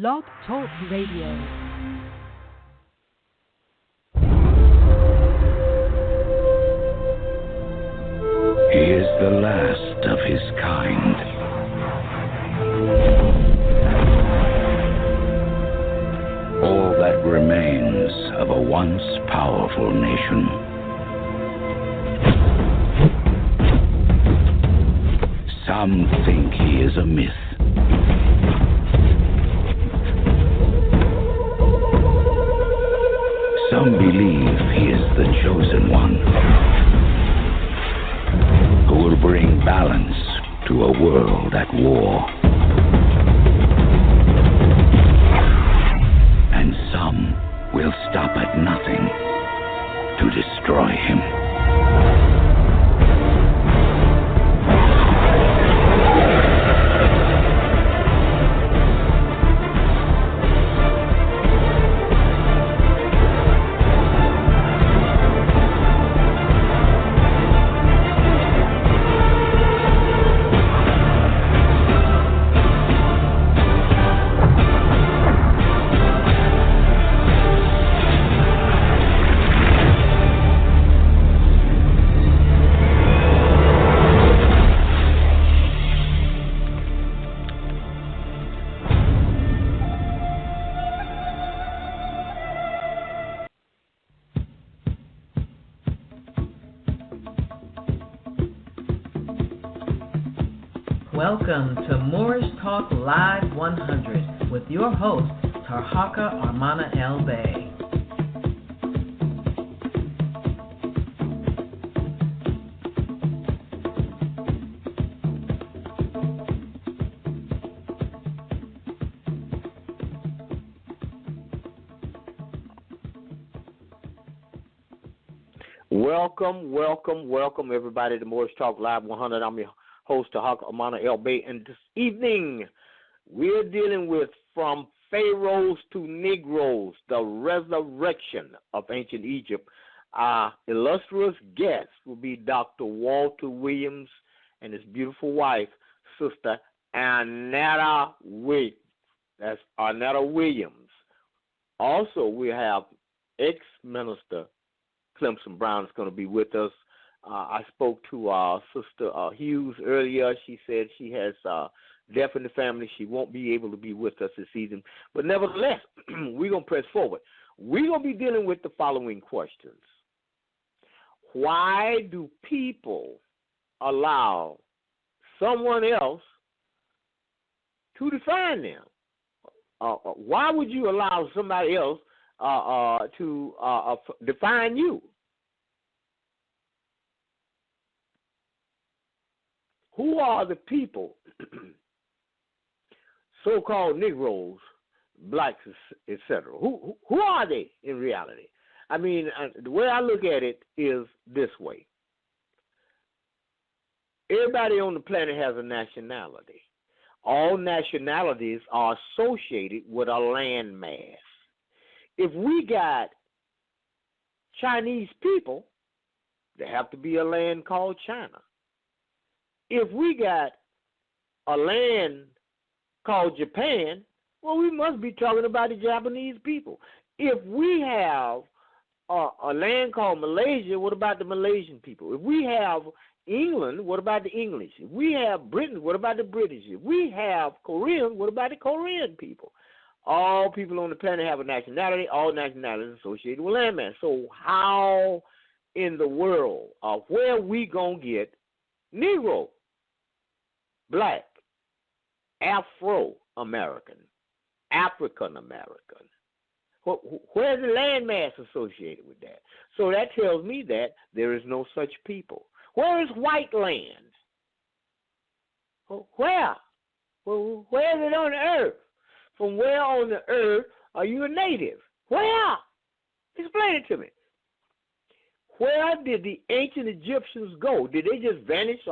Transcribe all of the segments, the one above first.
Blog Talk Radio. He is the last of his kind. All that remains of a once powerful nation. Some think he is a myth. Some believe he is the chosen one, who will bring balance to a world at war. And some will stop at nothing to destroy him. Welcome to Moorish Talk Live 100 with your host, Tarhaka Armana El Bay. Welcome, everybody, to Moorish Talk Live 100. I'm your host, Tarhaka Armana El Bay, and this evening we're dealing with From Pharaohs to Negros, the resurrection of ancient Egypt. Our illustrious guest will be Dr. Walter Williams and his beautiful wife, Sister Arnetta Williams. That's Arnetta Williams. Also, we have ex-minister Clemson Brown is going to be with us. I spoke to Sister Hughes earlier. She said she has death in the family. She won't be able to be with us this season. But nevertheless, we're going to press forward. We're going to be dealing with the following questions. Why do people allow someone else to define them? Why would you allow somebody else to define you? Who are the people, so-called Negros, blacks, etc.? Who are they in reality? I mean, the way I look at it is this way. Everybody on the planet has a nationality. All nationalities are associated with a landmass. If we got Chinese people, there have to be a land called China. If we got a land called Japan, well, we must be talking about the Japanese people. If we have a land called Malaysia, what about the Malaysian people? If we have England, what about the English? If we have Britain, what about the British? If we have Koreans, what about the Korean people? All people on the planet have a nationality. All nationalities associated with landmass. So how in the world, where we going to get Negro, Black, Afro-American, African-American? Where's the landmass associated with that? So that tells me that there is no such people. Where is white land? Where? Where is it on the earth? From where on the earth are you a native? Where? Explain it to me. Where did the ancient Egyptians go? Did they just vanish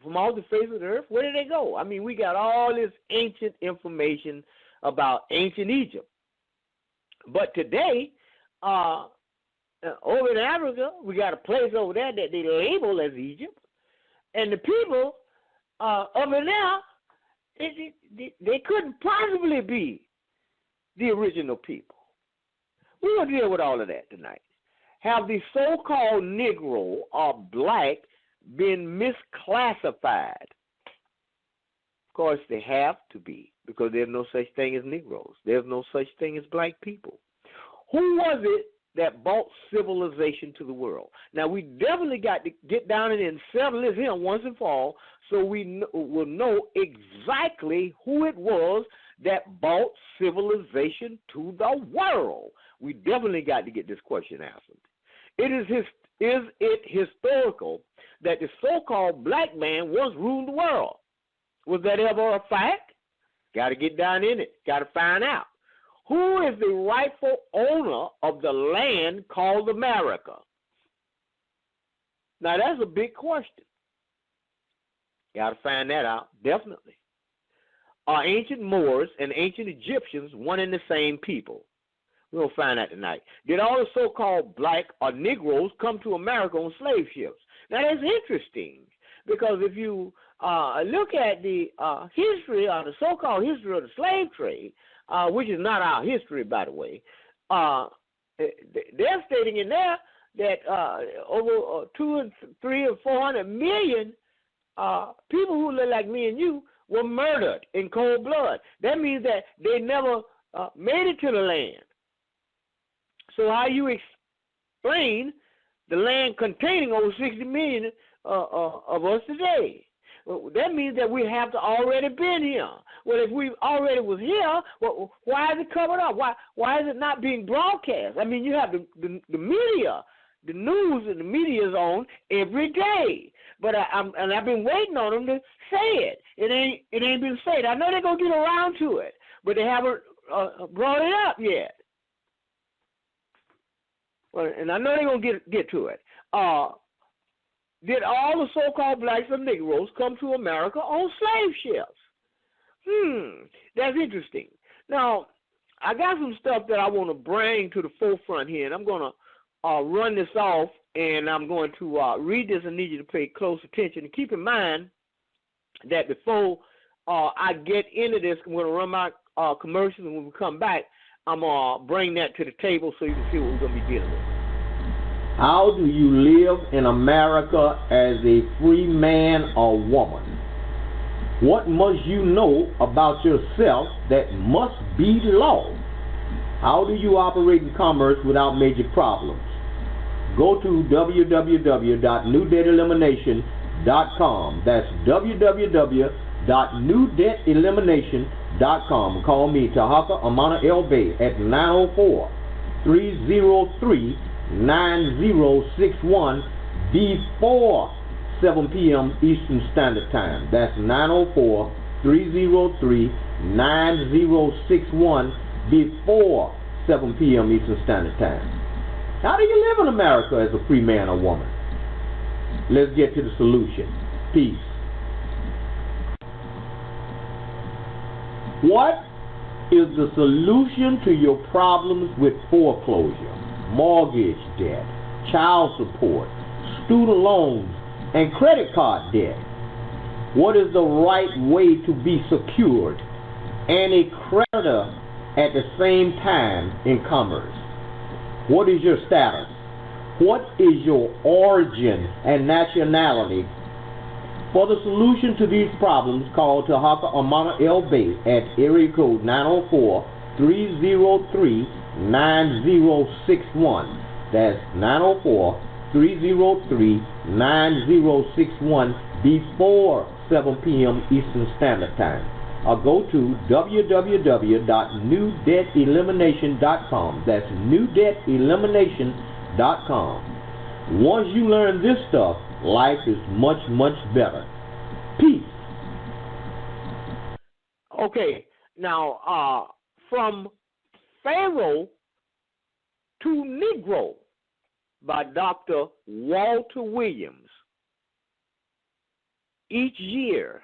from all the face of the earth? Where did they go? I mean, we got all this ancient information about ancient Egypt. But today, over in Africa, we got a place over there that they label as Egypt. And the people over there, they couldn't possibly be the original people? We're going to deal with all of that tonight. Have the so-called Negro or black been misclassified? Of course, they have to be, because there's no such thing as Negroes. There's no such thing as black people. Who was it that brought civilization to the world? Now, we definitely got to get down and settle this here once and for all, so we will know exactly who it was that brought civilization to the world. We definitely got to get this question answered. Is it historical that the so-called black man once ruled the world? Was that ever a fact? Got to get down in it. Got to find out. Who is the rightful owner of the land called America? Now, that's a big question. Got to find that out, definitely. Are ancient Moors and ancient Egyptians one and the same people? We're going to find out tonight. Did all the so-called black or Negroes come to America on slave ships? Now, that's interesting, because if you look at the history, or the so-called history of the slave trade, which is not our history, by the way, they're stating in there that over 200, 300, or 400 million people who look like me and you were murdered in cold blood. That means that they never made it to the land. So how you explain the land containing over 60 million of us today? Well, that means that we have to already been here. Well, if we already was here, well, why is it covered up? Why is it not being broadcast? I mean, you have the media, the news, and the media is on every day. But I've been waiting on them to say it. It ain't been said. I know they're gonna get around to it, but they haven't brought it up yet. Well, and I know they're gonna get to it. Did all the so-called blacks and Negroes come to America on slave ships? That's interesting. Now, I got some stuff that I want to bring to the forefront here, and I'm going to run this off, and I'm going to read this and need you to pay close attention. And keep in mind that before I get into this, I'm going to run my commercials, and when we come back, I'm going to bring that to the table so you can see what we're going to be dealing with. How do you live in America as a free man or woman? What must you know about yourself that must be law? How do you operate in commerce without major problems? Go to www.newdebtelimination.com. That's www.newdebtelimination.com. Call me, Tarhaka Amana El Bey, at 904-303-9061 before 7 p.m. Eastern Standard Time. That's 904-303-9061 before 7 p.m. Eastern Standard Time. How do you live in America as a free man or woman? Let's get to the solution. Peace. What is the solution to your problems with foreclosure, mortgage debt, child support, student loans, and credit card debt? What is the right way to be secured and a creditor at the same time in commerce? What is your status? What is your origin and nationality? For the solution to these problems, call Tarhaka Amana El Bey at area code 904-303-9061. That's 904-303-9061 before 7 p.m. Eastern Standard Time. Or go to www.newdebtelimination.com. That's newdebtelimination.com. Once you learn this stuff, life is much, much better. Peace. Okay, now from Pharaoh to Negro by Dr. Walter Williams. Each year,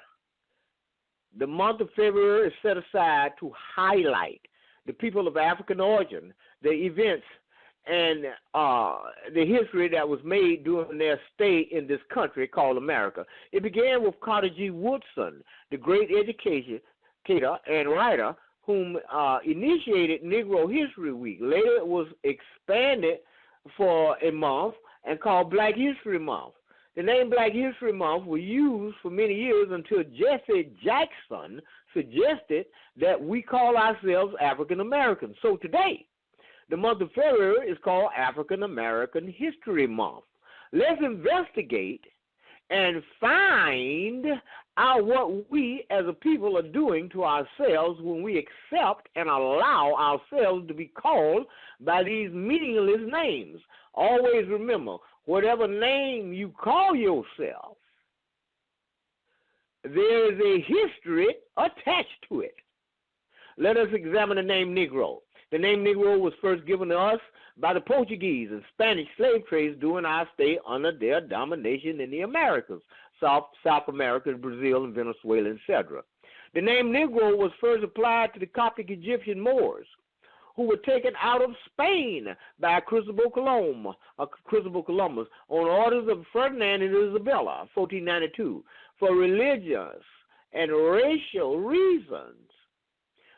the month of February is set aside to highlight the people of African origin, the events, and the history that was made during their stay in this country called America. It began with Carter G. Woodson, the great educator and writer whom initiated Negro History Week. Later it was expanded for a month and called Black History Month. The name Black History Month was used for many years until Jesse Jackson suggested that we call ourselves African Americans. So today, the month of February is called African American History Month. Let's investigate and find out what we as a people are doing to ourselves when we accept and allow ourselves to be called by these meaningless names. Always remember, whatever name you call yourself, there is a history attached to it. Let us examine the name Negro. The name Negro was first given to us by the Portuguese and Spanish slave trades during our stay under their domination in the Americas, South America, Brazil, and Venezuela, etc. The name Negro was first applied to the Coptic Egyptian Moors, who were taken out of Spain by Cristobal Columbus on orders of Ferdinand and Isabella, 1492, for religious and racial reasons.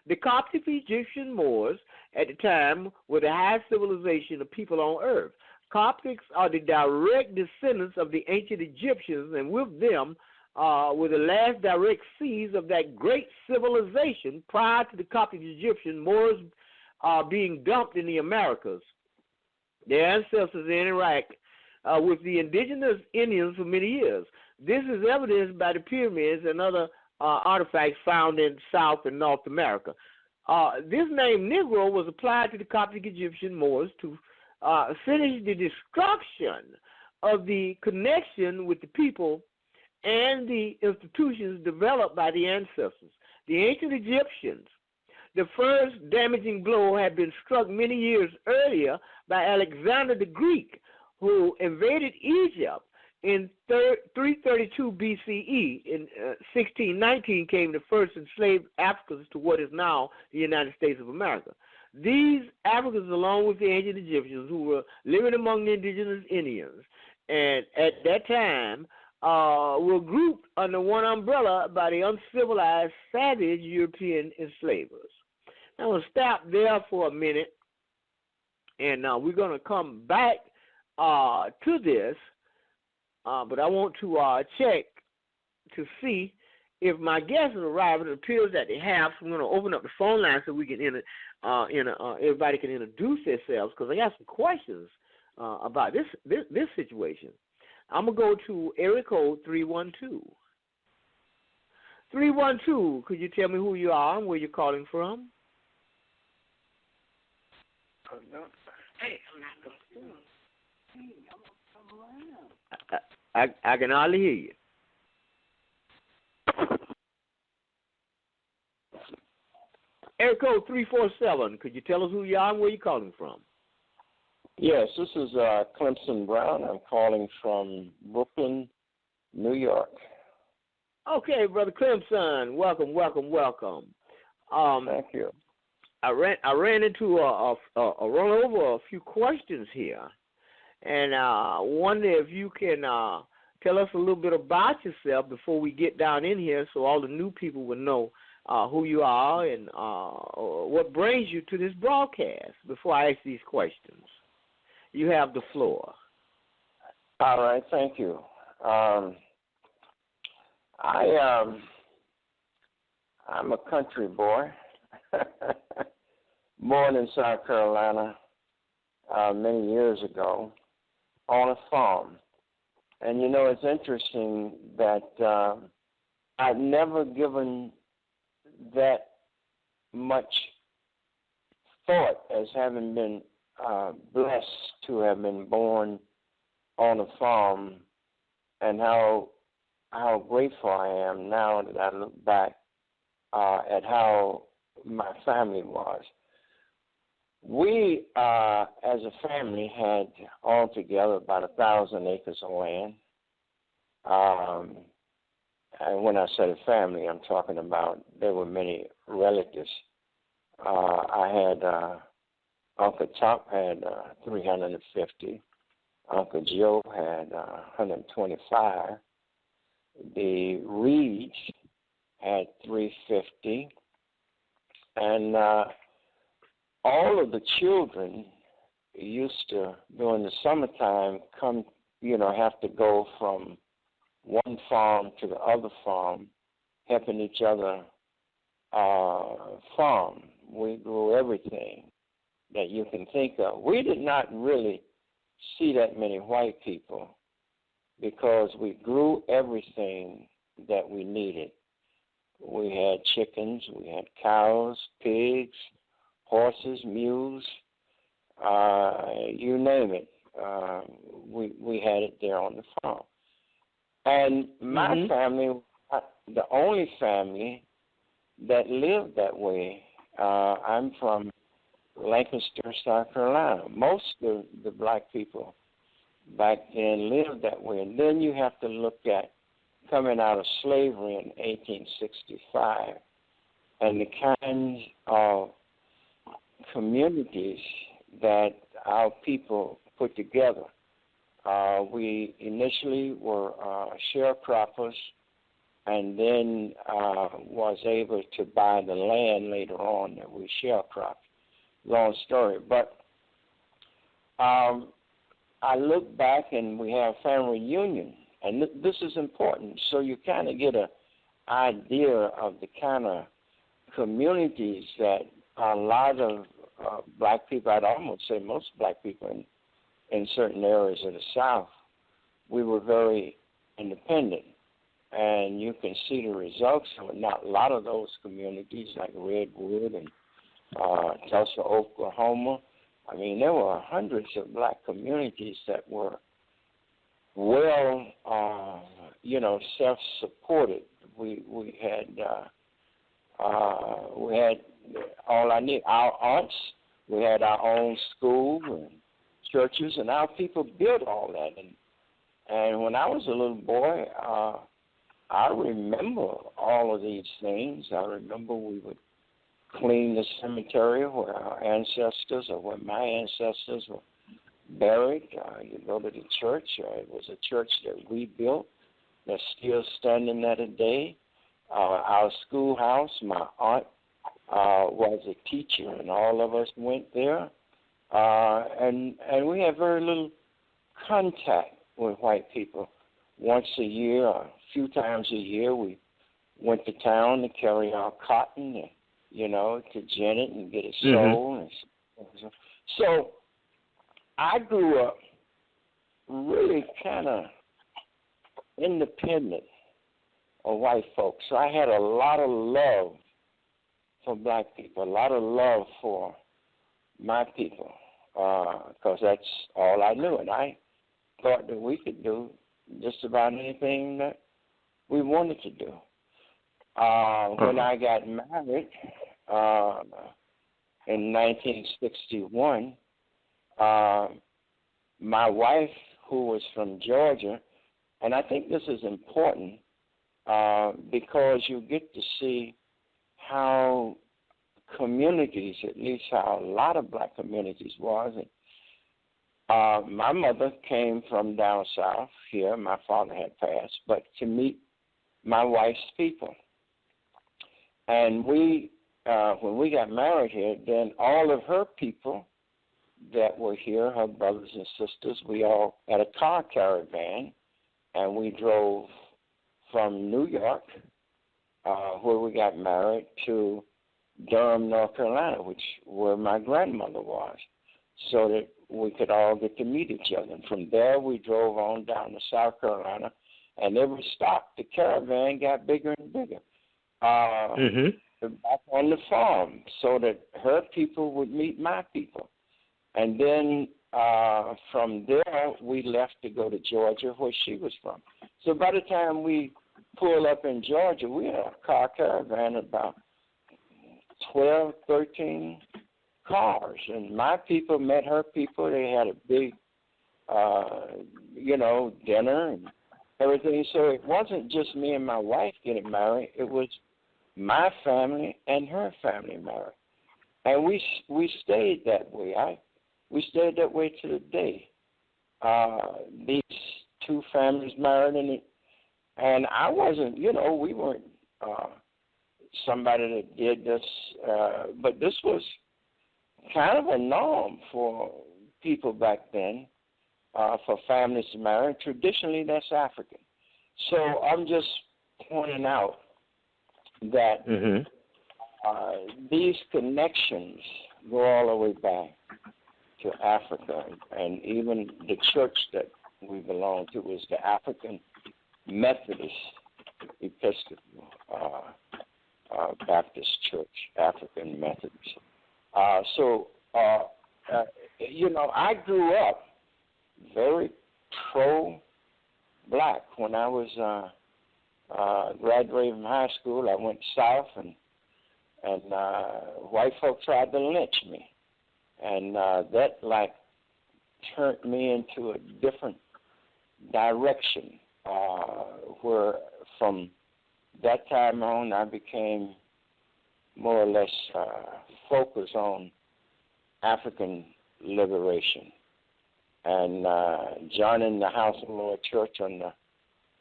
The Coptic Egyptian Moors at the time were the highest civilization of people on earth. Coptics are the direct descendants of the ancient Egyptians, and with them were the last direct seeds of that great civilization prior to the Coptic Egyptian Moors being dumped in the Americas. Their ancestors interact with the indigenous Indians for many years. This is evidenced by the pyramids and other artifacts found in South and North America. This name Negro was applied to the Coptic Egyptian Moors to finish the destruction of the connection with the people and the institutions developed by the ancestors. The ancient Egyptians, the first damaging blow had been struck many years earlier by Alexander the Greek, who invaded Egypt in 332 BCE. In 1619 came the first enslaved Africans to what is now the United States of America. These Africans, along with the ancient Egyptians who were living among the indigenous Indians, and at that time were grouped under one umbrella by the uncivilized, savage European enslavers. Now, we'll stop there for a minute, and we're going to come back to this, but I want to check to see if my guests have arrived. It appears that they have, so I'm going to open up the phone line so we can everybody can introduce themselves, because I got some questions about this situation. I'm going to go to area code 312. 312, could you tell me who you are and where you're calling from? Hey, I'm not I can hardly hear you. Area code 347, could you tell us who you are and where you're calling from? Yes, this is Clemson Brown. I'm calling from Brooklyn, New York. Okay, Brother Clemson, welcome. Thank you. I ran into run over a few questions here, and I wonder if you can tell us a little bit about yourself before we get down in here, so all the new people will know who you are and what brings you to this broadcast. Before I ask these questions, you have the floor. All right, thank you. I'm a country boy. Born in South Carolina many years ago on a farm. And, you know, it's interesting that I've never given that much thought as having been blessed to have been born on a farm, and how grateful I am now that I look back at how my family was. We, as a family, had altogether about 1,000 acres of land. And when I say a family, I'm talking about there were many relatives. I had Uncle Top had 350. Uncle Joe had 125. The Reeds had 350. And all of the children used to, during the summertime, have to go from one farm to the other farm, helping each other farm. We grew everything that you can think of. We did not really see that many white people because we grew everything that we needed. We had chickens, we had cows, pigs, horses, mules, you name it. We had it there on the farm. And my family, the only family that lived that way. I'm from Lancaster, South Carolina. Most of the black people back then lived that way. And then you have to look at coming out of slavery in 1865 and the kinds of communities that our people put together. We initially were sharecroppers and then was able to buy the land later on that we sharecropped. Long story. But I look back and we have family reunion, and this is important. So you kind of get an idea of the kind of communities that a lot of black people, I'd almost say most black people in certain areas of the South, we were very independent. And you can see the results of not a lot of those communities like Redwood and Tulsa, Oklahoma. I mean, there were hundreds of black communities that were well, self-supported. We had all I need. Our aunts, we had our own school and churches, and our people built all that. And when I was a little boy, I remember all of these things. I remember we would clean the cemetery where our ancestors or where my ancestors were buried. You go to the church. It was a church that we built that's still standing there today. Our schoolhouse, my aunt was a teacher, and all of us went there. And we had very little contact with white people. Once a year, or a few times a year, we went to town to carry our cotton, and, to gin it and get it sold. So I grew up really kind of independent of white folks. So I had a lot of love for black people, a lot of love for my people, because that's all I knew. And I thought that we could do just about anything that we wanted to do. When I got married in 1961, my wife, who was from Georgia, and I think this is important because you get to see how communities, at least how a lot of black communities was. My mother came from down south here. My father had passed, but to meet my wife's people. And we, when we got married here, then all of her people that were here, her brothers and sisters, we all had a car caravan, and we drove from New York, where we got married, to Durham, North Carolina, where my grandmother was, so that we could all get to meet each other. And from there, we drove on down to South Carolina, and every stop, the caravan got bigger and bigger. Back on the farm, so that her people would meet my people. And then from there, we left to go to Georgia, where she was from. So by the time we pulled up in Georgia, we had a car caravan, about 12, 13 cars. And my people met her people. They had a big, dinner and everything. So it wasn't just me and my wife getting married. It was my family and her family married. And we stayed that way. We stayed that way to the day. These two families married, and I wasn't, we weren't somebody that did this, but this was kind of a norm for people back then, for families to marry. Traditionally, that's African. So I'm just pointing out that these connections go all the way back to Africa, and even the church that we belong to was the African Methodist Episcopal Baptist Church, African Methodist. You know, I grew up very pro-black. When I was graduating from high school, I went south, and white folk tried to lynch me. And that, like, turned me into a different direction, where from that time on I became more or less focused on African liberation. And joining the House of the Lord Church under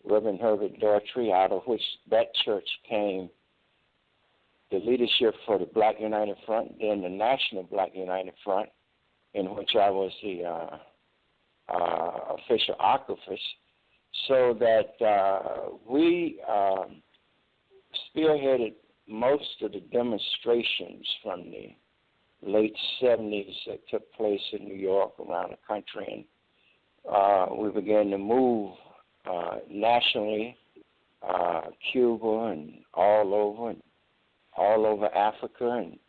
Reverend Herbert Daughtry, out of which that church came the leadership for the Black United Front, then the National Black United Front, in which I was the official archivist, so that we spearheaded most of the demonstrations from the late 70s that took place in New York, around the country, and we began to move nationally, Cuba and all over Africa, and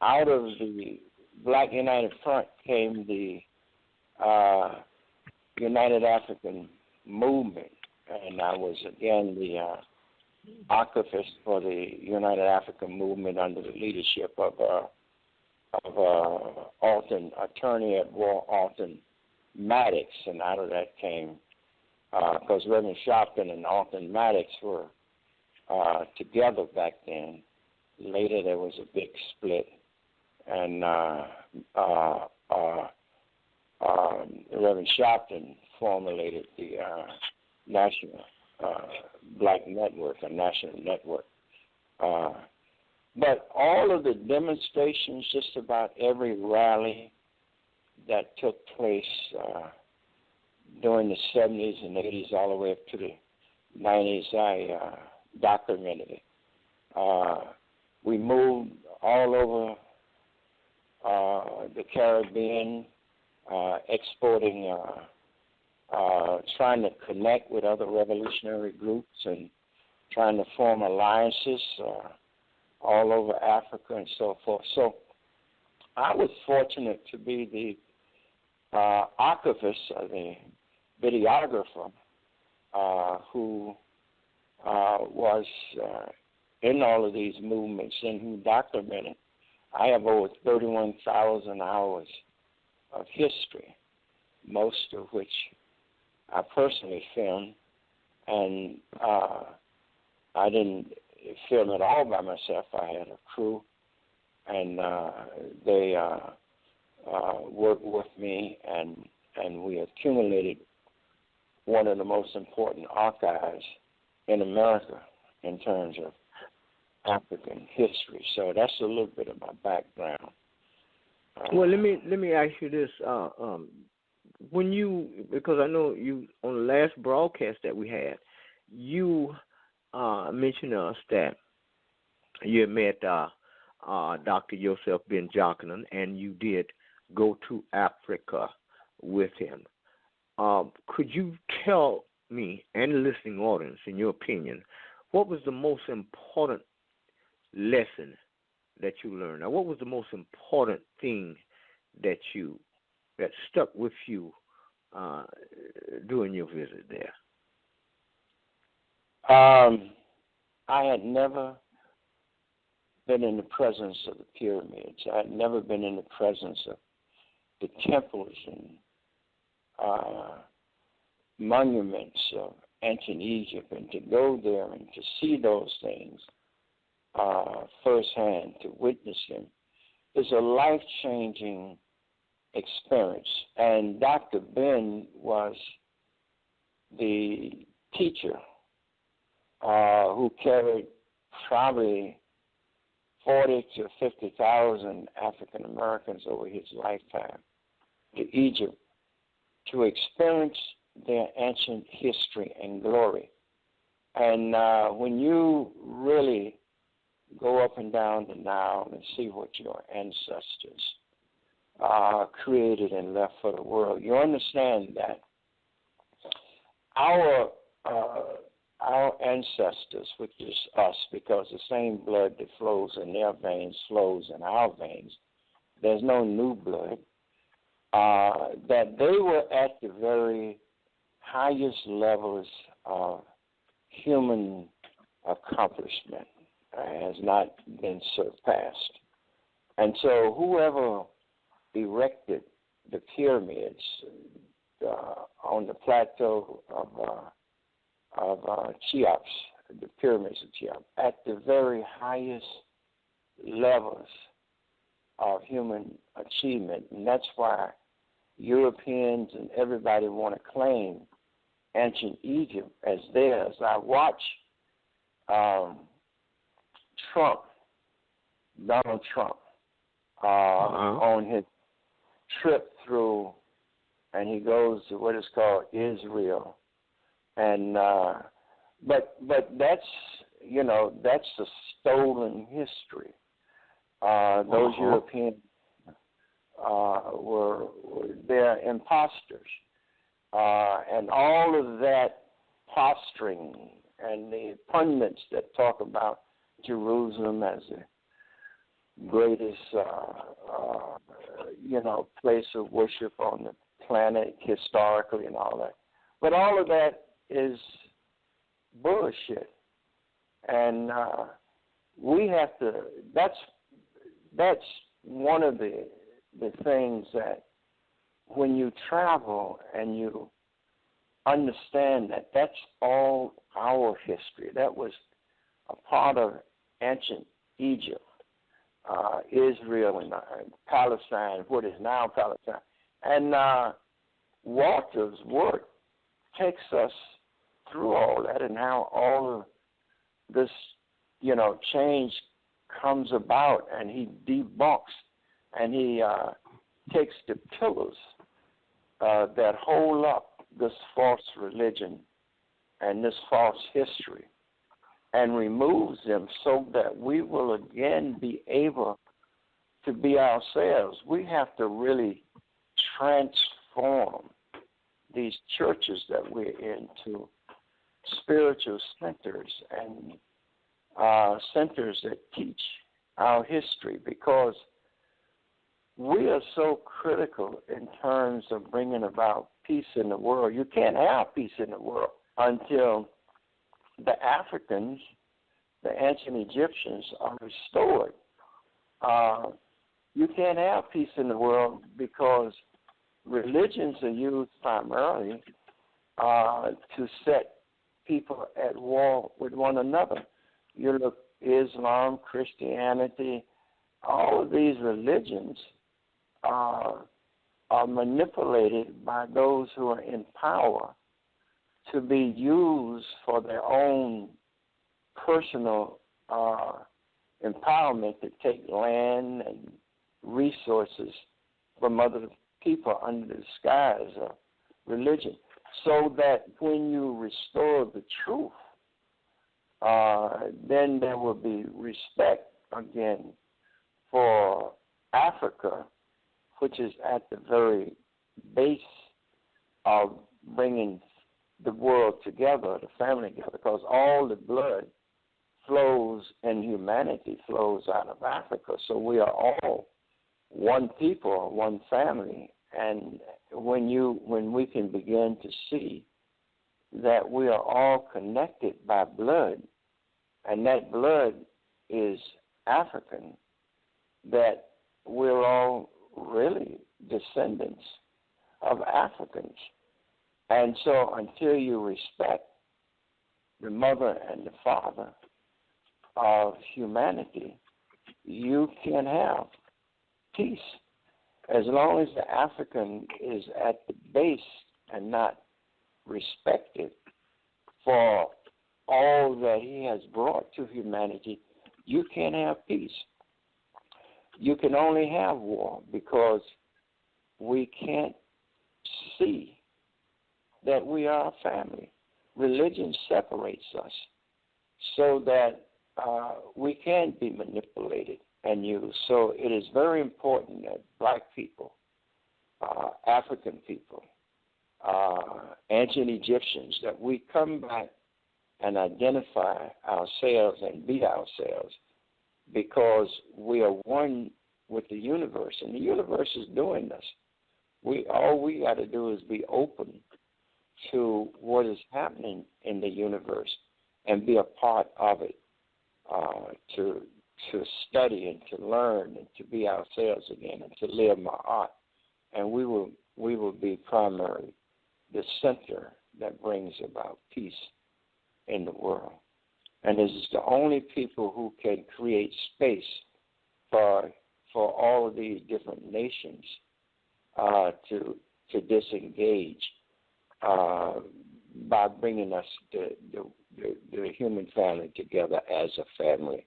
out of the Black United Front came the United African Movement, and I was again the archivist for the United African Movement under the leadership of Alton, attorney at war Alton Maddox, and out of that came, because Reverend Sharpton and Alton Maddox were together back then. Later there was a big split, and Reverend Sharpton formulated the National Black Network, a national network. But all of the demonstrations, just about every rally that took place during the 70s and 80s all the way up to the 90s, I documented it. We moved all over the Caribbean, exporting, trying to connect with other revolutionary groups and trying to form alliances all over Africa and so forth. So I was fortunate to be the archivist, the videographer, who was in all of these movements and who documented. I have over 31,000 hours of history, most of which I personally filmed, and I didn't film it all by myself. I had a crew, and they worked with me, and we accumulated one of the most important archives in America in terms of African history. So that's a little bit of my background. Well, let me ask you this: when you, because I know you on the last broadcast that we had, you mentioned to us that you had met Dr. Joseph Ben Jochannan, and you did go to Africa with him. Could you tell me and the listening audience, in your opinion, what was the most important lesson that you learned? Now, what was the most important thing that stuck with you during your visit there? I had never been in the presence of the pyramids. I had never been in the presence of the temples and monuments of ancient Egypt, and to go there and to see those things firsthand, to witness them, is a life-changing experience. And Dr. Ben was the teacher who carried probably 40 to 50,000 African Americans over his lifetime to Egypt to experience their ancient history and glory. And when you really go up and down the Nile and see what your ancestors created and left for the world, you understand that our ancestors, which is us, because the same blood that flows in their veins flows in our veins, there's no new blood, that they were at the very highest levels of human accomplishment, has not been surpassed. And so whoever erected the pyramids on the plateau of Cheops, the pyramids of Cheops, at the very highest levels of human achievement. And that's why Europeans and everybody want to claim ancient Egypt as theirs. I watch Donald Trump, on his trip through, and he goes to what is called Israel, and but that's that's a stolen history. Those Europeans were they're imposters, and all of that posturing and the pundits that talk about Jerusalem as the greatest place of worship on the planet historically and all that. But all of that is bullshit. And we have to, that's one of the things that when you travel and you understand that that's all our history. That was a part of ancient Egypt, Israel and Palestine, what is now Palestine. And Walter's work takes us through all that and how all of this, change comes about, and he debunks and he takes the pillars that hold up this false religion and this false history and removes them so that we will again be able to be ourselves. We have to really transform these churches that we're in to spiritual centers and centers that teach our history, because we are so critical in terms of bringing about peace in the world. You can't have peace in the world until the Africans, the ancient Egyptians, are restored. You can't have peace in the world because religions are used primarily to set people at war with one another. You look Islam, Christianity, all of these religions are manipulated by those who are in power to be used for their own personal empowerment to take land and resources from other people under the disguise of religion, so that when you restore the truth, then there will be respect again for Africa, which is at the very base of bringing the world together, the family together, because all the blood flows and humanity flows out of Africa. So we are all one people, one family. And when we can begin to see that we are all connected by blood, and that blood is African, that we're all really descendants of Africans. And so until you respect the mother and the father of humanity, you can have peace. As long as the African is at the base and not respected for all that he has brought to humanity, you can't have peace. you can only have war because we can't see that we are a family. Religion separates us so that we can be manipulated and used. So it is very important that black people, African people, ancient Egyptians, that we come back and identify ourselves and be ourselves, because we are one with the universe, and the universe is doing this. All we got to do is be open to what is happening in the universe and be a part of it, to study and to learn and to be ourselves again and to live my art, and we will be primarily the center that brings about peace in the world. And this is the only people who can create space for all of these different nations to disengage by bringing us the human family together as a family.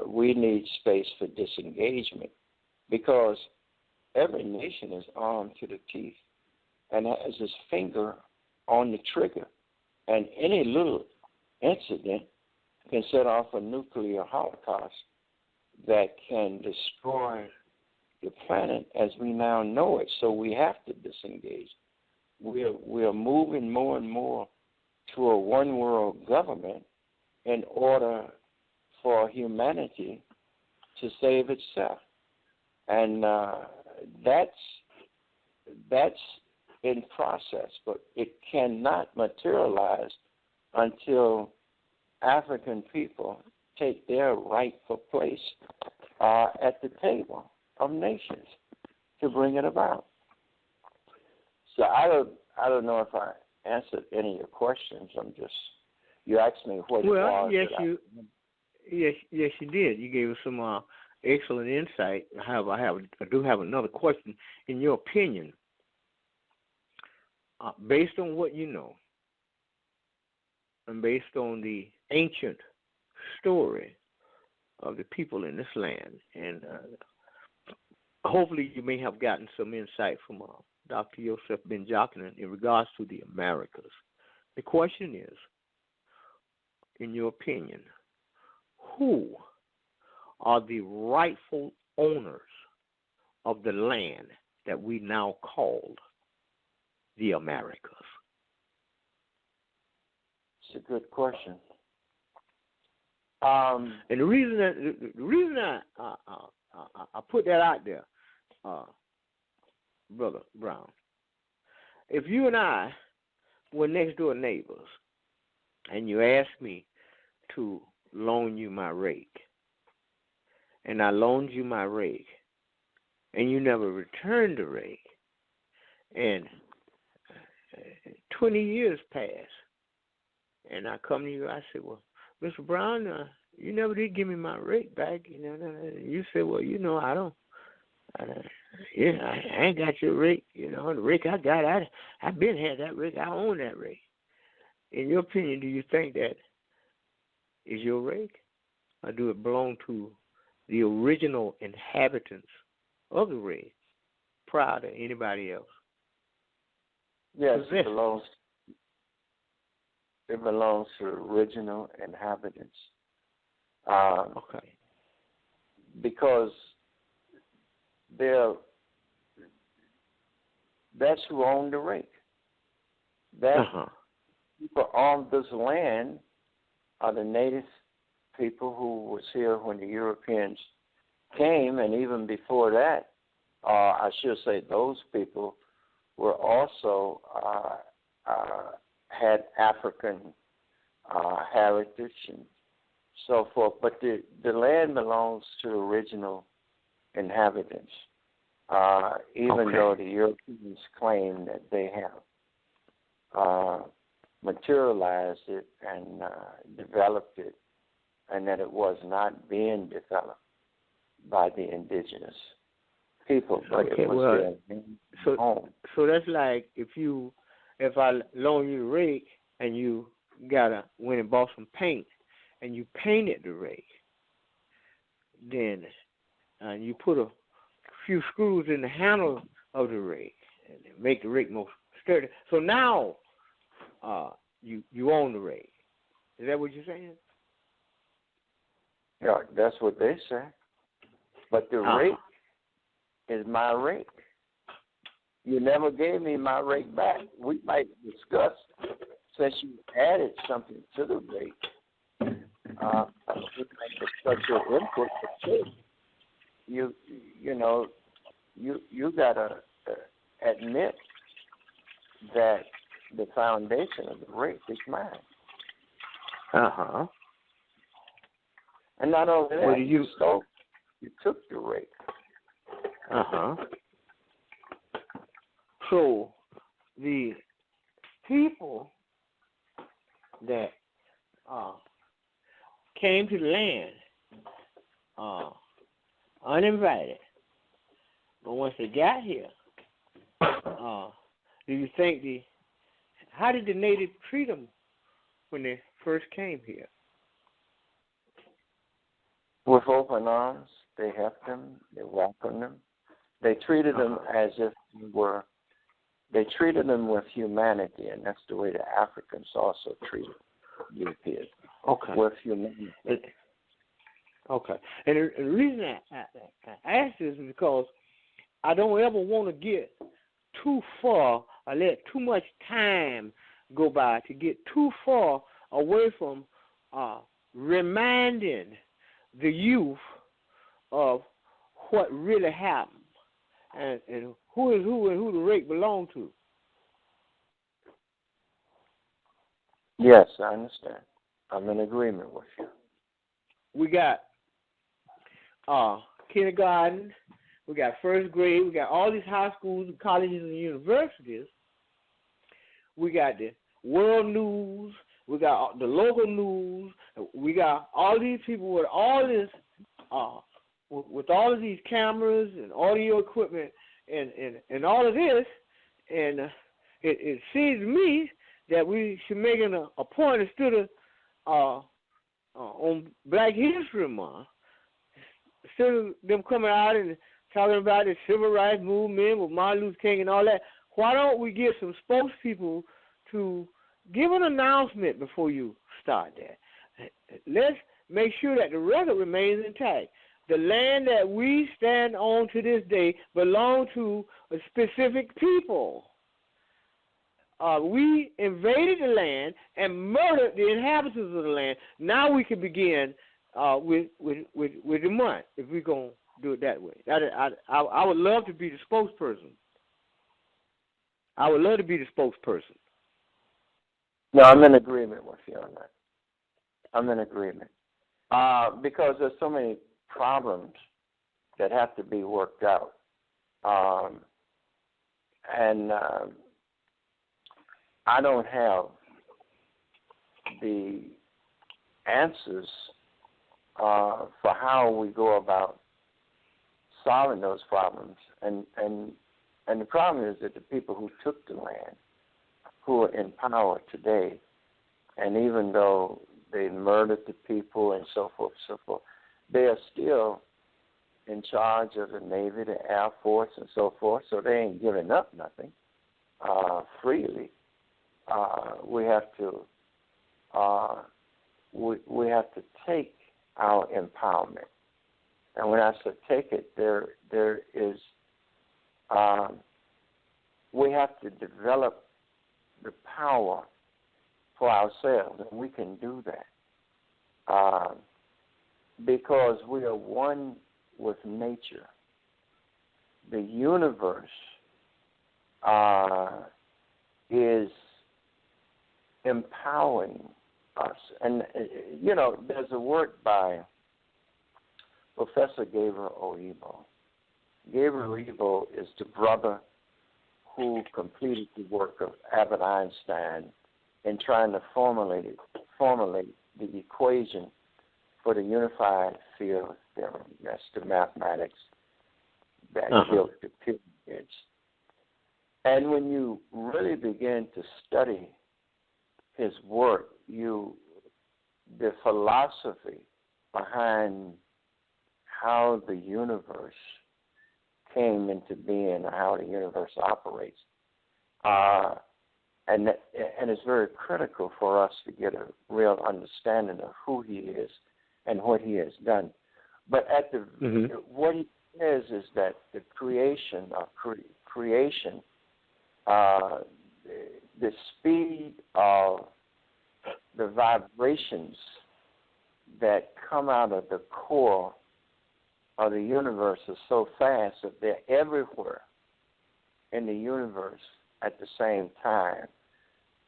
We need space for disengagement because every nation is armed to the teeth and has its finger on the trigger. And any little incident can set off a nuclear holocaust that can destroy the planet as we now know it. So we have to disengage. We are moving more and more to a one-world government in order for humanity to save itself. And that's in process, but it cannot materialize until African people take their rightful place at the table of nations to bring it about. So I don't know if I answered any of your questions. You asked me what. Well, yes, you did. You gave us some excellent insight. However, I do have another question. In your opinion, based on what you know, and based on the ancient story of the people in this land, and hopefully you may have gotten some insight from Dr. Joseph Ben-Jochannan in regards to the Americas. The question is, in your opinion, who are the rightful owners of the land that we now call the Americas? It's a good question. And the reason I put that out there, Brother Brown, if you and I were next door neighbors and you asked me to loan you my rake, and I loaned you my rake, and you never returned the rake, and 20 years pass, and I come to you, I say, well, Mr. Brown, you never did give me my rake back. You said, well, I don't. I ain't got your rake. The rake I got, I've been had that rake. I own that rake. In your opinion, do you think that is your rake, or do it belong to the original inhabitants of the rake prior to anybody else? Yes, it belongs to original inhabitants. Okay. Because that's who owned the rake. People on this land are the native people who was here when the Europeans came, and even before that, I should say those people were also had African heritage and so forth. But the land belongs to the original inhabitants, even though the Europeans claim that they have materialized it and developed it, and that it was not being developed by the indigenous people, but it was their home. So that's like if I loan you the rake and you went and bought some paint and you painted the rake, then and you put a few screws in the handle of the rake and make the rake more sturdy. So now you own the rake. Is that what you're saying? Yeah, that's what they say. But the rake is my rake. You never gave me my rake back. We might discuss, since you added something to the rake, we might discuss your input. But you gotta admit that the foundation of the rake is mine. And not only that, you took the rake. So the people that came to the land uninvited, but once they got here, do you think how did the natives treat them when they first came here? With open arms, they helped them, they welcomed them. They treated them as if they treated them with humanity, and that's the way the Africans also treated Europeans. Okay. With humanity. Okay. And the reason I ask this is because I don't ever want to get too far or let too much time go by to get too far away from reminding the youth of what really happened and who is who and who the rake belonged to. Yes, I understand. I'm in agreement with you. We got kindergarten, we got first grade, we got all these high schools and colleges and universities. We got the world news, we got the local news, we got all these people with all this, with all of these cameras and audio equipment and all of this, and it seems to me that we should make it a point instead of on Black History Month, instead of them coming out and talking about the civil rights movement with Martin Luther King and all that, why don't we get some spokespeople to give an announcement before you start that? Let's make sure that the record remains intact. The land that we stand on to this day belongs to a specific people. We invaded the land and murdered the inhabitants of the land. Now we can begin with the month, if we're going to do it that way. I would love to be the spokesperson. I would love to be the spokesperson. No, I'm in agreement with you on that. I'm in agreement. Because there's so many problems that have to be worked out. I don't have the answers for how we go about solving those problems. And the problem is that the people who took the land, who are in power today, and even though they murdered the people and so forth, they are still in charge of the Navy, the Air Force, and so forth, so they ain't giving up nothing freely. We have to take our empowerment, and when I say take it, there is we have to develop the power for ourselves, and we can do that because we are one with nature. The universe is empowering us. And, there's a work by Professor Gabriel Oyibo. Gabriel Oyibo is the brother who completed the work of Albert Einstein in trying to formulate the equation for the unified field theorem. That's the mathematics that built the pyramids. And when you really begin to study his work, the philosophy behind how the universe came into being, how the universe operates. And it's very critical for us to get a real understanding of who he is and what he has done. But at the what he says is that the creation of creation, the speed of the vibrations that come out of the core of the universe is so fast that they're everywhere in the universe at the same time.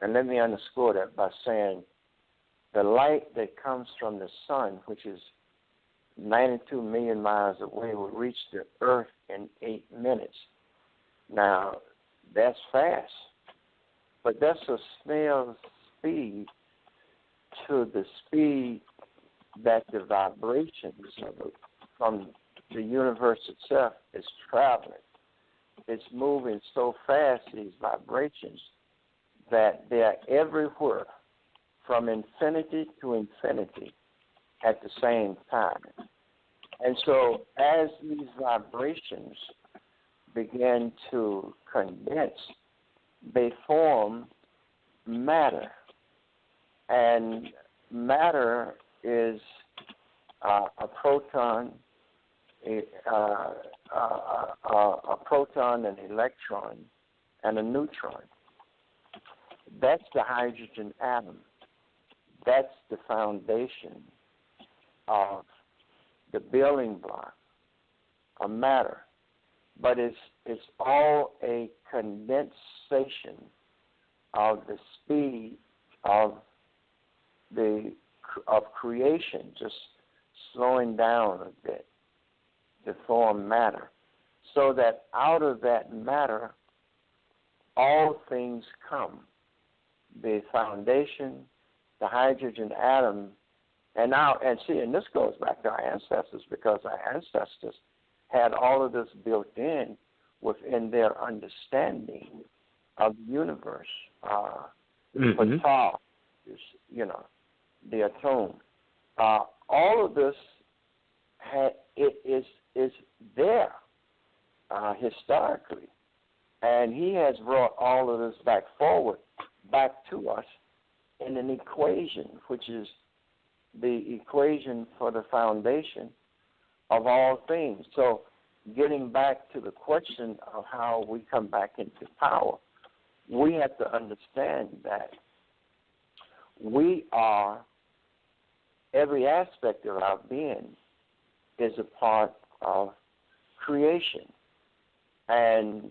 And let me underscore that by saying the light that comes from the sun, which is 92 million miles away, will reach the earth in 8 minutes. Now, that's fast, but that's a snail's speed to the speed that the vibrations from the universe itself is traveling. It's moving so fast, these vibrations, that they're everywhere from infinity to infinity at the same time. And so as these vibrations begin to condense, they form matter. And matter is a proton, an electron, and a neutron. That's the hydrogen atom. That's the foundation of the building block of matter. But it's all a condensation of the speed of creation, just slowing down a bit to form matter, so that out of that matter all things come. The foundation, the hydrogen atom, and this goes back to our ancestors, because our ancestors had all of this built in within their understanding of the universe. Ptah, the atom. All of this is there historically, and he has brought all of this back to us in an equation, which is the equation for the foundation of all things. So getting back to the question of how we come back into power, we have to understand that we are, every aspect of our being is a part of creation. And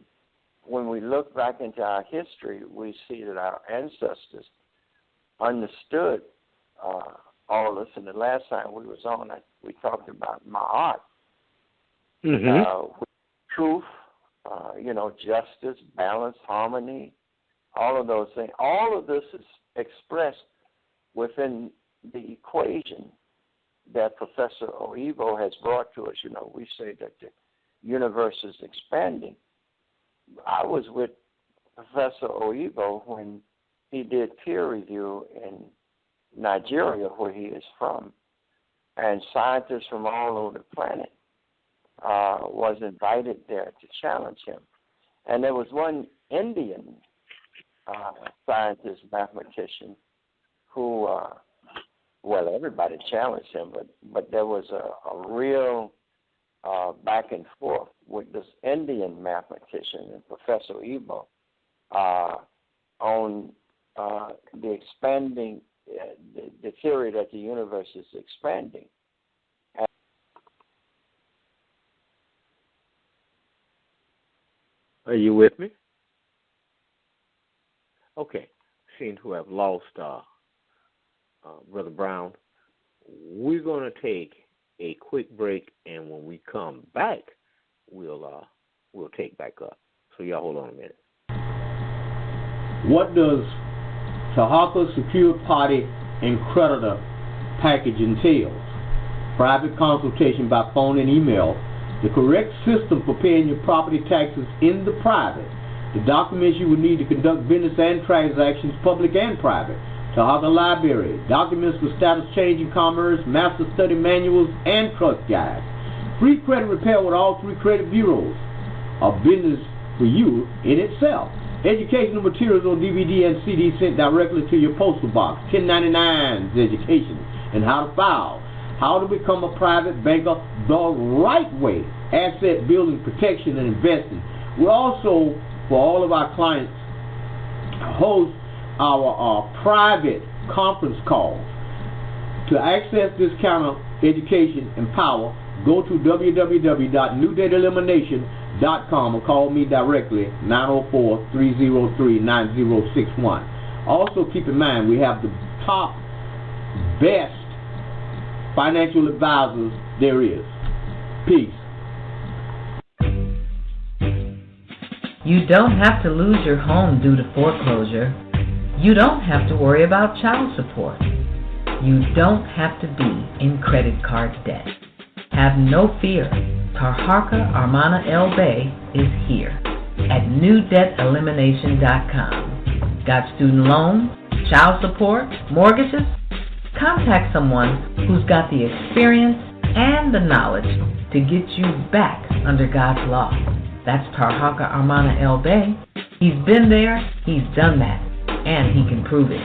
when we look back into our history, we see that our ancestors understood all this. And the last time we was on, we talked about Ma'at, truth, justice, balance, harmony, all of those things. All of this is expressed within the equation that Professor Oibo has brought to us. We say that the universe is expanding. I was with Professor Oibo when he did peer review in Nigeria, where he is from, and scientists from all over the planet was invited there to challenge him. And there was one Indian scientist, mathematician, who, everybody challenged him, but there was a real back and forth with this Indian mathematician and Professor Oibo on the expanding, the theory that the universe is expanding. Are you with me? Okay. Seem to have lost Brother Brown. We're going to take a quick break, and when we come back, we'll take back up. So y'all hold on a minute. What does Tarhaka Secured Party and Creditor package entails? Private consultation by phone and email, the correct system for paying your property taxes in the private, the documents you will need to conduct business and transactions, public and private, Tarhaka Library, documents for status change in commerce, master study manuals, and trust guides, Free credit repair with all 3 credit bureaus. A business for you in itself. Educational materials on DVD and CD sent directly to your postal box. 1099's education and how to file. How to become a private banker the right way. Asset building, protection, and investing. We also, for all of our clients, host our private conference calls. To access this kind of education and power, go to www.newdebtelimination.com or call me directly, 904-303-9061. Also keep in mind, we have the top, best financial advisors there is. Peace. You don't have to lose your home due to foreclosure. You don't have to worry about child support. You don't have to be in credit card debt. Have no fear. Tarhaka Armana El Bey is here at newdebtelimination.com. Got student loans, child support, mortgages? Contact someone who's got the experience and the knowledge to get you back under God's law. That's Tarhaka Armana El Bey. He's been there, he's done that, and he can prove it.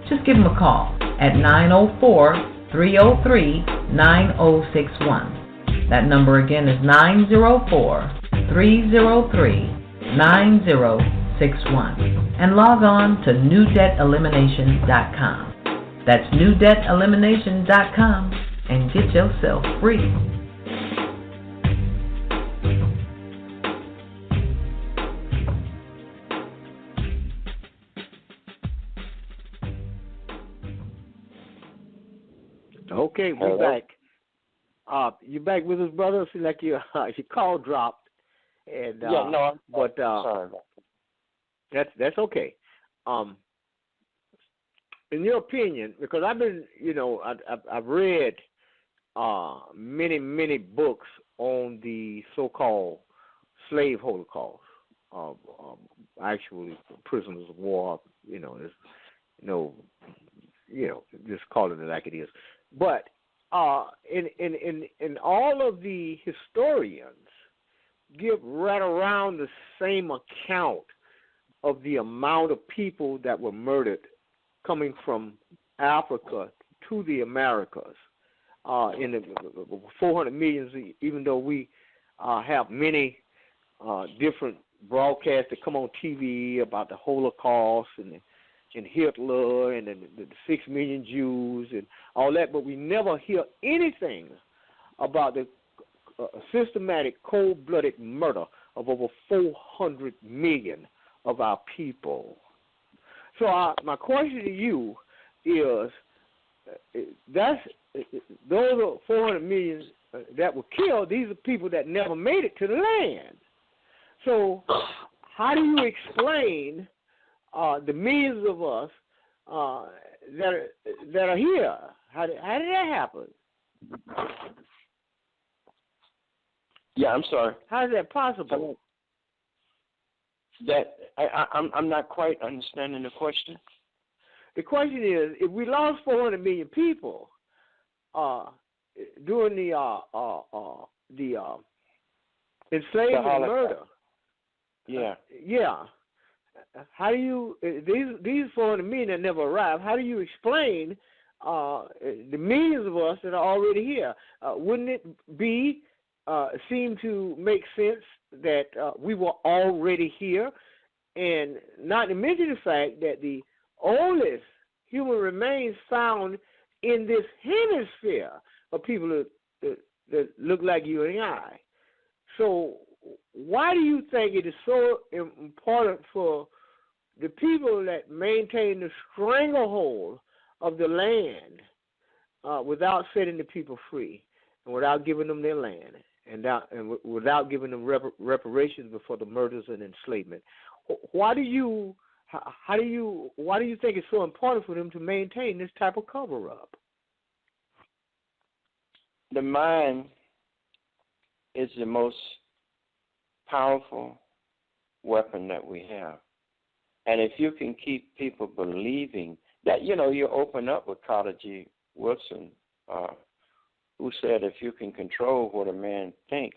Just give him a call at 904-303-9061. That number again is 904-303-9061. And log on to newdebtelimination.com. That's newdebtelimination.com and get yourself free. Okay, we're back. You back with us, brother? See, like your call dropped, and I'm but sorry about that. That's okay. In your opinion, because I've been, I've read many books on the so-called slave holocaust, actually prisoners of war. Just calling it like it is. But in all of the historians give right around the same account of the amount of people that were murdered coming from Africa to the Americas in the 400 millions, even though we have many different broadcasts that come on TV about the Holocaust and Hitler and the 6 million Jews and all that, but we never hear anything about the systematic, cold-blooded murder of over 400 million of our people. So my question to you is, those are 400 million that were killed. These are people that never made it to the land. So how do you explain the millions of us that are here? How did that happen? Yeah, I'm sorry. How is that possible? I'm not quite understanding the question. The question is, if we lost 400 million people during the enslavement and murder, how do you these 400 million that never arrived? How do you explain the millions of us that are already here? Wouldn't it seem to make sense that we were already here, and not to mention the fact that the oldest human remains found in this hemisphere of people that look like you and I. So why do you think it is so important for the people that maintain the stranglehold of the land without setting the people free and without giving them their land and without giving them reparations before the murders and enslavement? Why do you think it's so important for them to maintain this type of cover-up? The mind is the most powerful weapon that we have. And if you can keep people believing that, you open up with Carter G. Woodson, who said if you can control what a man thinks,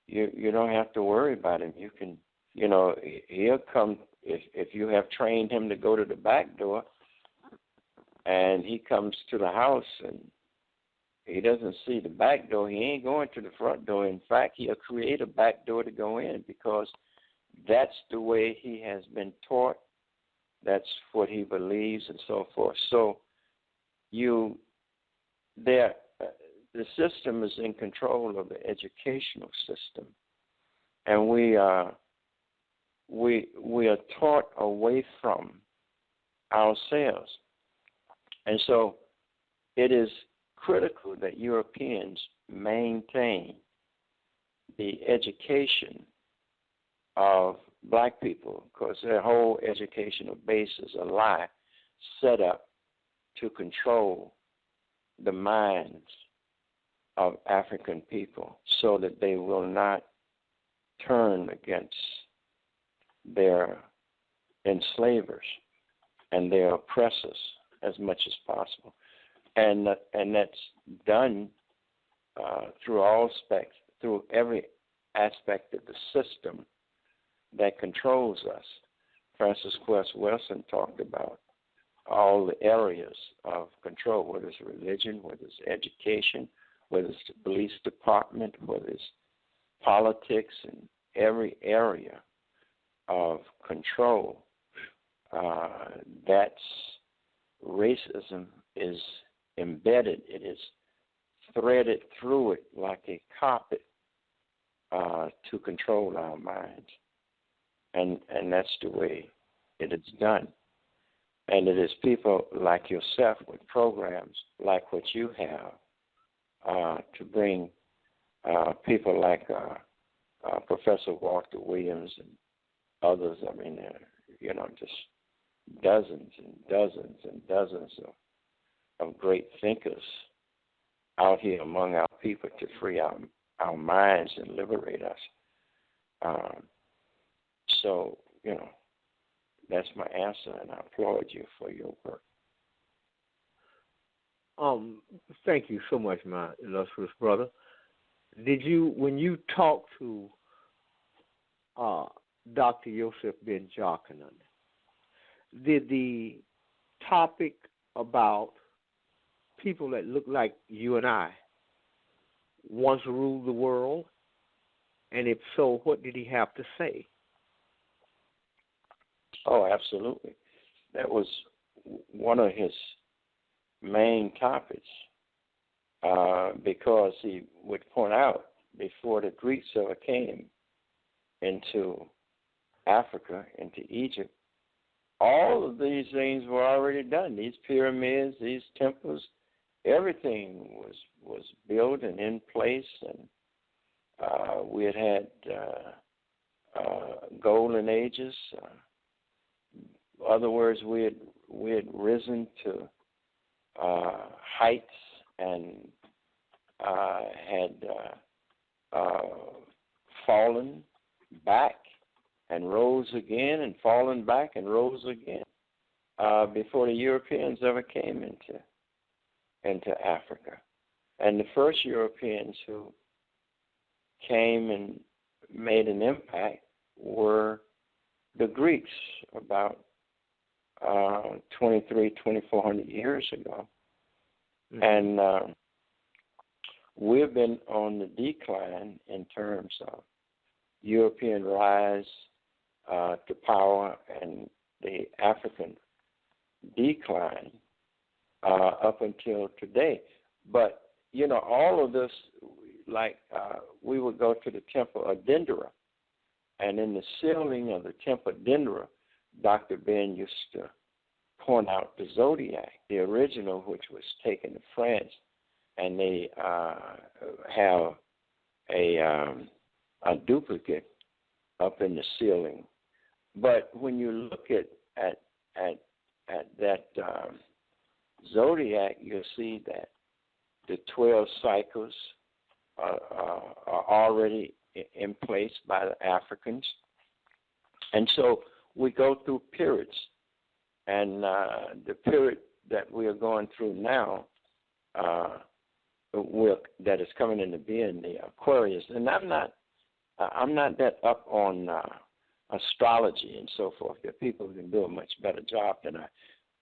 you don't have to worry about him. You can, he'll come if you have trained him to go to the back door, and he comes to the house and he doesn't see the back door. He ain't going to the front door. In fact, he'll create a back door to go in because that's the way he has been taught. That's what he believes and so forth. So the system is in control of the educational system, and we are taught away from ourselves. And so it is critical that Europeans maintain the education of black people, because their whole educational base is a lie set up to control the minds of African people so that they will not turn against their enslavers and their oppressors as much as possible. And that's done through every aspect of the system that controls us. Francis Quest Wilson talked about all the areas of control, whether it's religion, whether it's education, whether it's the police department, whether it's politics, and every area of control. That's racism is embedded. It is threaded through it like a carpet to control our minds. And that's the way it is done. And it is people like yourself with programs like what you have to bring people like Professor Walter Williams and others. I mean, just dozens and dozens and dozens of great thinkers out here among our people to free our minds and liberate us. So, that's my answer, and I applaud you for your work. Thank you so much, my illustrious brother. When you talked to Dr. Yosef Ben Jochannan, did the topic about people that look like you and I once ruled the world? And if so, what did he have to say? Oh, absolutely. That was one of his main topics because he would point out before the Greeks ever came into Africa, into Egypt, all of these things were already done. These pyramids, these temples, everything was built and in place, and we had golden ages. In other words, we had risen to heights and had fallen back and rose again, and fallen back and rose again before the Europeans ever came into Africa. And the first Europeans who came and made an impact were the Greeks about 2,400 years ago. Mm-hmm. And we've been on the decline in terms of European rise to power and the African decline up until today. But, all of this, like we would go to the Temple of Dendera, and in the ceiling of the Temple of Dendera, Dr. Ben used to point out the zodiac, the original, which was taken to France, and they have a duplicate up in the ceiling. But when you look at that zodiac, you'll see that the 12 cycles are already in place by the Africans. And so we go through periods. And the period that we are going through now that is coming into being, the Aquarius. And I'm not that up on astrology and so forth. There are people who can do a much better job than I.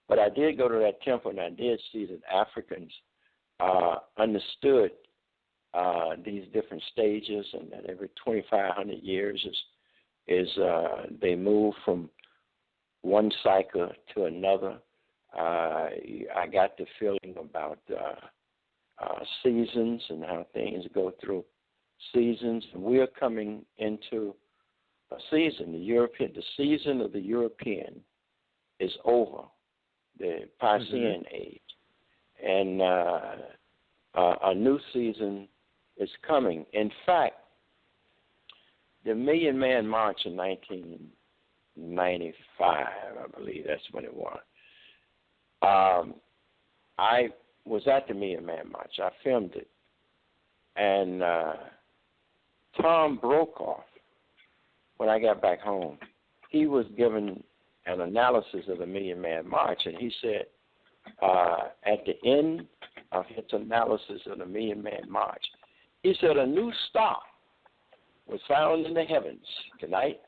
But I did go to that temple, and I did see that Africans understood these different stages, and that every 2,500 years is they move from one cycle to another. I got the feeling about seasons and how things go through seasons. And we are coming into a season. The season of the European is over, the Piscean age, and a new season is coming. In fact, the Million Man March in 1995, I believe that's when it was. I was at the Million Man March. I filmed it. And Tom Brokaw, when I got back home, he was given an analysis of the Million Man March, and he said at the end of his analysis of the Million Man March, he said a new star was found in the heavens tonight.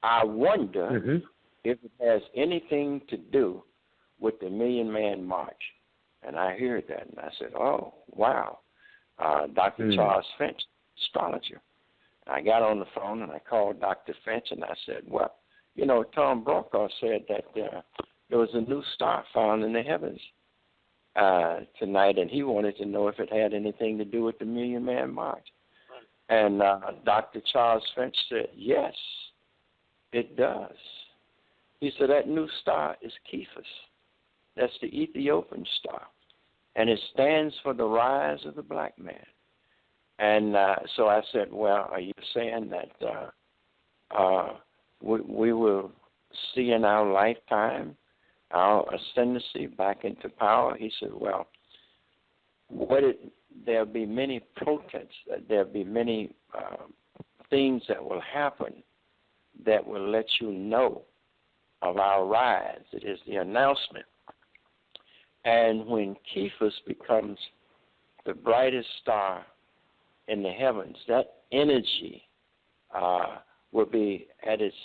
I wonder if it has anything to do with the Million Man March. And I heard that, and I said, oh, wow. Dr. Charles Finch, astrologer. I got on the phone, and I called Dr. Finch, and I said, well, you know, Tom Brokaw said that there was a new star found in the heavens tonight, and he wanted to know if it had anything to do with the Million Man March. And Dr. Charles Finch said, yes, it does. He said that new star is Cephas. That's the Ethiopian star. And it stands for the rise of the black man. And so I said, well, are you saying that we will see in our lifetime our ascendancy back into power? He said, well, there'll be many protests, there'll be many things that will happen that will let you know of our rise. It is the announcement. And when Cephas becomes the brightest star in the heavens, that energy will be at its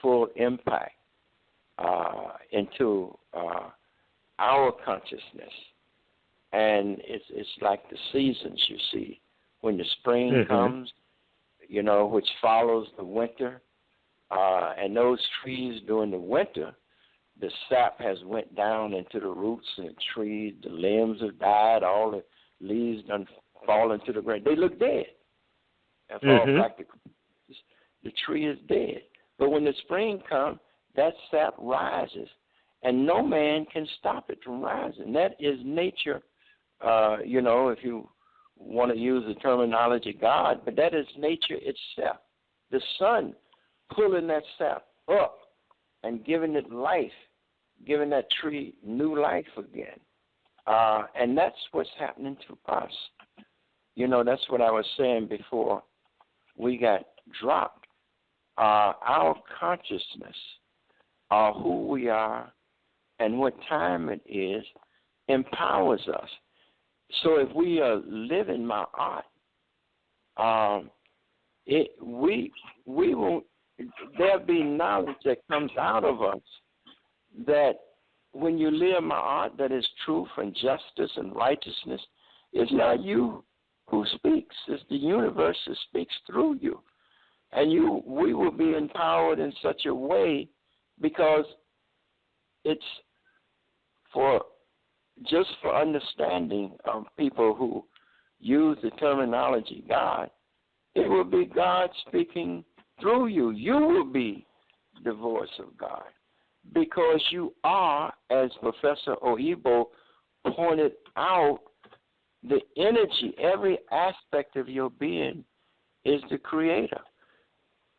full impact into our consciousness. And it's like the seasons you see. When the spring comes, which follows the winter, and those trees during the winter, the sap has went down into the roots and the trees, the limbs have died, all the leaves done fall into the ground. They look dead. That's all practical. The tree is dead. But when the spring comes, that sap rises, and no man can stop it from rising. That is nature, if you want to use the terminology God, but that is nature itself. The sun pulling that sap up and giving it life, giving that tree new life again. And that's what's happening to us. That's what I was saying before we got dropped. Our consciousness, who we are and what time it is, empowers us. So if we are living my art, we won't. There'll be knowledge that comes out of us that when you live my art, that is truth and justice and righteousness, it's not you who speaks. It's the universe that speaks through you. And we will be empowered in such a way because it's for understanding of people who use the terminology God. It will be God speaking through you. You will be the voice of God because you are, as Professor Oibo pointed out, the energy, every aspect of your being is the creator.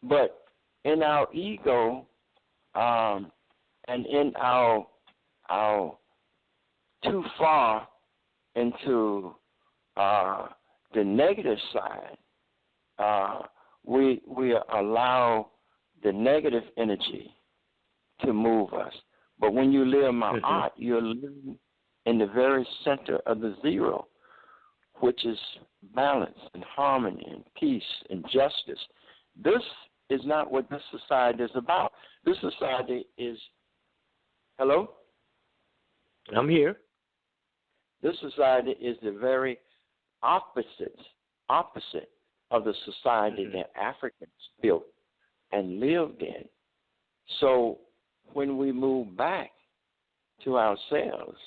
But in our ego and in our too far into the negative side, we allow the negative energy to move us. But when you live my art, you're living in the very center of the zero, which is balance and harmony and peace and justice. This is not what this society is about. This society is, hello? I'm here. This society is the very opposite of the society that Africans built and lived in. So when we move back to ourselves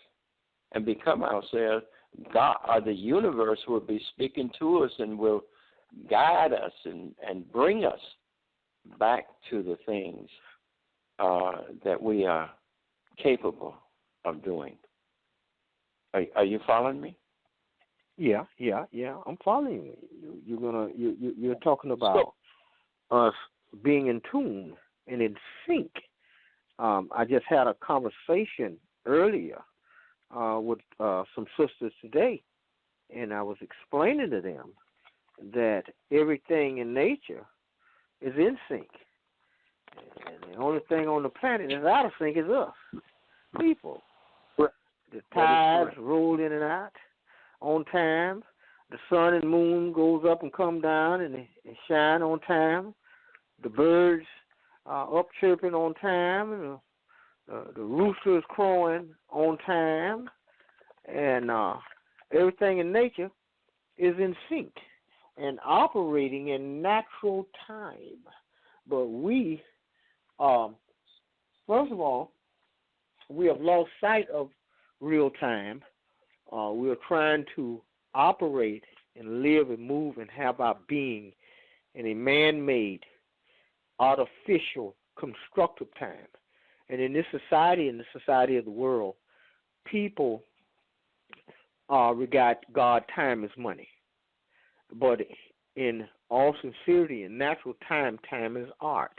and become ourselves, God or the universe will be speaking to us and will guide us and bring us back to the things that we are capable of doing. Are you following me? Yeah. I'm following you. You're talking about us being in tune and in sync. I just had a conversation earlier with some sisters today, and I was explaining to them that everything in nature is in sync. And the only thing on the planet that's out of sync is us, people. The tides roll in and out on time. The sun and moon goes up and come down and shine on time. The birds are up chirping on time, and the rooster is crowing on time, and everything in nature is in sync and operating in natural time. But we, first of all, we have lost sight of real time. We are trying to operate and live and move and have our being in a man-made, artificial, constructive time. And in this society, in the society of the world, people regard God time as money. But in all sincerity and natural time, time is art.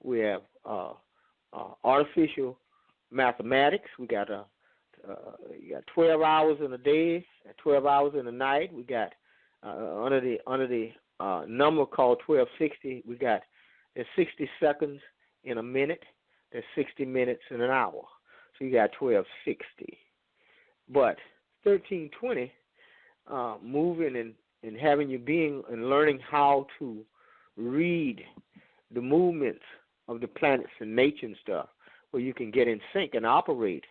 We have artificial mathematics. We got you got 12 hours in a day, 12 hours in a night. We got under the number called 1260. We got there's 60 seconds in a minute. There's 60 minutes in an hour. So you got 1260. But 1320, moving and having your being and learning how to read the movements of the planets and nature and stuff, where you can get in sync and operate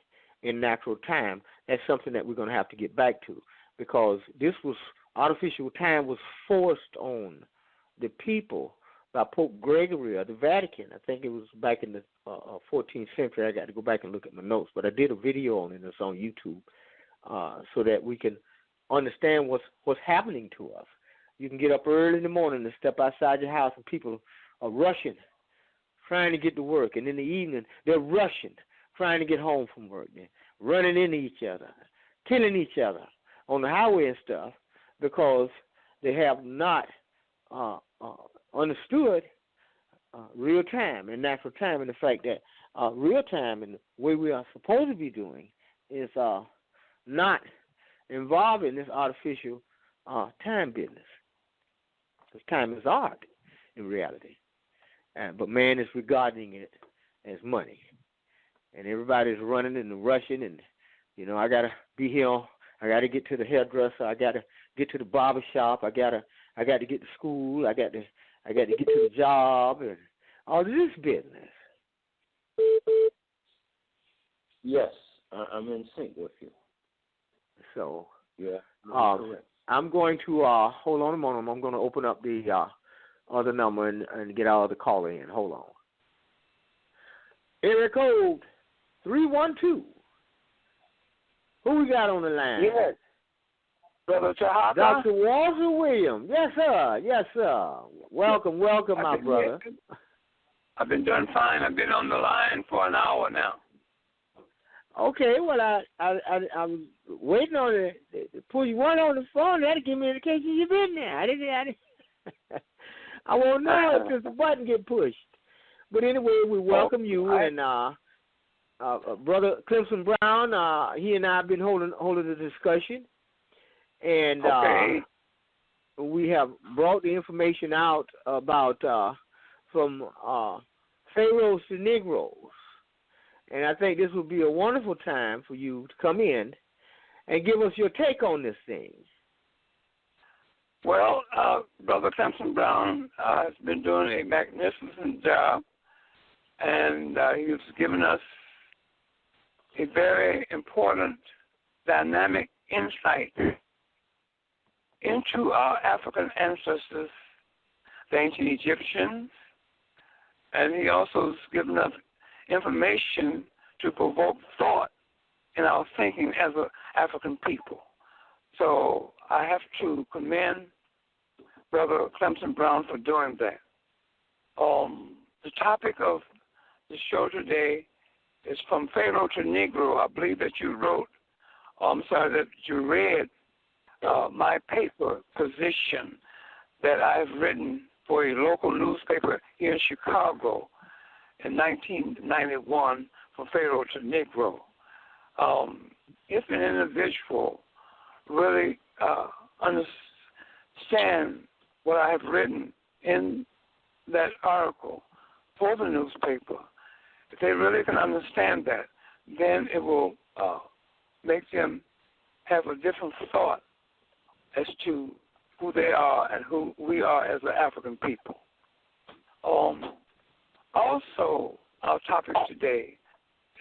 in natural time, that's something that we're going to have to get back to, because this was artificial time was forced on the people by Pope Gregory of the Vatican. I think it was back in the 14th century. I got to go back and look at my notes, but I did a video on it. It's on YouTube, so that we can understand what's happening to us. You can get up early in the morning and step outside your house, and people are rushing, trying to get to work, and in the evening they're rushing, trying to get home from work. They're running into each other, killing each other on the highway and stuff, because they have not understood real time and natural time, and the fact that real time and the way we are supposed to be doing is not involving this artificial time business. Because time is art in reality, but man is regarding it as money, and everybody's running and rushing, and I gotta be here. I gotta get to the hairdresser. I gotta get to the barber shop. I got to get to school. I got to get to the job and all this business. Yes, I'm in sync with you. So, yeah, I'm going to hold on a moment. I'm going to open up the other number and get our other caller in. Hold on. Area code 312. Who we got on the line? Yes. Brother Tarhaka? Dr. Walter Williams. Yes, sir. Yes, sir. Welcome, my brother. I've been doing fine. I've been on the line for an hour now. Okay, well, I'm waiting on to pull you one on the phone. That'll give me an indication you've been there. I didn't. I won't know if the button get pushed. But anyway, we welcome you and Brother Clemson Brown. He and I have been holding a discussion, and we have brought the information out about from Pharaohs to Negros. And I think this would be a wonderful time for you to come in and give us your take on this thing. Well, Brother Clemson Brown has been doing a magnificent job, and he has given us a very important, dynamic insight into our African ancestors, the ancient Egyptians, and he also has given us information to provoke thought in our thinking as an African people. So I have to commend Brother Clemson Brown for doing that. The topic of the show today is from Pharaoh to Negro. I believe that you that you read my paper position that I've written for a local newspaper here in Chicago in 1991, from Pharaoh to Negro. If an individual really understand what I have written in that article for the newspaper, if they really can understand that, then it will make them have a different thought as to who they are and who we are as an African people. Also, our topic today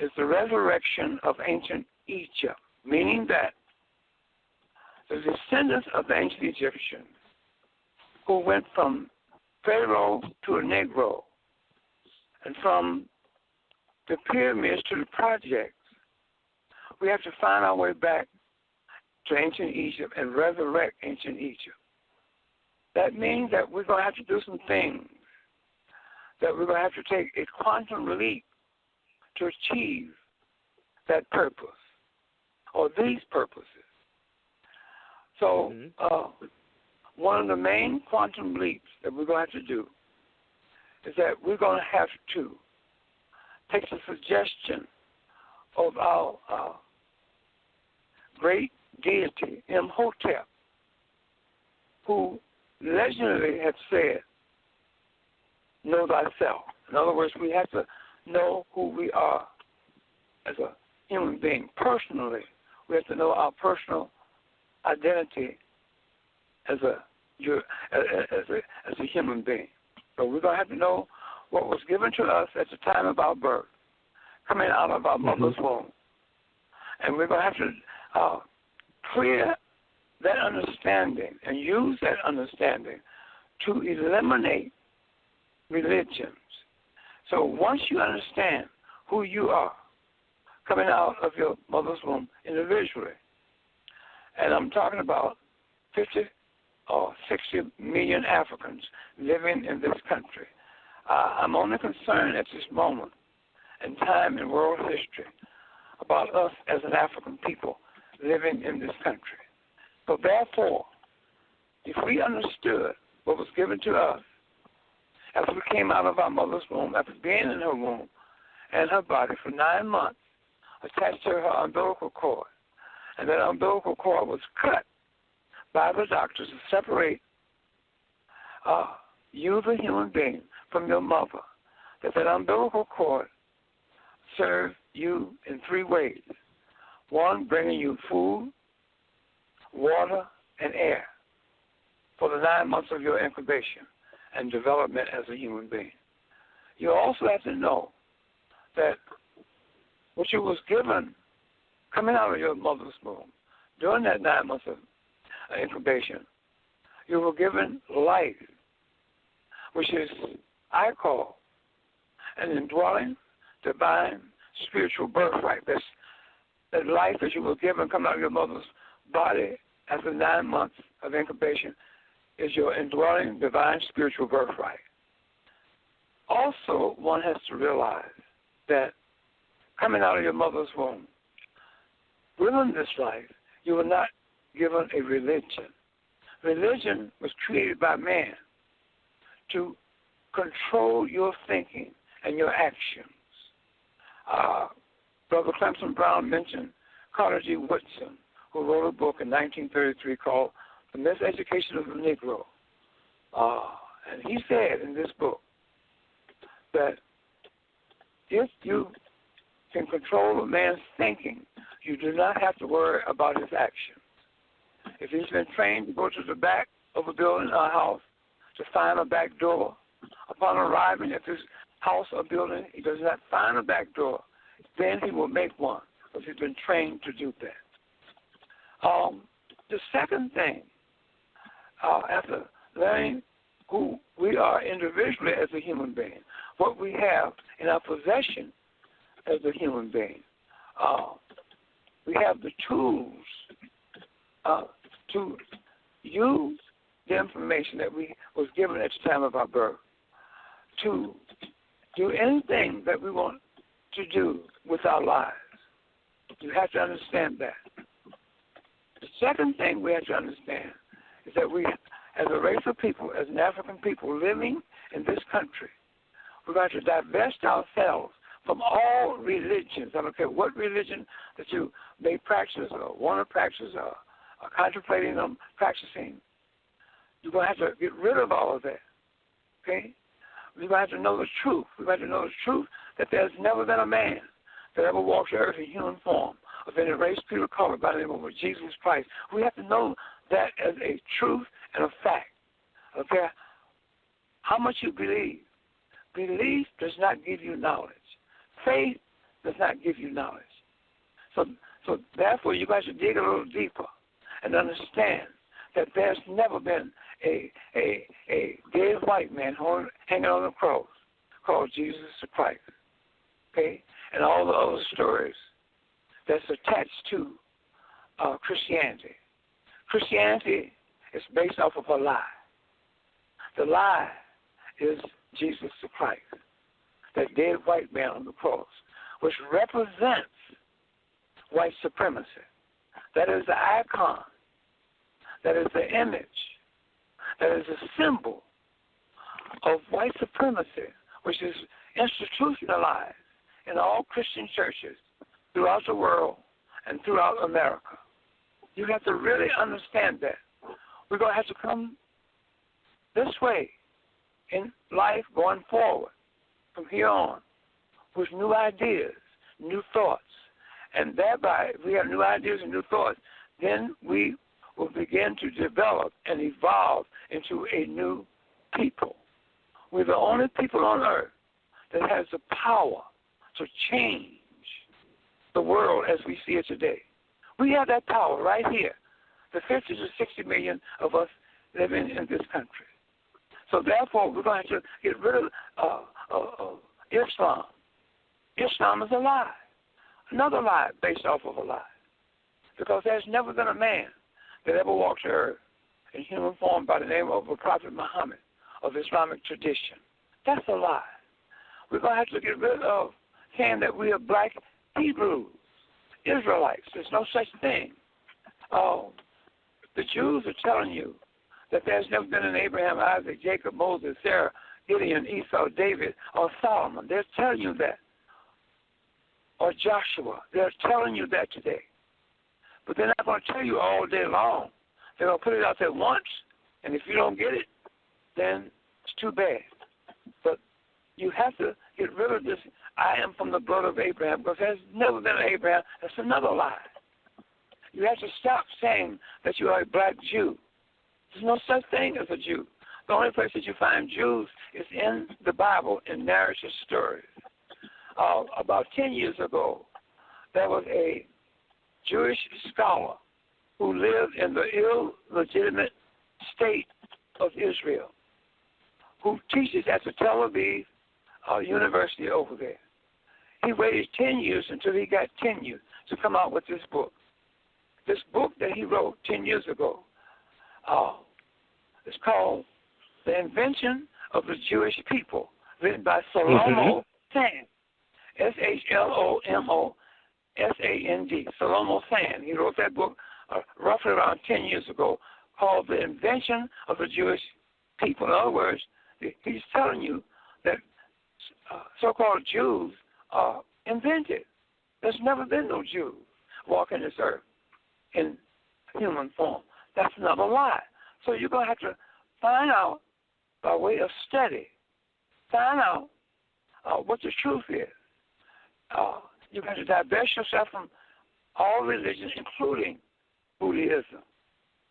is the resurrection of ancient Egypt, meaning that the descendants of the ancient Egyptians who went from Pharaoh to a Negro and from the pyramids to the projects, we have to find our way back to ancient Egypt and resurrect ancient Egypt. That means that we're going to have to do some things, that we're going to have to take a quantum leap to achieve that purpose or these purposes. So one of the main quantum leaps that we're going to have to do is that we're going to have to take the suggestion of our great deity, Imhotep, who legendary had said, know thyself. In other words, we have to know who we are as a human being. Personally, we have to know our personal identity as a human being. So we're going to have to know what was given to us at the time of our birth, coming out of our mother's womb. And we're going to have to clear that understanding and use that understanding to eliminate religions. So once you understand who you are coming out of your mother's womb individually, and I'm talking about 50 or 60 million Africans living in this country, I'm only concerned at this moment in time in world history about us as an African people living in this country. So therefore, if we understood what was given to us after we came out of our mother's womb, after being in her womb and her body for 9 months, attached to her umbilical cord, and that umbilical cord was cut by the doctors to separate you, the human being, from your mother, that umbilical cord served you in 3 ways. One, bringing you food, water, and air for the 9 months of your incubation and development as a human being. You also have to know that what you was given coming out of your mother's womb during that 9 months of incubation, you were given life, which is, I call, an indwelling, divine, spiritual birthright. That's that life that you were given coming out of your mother's body after 9 months of incubation is your indwelling, divine, spiritual birthright. Also, one has to realize that coming out of your mother's womb, within this life, you were not given a religion. Religion was created by man to control your thinking and your actions. Brother Clemson Brown mentioned Carter G. Woodson, who wrote a book in 1933 called The Miseducation of the Negro. And he said in this book that if you can control a man's thinking, you do not have to worry about his actions. If he's been trained to go to the back of a building or a house to find a back door. Upon arriving at this house or building, he does not find a back door. Then he will make one, because he's been trained to do that. The second thing, after learning who we are individually as a human being, what we have in our possession as a human being, we have the tools to use the information that we was given at the time of our birth to do anything that we want to do with our lives. You have to understand that. The second thing we have to understand is that we, as a race of people, as an African people living in this country, we're going to divest ourselves from all religions. I don't care what religion that you may practice or want to practice or are contemplating on practicing. You're going to have to get rid of all of that, okay? We're going to have to know the truth. We're going to know the truth that there's never been a man that ever walked the earth in human form of any race, creed, or color by the name of Jesus Christ. We have to know that as a truth and a fact, okay? How much you believe. Belief does not give you knowledge. Faith does not give you knowledge. So therefore, you guys should dig a little deeper and understand that there's never been a dead white man hanging on the cross called Jesus Christ, okay? And all the other stories that's attached to Christianity. Christianity is based off of a lie. The lie is Jesus Christ, that dead white man on the cross, which represents white supremacy. That is the icon. That is the image. That is a symbol of white supremacy, which is institutionalized in all Christian churches throughout the world and throughout America. You have to really understand that. We're going to have to come this way in life going forward from here on with new ideas, new thoughts. And thereby, if we have new ideas and new thoughts, then we will begin to develop and evolve into a new people. We're the only people on earth that has the power to change the world as we see it today. We have that power right here, the 50 to 60 million of us living in this country. So therefore, we're going to have to get rid of Islam. Islam is a lie, another lie based off of a lie, because there's never been a man that ever walked the earth in human form by the name of a Prophet Muhammad of Islamic tradition. That's a lie. We're going to have to get rid of saying that we are black Hebrews, Israelites. There's no such thing. The Jews are telling you that there's never been an Abraham, Isaac, Jacob, Moses, Sarah, Gideon, Esau, David, or Solomon. They're telling you that. Or Joshua. They're telling you that today. But they're not going to tell you all day long. They're going to put it out there once, and if you don't get it, then it's too bad. But you have to get rid of this, I am from the blood of Abraham, because there's never been an Abraham. That's another lie. You have to stop saying that you are a black Jew. There's no such thing as a Jew. The only place that you find Jews is in the Bible, in narrative stories. About 10 years ago, there was a Jewish scholar who lived in the illegitimate state of Israel, who teaches at the Tel Aviv University over there. He waited 10 years until he got tenure to come out with this book. This book that he wrote 10 years ago is called The Invention of the Jewish People, written by Shlomo Sand, S-H-L-O-M-O-S-A-N-D, Shlomo Sand. He wrote that book roughly around 10 years ago called The Invention of the Jewish People. In other words, he's telling you that so-called Jews are invented. There's never been no Jews walking this earth in human form. That's another lie. So you're going to have to find out by way of study, find out what the truth is. You have to divest yourself from all religions, including Buddhism,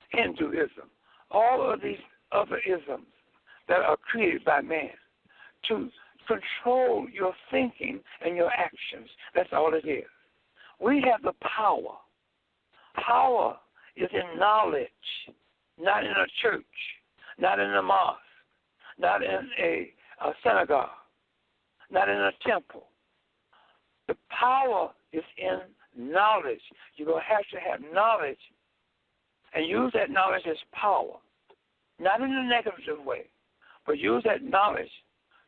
Hinduism, all of these other isms that are created by man to control your thinking and your actions. That's all it is. We have the power. Power is in knowledge, not in a church, not in a mosque, not in a synagogue, not in a temple. The power is in knowledge. You're going to have knowledge and use that knowledge as power, not in a negative way, but use that knowledge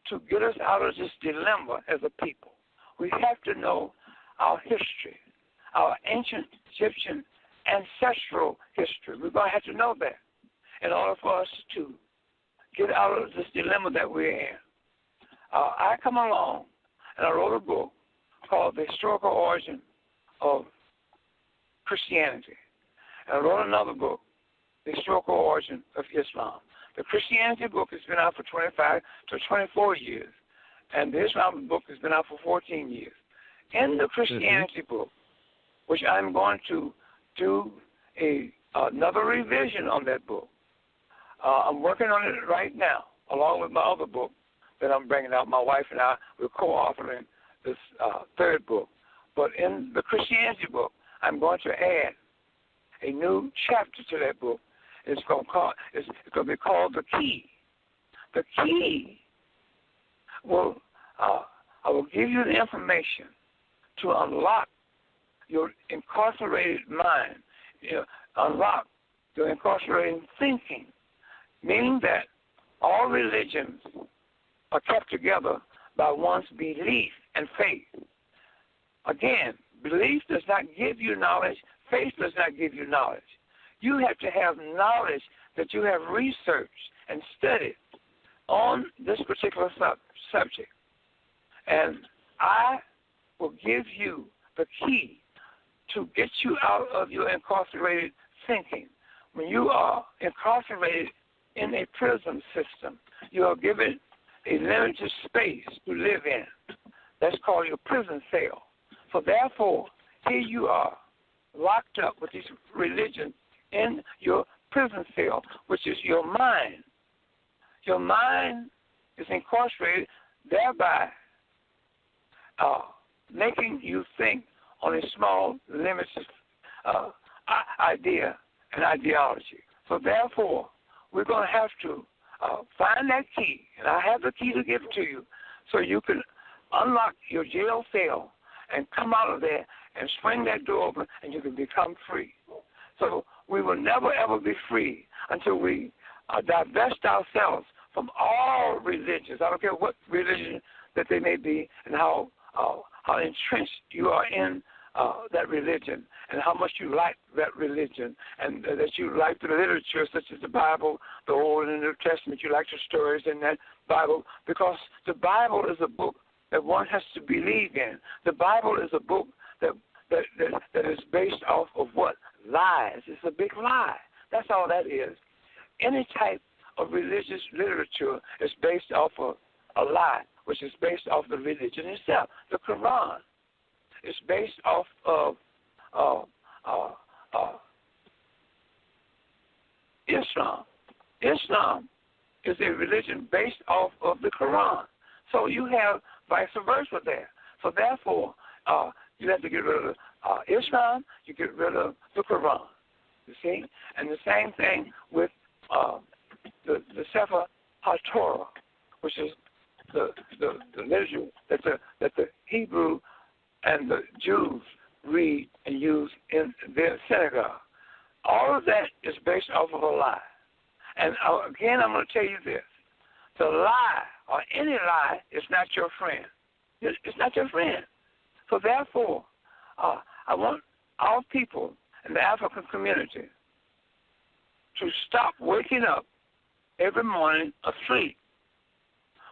to get us out of this dilemma as a people. We have to know our history, our ancient Egyptian ancestral history. We're going to have to know that in order for us to get out of this dilemma that we're in. I come along and I wrote a book called The Historical Origin of Christianity. And I wrote another book, The Historical Origin of Islam. The Christianity book has been out for 25 to 24 years, and the Islam book has been out for 14 years. In the Christianity book, which I'm going to do another revision on that book, I'm working on it right now, along with my other book that I'm bringing out. My wife and I, we're co-authoring this third book. But in the Christianity book, I'm going to add a new chapter to that book. It's going to be called The Key. The Key will, I will give you the information to unlock your incarcerated mind, unlock your incarcerated thinking, meaning that all religions are kept together by one's belief and faith. Again, belief does not give you knowledge. Faith does not give you knowledge. You have to have knowledge that you have researched and studied on this particular subject. And I will give you the key to get you out of your incarcerated thinking. When you are incarcerated in a prison system, you are given a limited space to live in. That's called your prison cell. So therefore, here you are, locked up with these religions in your prison cell, which is your mind. Your mind is incarcerated, thereby making you think on a small, limited idea and ideology. So therefore, we're going to have to find that key, and I have the key to give to you, so you can unlock your jail cell and come out of there and swing that door open, and you can become free. So we will never, ever be free until we divest ourselves from all religions. I don't care what religion that they may be and how entrenched you are in that religion and how much you like that religion and that you like the literature such as the Bible, the Old and New Testament. You like the stories in that Bible because the Bible is a book that one has to believe in. The Bible is a book that is based off of what? Lies. It's a big lie. That's all that is. Any type of religious literature is based off of a lie, which is based off the religion itself. The Quran is based off of Islam. Islam is a religion based off of the Quran. So you have vice versa there. So therefore, you have to get rid of Islam, you get rid of the Quran. You see? And the same thing with the Sefer HaTorah, which is the literature that the Hebrew and the Jews read and use in their synagogue. All of that is based off of a lie. And again, I'm going to tell you this. The lie, or any lie, is not your friend. It's not your friend. So therefore, I want our people in the African community to stop waking up every morning asleep.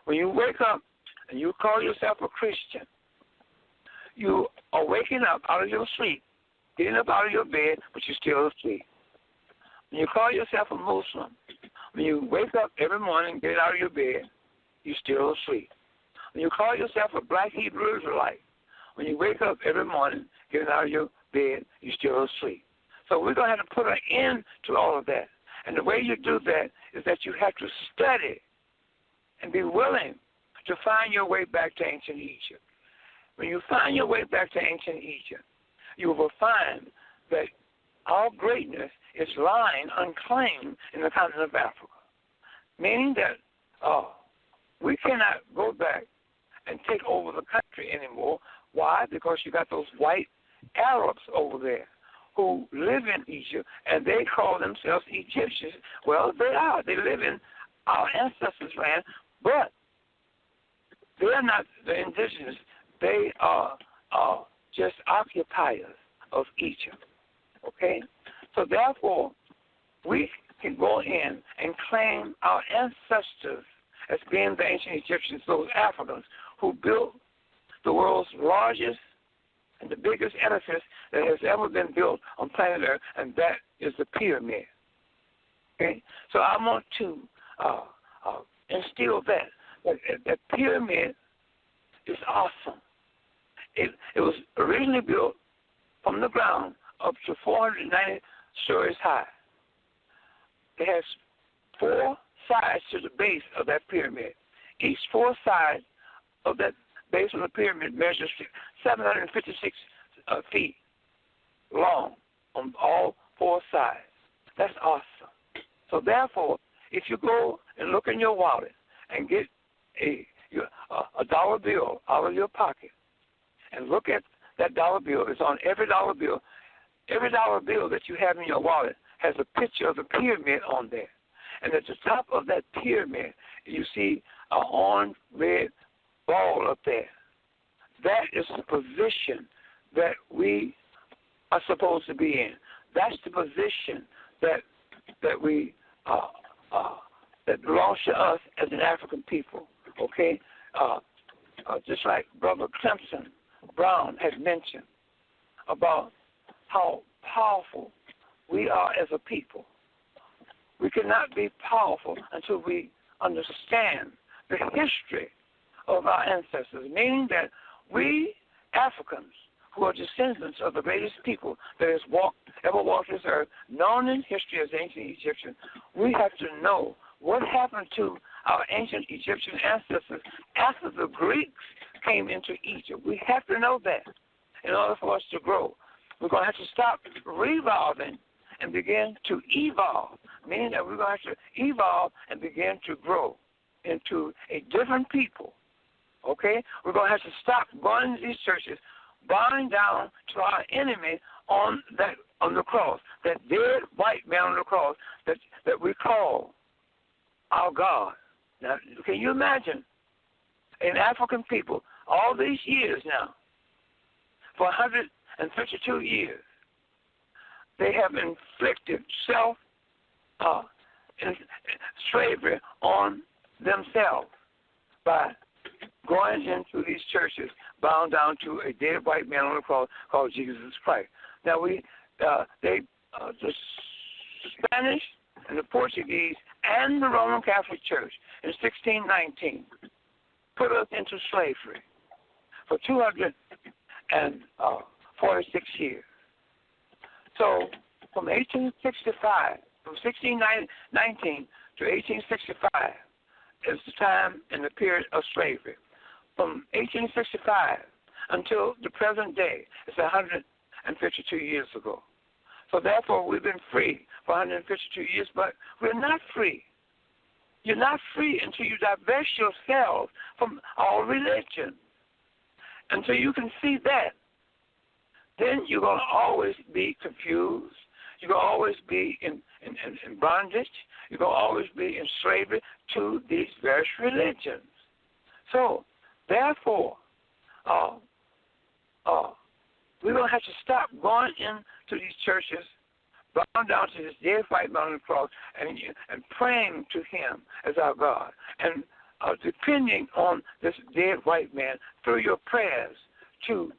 When you wake up and you call yourself a Christian, you are waking up out of your sleep, getting up out of your bed, but you're still asleep. When you call yourself a Muslim, when you wake up every morning, get out of your bed, you're still asleep. When you call yourself a black Hebrew Israelite, when you wake up every morning, getting out of your bed, you're still asleep. So we're going to have to put an end to all of that. And the way you do that is that you have to study and be willing to find your way back to ancient Egypt. When you find your way back to ancient Egypt, you will find that our greatness is lying unclaimed in the continent of Africa, meaning that we cannot go back and take over the country anymore. Why? Because you got those white Arabs over there who live in Egypt, and they call themselves Egyptians. Well, they are. They live in our ancestors' land, but they're not the indigenous. They are just occupiers of Egypt, okay? So therefore, we can go in and claim our ancestors as being the ancient Egyptians, those Africans who built the world's largest and the biggest edifice that has ever been built on planet Earth, and that is the pyramid. Okay? So I want to instill that pyramid is awesome. It was originally built from the ground up to 490 stories high. It has 4 sides to the base of that pyramid. Each 4 sides of that base of the pyramid measures 756 feet long on all 4 sides. That's awesome. So therefore, if you go and look in your wallet and get a dollar bill out of your pocket and look at that dollar bill, it's on every dollar bill. Every dollar bill that you have in your wallet has a picture of the pyramid on there. And at the top of that pyramid, you see an orange red ball up there. That is the position that we are supposed to be in. That's the position that we that belongs to us as an African people. Okay, just like Brother Clemson Brown had mentioned about how powerful we are as a people. We cannot be powerful until we understand the history of our ancestors, meaning that we Africans, who are descendants of the greatest people that has ever walked this earth, known in history as ancient Egyptians, we have to know what happened to our ancient Egyptian ancestors after the Greeks came into Egypt. We have to know that in order for us to grow. We're going to have to stop revolving and begin to evolve, meaning that we're going to have to evolve and begin to grow into a different people. Okay? We're going to have to stop going to these churches, bowing down to our enemy on the cross, that dead white man on the cross that we call our God. Now, can you imagine an African people all these years now, for 152 years, they have inflicted slavery on themselves by going into these churches, bound down to a dead white man on the cross called Jesus Christ. Now the Spanish and the Portuguese and the Roman Catholic Church in 1619 put us into slavery for 246 years. So from 1619 to 1865 is the time and the period of slavery. From 1865 until the present day, it's 152 years ago. So therefore, we've been free for 152 years, but we're not free. You're not free until you divest yourself from all religion. Until you can see that, then you're going to always be confused. You're going to always be in bondage. You're going to always be in slavery to these various religions. So, therefore, we're going to have to stop going into these churches, bowing down to this dead white man on the cross, and praying to him as our God, and depending on this dead white man through your prayers to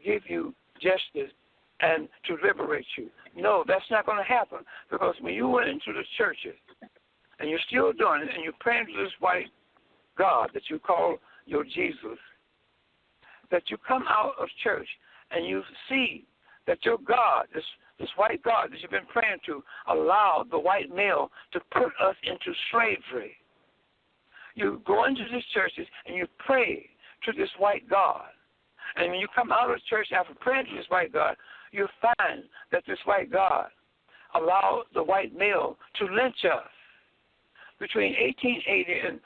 give you justice and to liberate you. No, that's not going to happen, because when you went into the churches, and you're still doing it, and you're praying to this white God that you call your Jesus, that you come out of church and you see that your God, this white God that you've been praying to, allowed the white male to put us into slavery. You go into these churches and you pray to this white God. And when you come out of the church after praying to this white God, you'll find that this white God allowed the white male to lynch us. Between 1880 and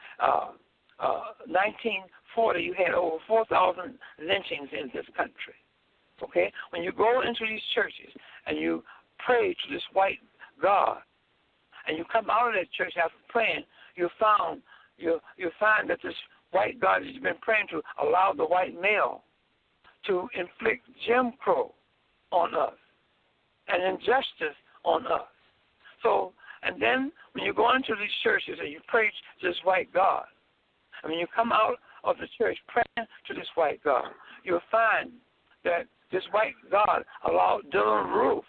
1940, you had over 4,000 lynchings in this country. Okay? When you go into these churches and you pray to this white God, and you come out of that church after praying, you'll find that this white God that you've been praying to allowed the white male to inflict Jim Crow on us and injustice on us. So, and then when you go into these churches and you pray to this white God, and when you come out of the church praying to this white God, you'll find that this white God allowed Dylan Roof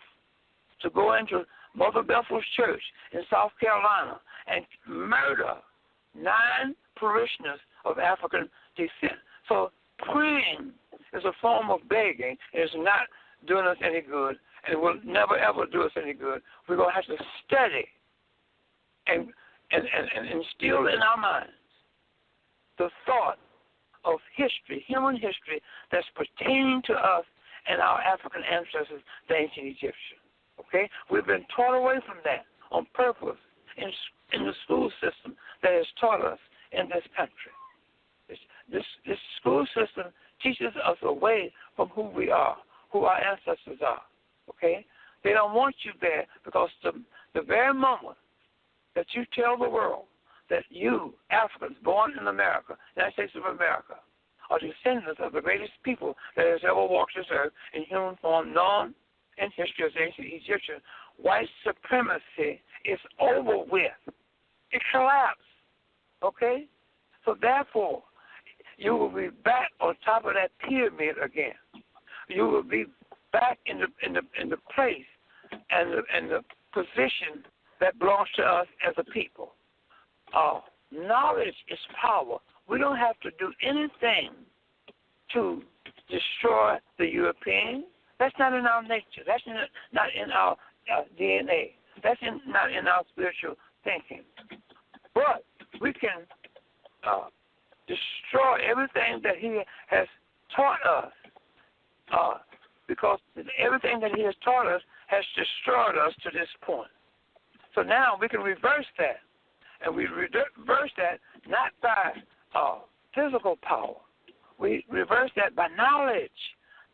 to go into Mother Bethel's church in South Carolina and murder 9 parishioners of African descent. So praying is a form of begging. It's not doing us any good, and it will never, ever do us any good. We're going to have to study and instill in our minds the thought of history, human history, that's pertaining to us and our African ancestors, the ancient Egyptians. Okay? We've been taught away from that on purpose in the school system that has taught us in this country. This school system teaches us away from who we are, who our ancestors are. Okay? They don't want you there because the very moment that you tell the world that you, Africans born in America, United States of America, are descendants of the greatest people that has ever walked this earth in human form, known in history as ancient Egyptian, white supremacy is over with. It collapsed. Okay? So therefore, you will be back on top of that pyramid again. You will be back in the place and the position that belongs to us as a people. Knowledge is power. We don't have to do anything to destroy the Europeans. That's not in our nature. That's not in our DNA. That's not in our spiritual thinking. But we can destroy everything that he has taught us because everything that he has taught us has destroyed us to this point. So now we can reverse that. And we reverse that not by physical power. We reverse that by knowledge.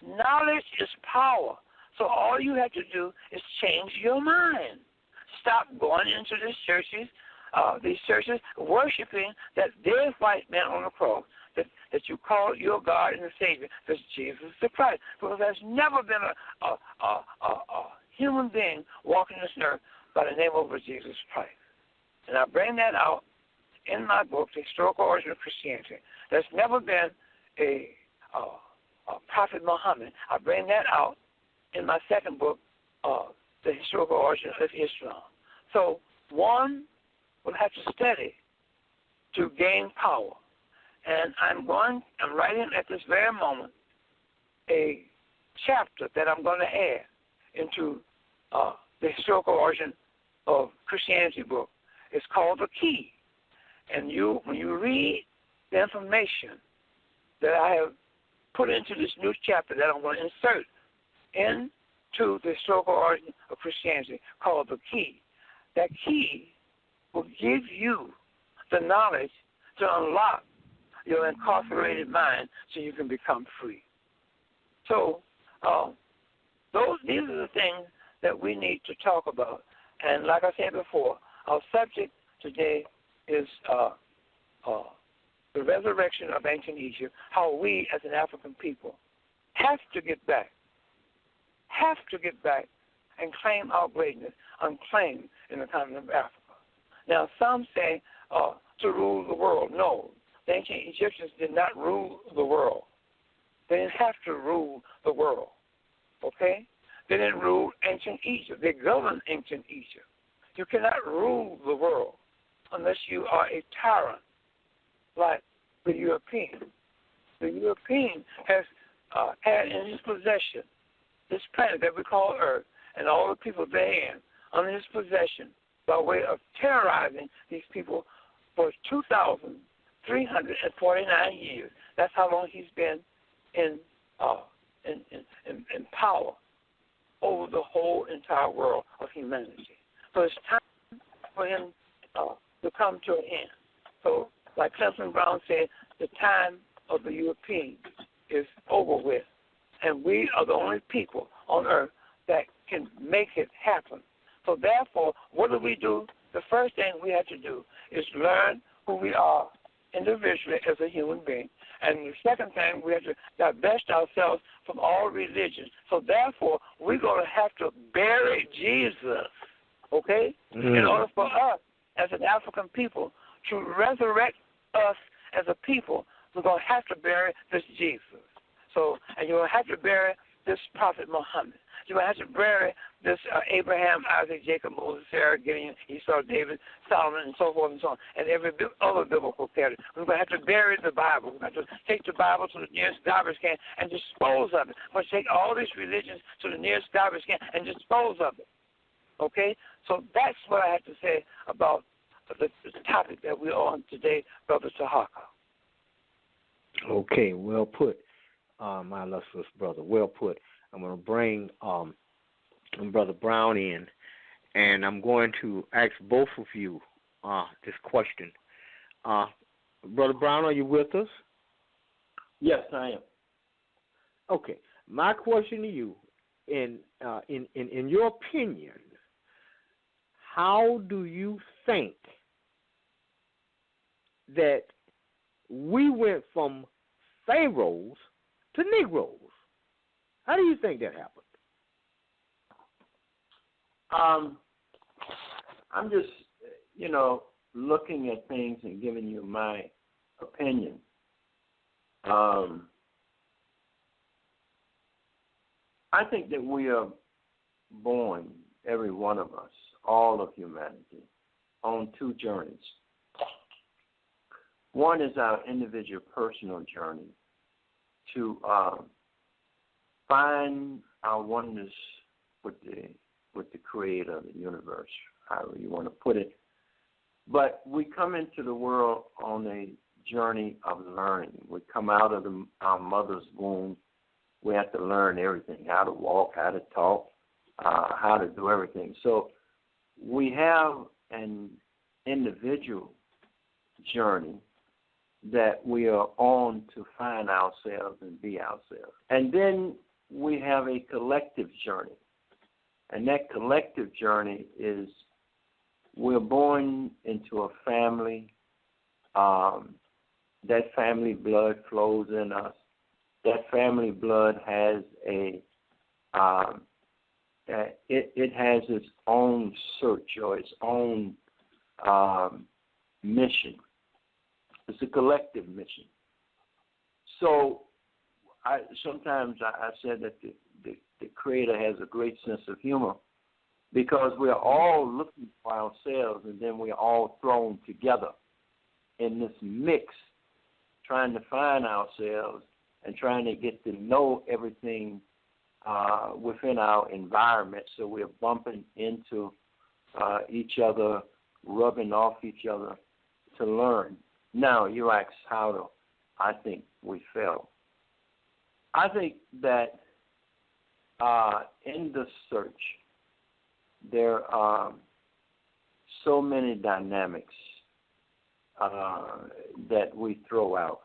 Knowledge is power. So all you have to do is change your mind. Stop going into these churches, worshiping that dead white man on the cross that you call your God and the Savior. That's Jesus the Christ. Because there's never been a human being walking this earth by the name of Jesus Christ. And I bring that out in my book, The Historical Origin of Christianity. There's never been a Prophet Muhammad. I bring that out in my second book, The Historical Origin of Islam. So one will have to study to gain power. And I'm writing at this very moment a chapter that I'm going to add into the Historical Origin of Christianity book. It's called The Key. And when you read the information that I have put into this new chapter that I'm going to insert into the Historical Origin of Christianity called The Key, that key will give you the knowledge to unlock your incarcerated mind so you can become free. So these are the things that we need to talk about. And like I said before, our subject today is the resurrection of ancient Egypt, how we as an African people have to get back and claim our greatness unclaimed in the continent of Africa. Now, some say to rule the world. No, the ancient Egyptians did not rule the world. They didn't have to rule the world, okay? They didn't rule ancient Egypt. They governed ancient Egypt. You cannot rule the world unless you are a tyrant like the European. The European has had in his possession this planet that we call Earth and all the people therein under his possession by way of terrorizing these people for 2,349 years. That's how long he's been in power over the whole entire world of humanity. So it's time for him to come to an end. So, like Clemson Brown said, the time of the Europeans is over with, and we are the only people on earth that can make it happen. So therefore, what do? The first thing we have to do is learn who we are individually as a human being. And the second thing, we have to divest ourselves from all religions. So therefore, we're going to have to bury Jesus, okay, in order for us as an African people to resurrect us as a people. We're going to have to bury this Jesus. So, and you're going to have to bury this Prophet Muhammad. You're going to have to bury this Abraham, Isaac, Jacob, Moses, Sarah, Gideon, Esau, David, Solomon, and so forth and so on, and every other biblical character. We're going to have to bury the Bible. We're going to have to take the Bible to the nearest garbage can and dispose of it. We're going to take all these religions to the nearest garbage can and dispose of it. Okay? So that's what I have to say about the topic that we're on today, Brother Tarhaka. Okay, well put, my illustrious brother. Well put. I'm going to bring Brother Brown in, and I'm going to ask both of you this question. Brother Brown, are you with us? Yes, I am. Okay. My question to you, in your opinion, how do you think that we went from Pharaohs to Negros? How do you think that happened? I'm just, looking at things and giving you my opinion. I think that we are born, every one of us, all of humanity, on two journeys. One is our individual personal journey to find our oneness with the Creator of the universe, however you want to put it. But we come into the world on a journey of learning. We come out of our mother's womb. We have to learn everything: how to walk, how to talk, how to do everything. So we have an individual journey that we are on to find ourselves and be ourselves. And then we have a collective journey. And that collective journey is we're born into a family. That family blood flows in us. That family blood has it has its own search or its own mission. It's a collective mission. So sometimes I said that the Creator has a great sense of humor because we're all looking for ourselves and then we're all thrown together in this mix, trying to find ourselves and trying to get to know everything within our environment. So we're bumping into each other, rubbing off each other to learn. Now, you ask how I think we fell. I think that in the search, there are so many dynamics that we throw out.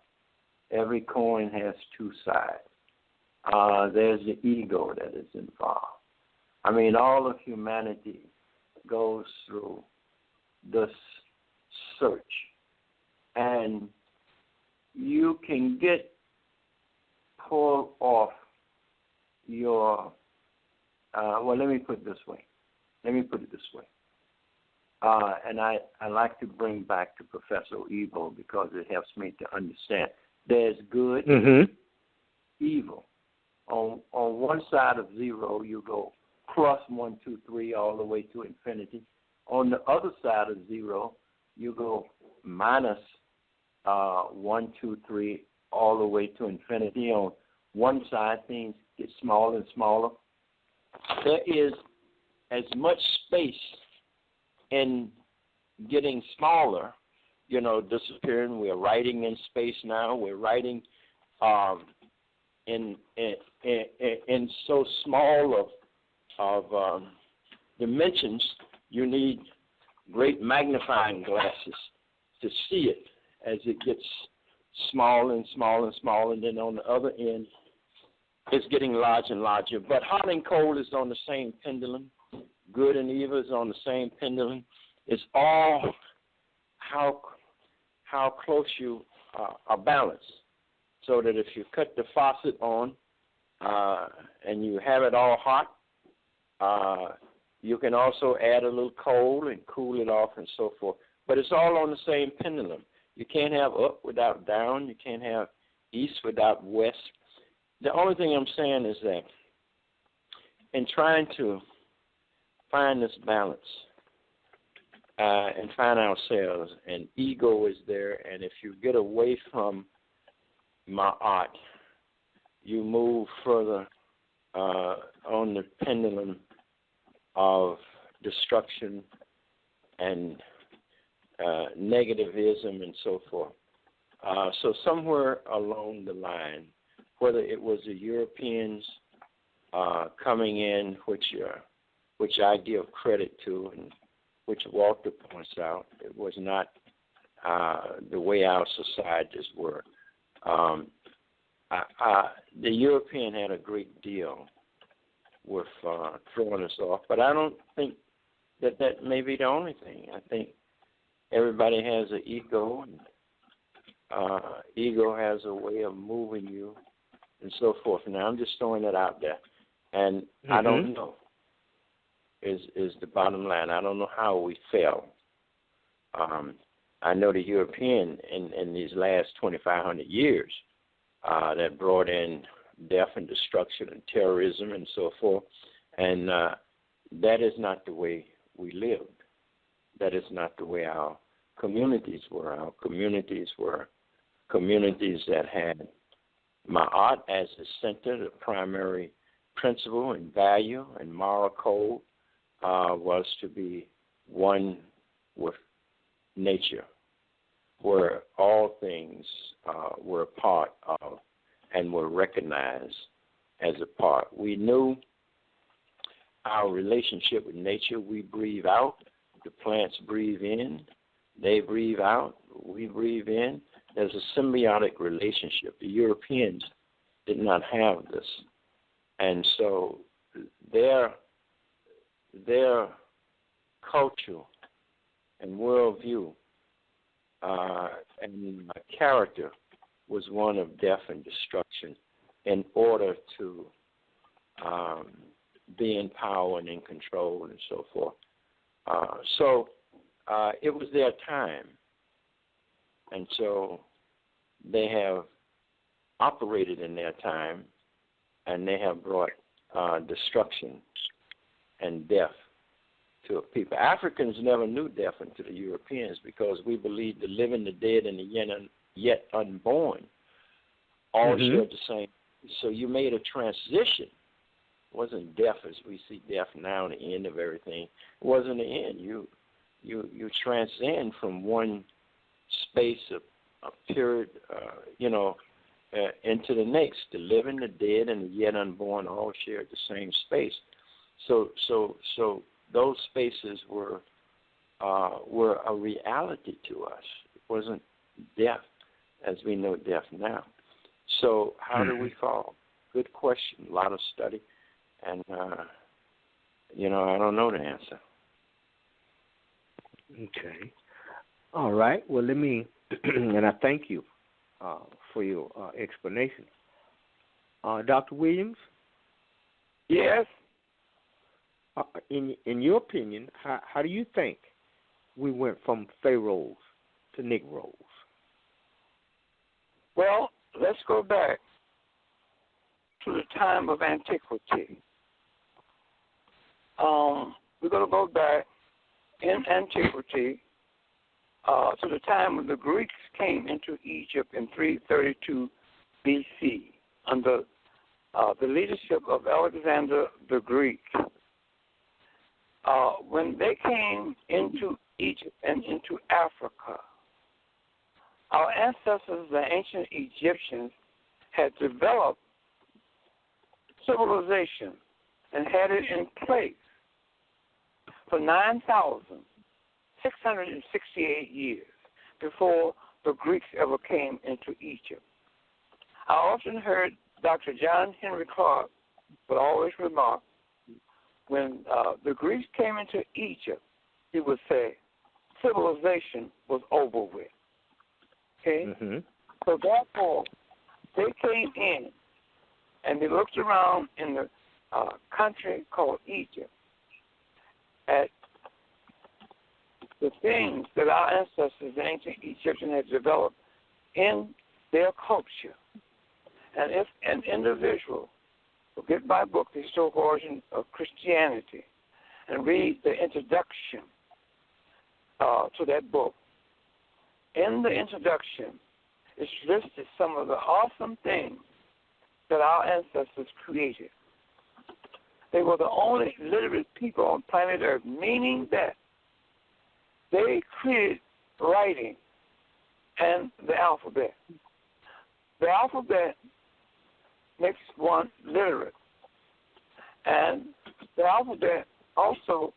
Every coin has two sides. There's the ego that is involved. I mean, all of humanity goes through this search. And you can get pulled off your, let me put it this way. And I like to bring back to Professor Evil because it helps me to understand. There's good, evil. On one side of zero, you go plus 1, 2, 3 all the way to infinity. On the other side of zero, you go minus 1, 2, 3 all the way to infinity. On one side, things get smaller and smaller. there is as much space in getting smaller, disappearing. We're writing in space now. We're writing in so small of dimensions. You need great magnifying glasses to see it as it gets smaller and smaller and smaller, and then on the other end, it's getting larger and larger. But hot and cold is on the same pendulum. Good and evil is on the same pendulum. It's all how close you are balanced, so that if you cut the faucet on and you have it all hot, you can also add a little cold and cool it off and so forth. But it's all on the same pendulum. You can't have up without down. You can't have east without west. The only thing I'm saying is that in trying to find this balance and find ourselves, and ego is there, and if you get away from my art, you move further on the pendulum of destruction and negativism and so forth. So somewhere along the line, whether it was the Europeans coming in, which I give credit to, and which Walter points out, it was not the way our societies were. The European had a great deal with throwing us off, but I don't think that may be the only thing. I think everybody has an ego, and ego has a way of moving you and so forth. Now, I'm just throwing that out there, and I don't know is the bottom line. I don't know how we fell. I know the European in these last 2,500 years that brought in death and destruction and terrorism and so forth, and that is not the way we lived. That is not the way our communities were. Our communities were communities that had Ma'at as the center, the primary principle and value and moral code was to be one with nature, where all things were a part of and were recognized as a part. We knew our relationship with nature. We breathe out, the plants breathe in, they breathe out, we breathe in. There's a symbiotic relationship. The Europeans did not have this. And so their culture and worldview and character was one of death and destruction in order to be in power and in control and so forth. So it was their time. And so they have operated in their time, and they have brought destruction and death to a people. Africans never knew death until the Europeans, because we believed the living, the dead, and the yet unborn all shared the same. So you made a transition. It wasn't death as we see death now, the end of everything. It wasn't the end. You transcend from one space of period, into the next. The living, the dead, and the yet unborn all shared the same space. So those spaces were a reality to us. It wasn't death as we know death now. So how do we fall? Good question. A lot of study, and I don't know the answer. Okay. All right. Well, let me, and I thank you for your explanation. Dr. Williams? Yes? In your opinion, how do you think we went from Pharaohs to Negros? Well, let's go back to the time of antiquity. We're going to go back in antiquity to the time when the Greeks came into Egypt in 332 B.C. under the leadership of Alexander the Greek. when they came into Egypt and into Africa, our ancestors, the ancient Egyptians, had developed civilization and had it in place for 9,668 years before the Greeks ever came into Egypt. I often heard Dr. John Henry Clark would always remark, when the Greeks came into Egypt, he would say, civilization was over with. Okay? Mm-hmm. So therefore, they came in and they looked around in the country called Egypt at the things that our ancestors, the ancient Egyptians, had developed in their culture. And if an individual will get my book, The Historical Origin of Christianity, and read the introduction to that book, in the introduction is listed some of the awesome things that our ancestors created. They were the only literate people on planet Earth, meaning that they created writing and the alphabet. The alphabet makes one literate, and the alphabet also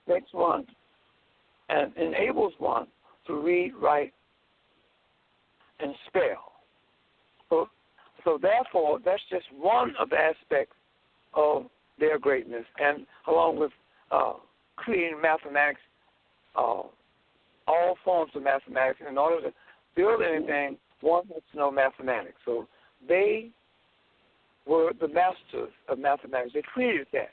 makes one and enables one to read, write, and spell. So therefore, that's just one of the aspects of their greatness, and along with creating mathematics, all forms of mathematics. In order to build anything, one has to know mathematics. So they were the masters of mathematics. They created that.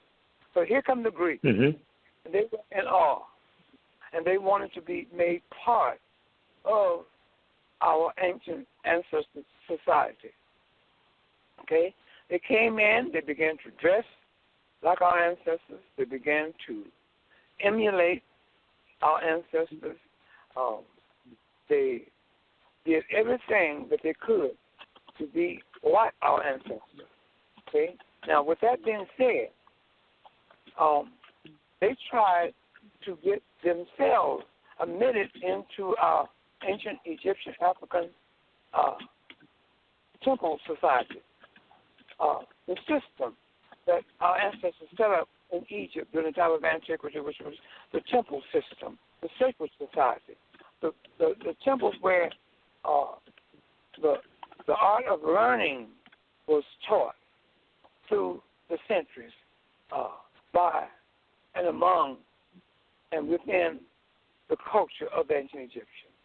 So here come the Greeks. Mm-hmm. And they were in awe, and they wanted to be made part of our ancient ancestor society. Okay? They came in, they began to dress like our ancestors. They began to emulate our ancestors. They did everything that they could to be like our ancestors. Okay? Now, with that being said, they tried to get themselves admitted into our ancient Egyptian African temple society. The system that our ancestors set up in Egypt during the time of antiquity, which was the temple system, the sacred society, the temples where the art of learning was taught through the centuries by and among and within the culture of the ancient Egyptians.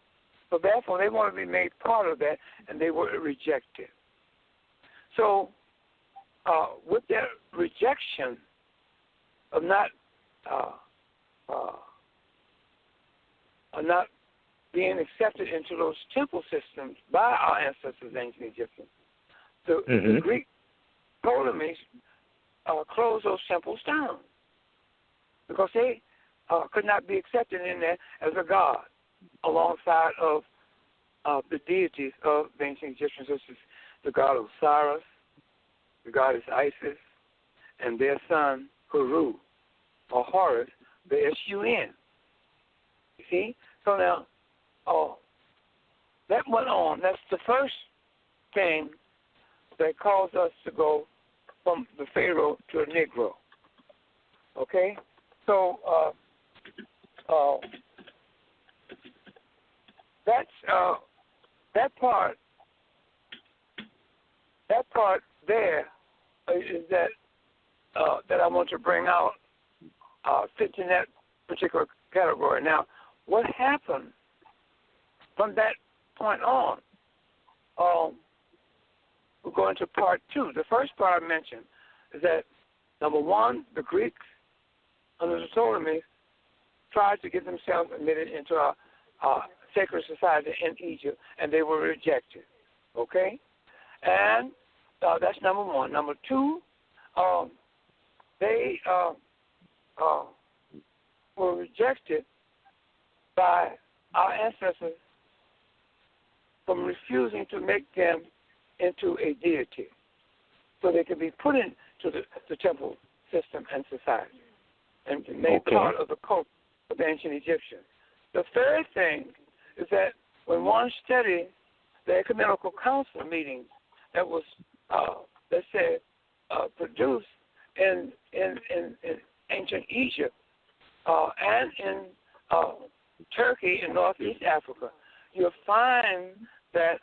So therefore, they wanted to be made part of that, and they were rejected. So with their rejection of not being accepted into those temple systems by our ancestors, ancient Egyptians, the Greek Ptolemies closed those temples down because they could not be accepted in there as a god alongside of the deities of the ancient Egyptians, such as the god Osiris, the goddess Isis, and their son Horus, or Horus, the S-U-N. You see? So now, that went on. That's the first thing that caused us to go from the Pharaoh to a Negro. Okay? So, that part there is that I want to bring out fits in that particular category. Now, what happened from that point on? We're going to part two. The first part I mentioned is that, number one, the Greeks under the Ptolemies tried to get themselves admitted into our sacred society in Egypt, and they were rejected. Okay? And that's number one. Number two, they were rejected by our ancestors from refusing to make them into a deity so they could be put into the temple system and society. and made part of the culture of the ancient Egyptians. The third thing is that when one studied the ecumenical council meetings that was, let's say, produced in ancient Egypt and in Turkey and Northeast Africa, you'll find that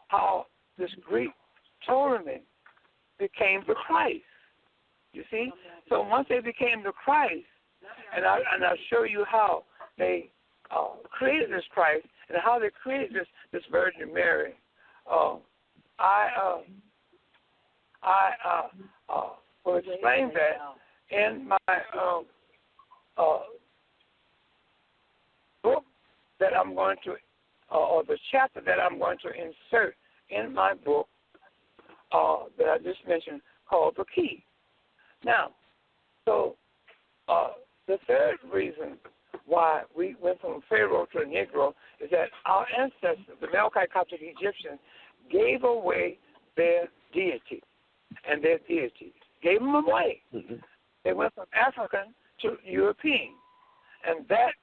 how this Greek Ptolemy became the Christ. You see? So once they became the Christ, and I'll show you how they created this Christ and how they created this Virgin Mary. I will explain that in my book that I'm going to, or the chapter that I'm going to insert in my book that I just mentioned, called The Key. Now, so the third reason why we went from a Pharaoh to a Negro is that our ancestors, the Melchite Coptic Egyptians, gave away their deity and their deities. Gave them away. Mm-hmm. They went from African to European. And that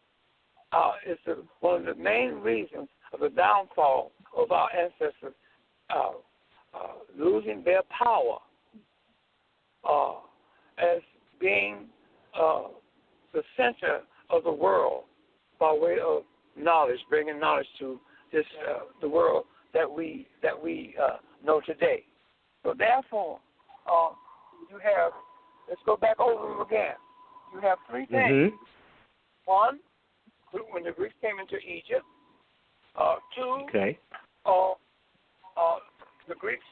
is one of the main reasons of the downfall of our ancestors losing their power as being the center of the world by way of knowledge, bringing knowledge to this the world that we know today. So therefore, you have, let's go back over them again. You have three things. Mm-hmm. One, when the Greeks came into Egypt. Two, the Greeks,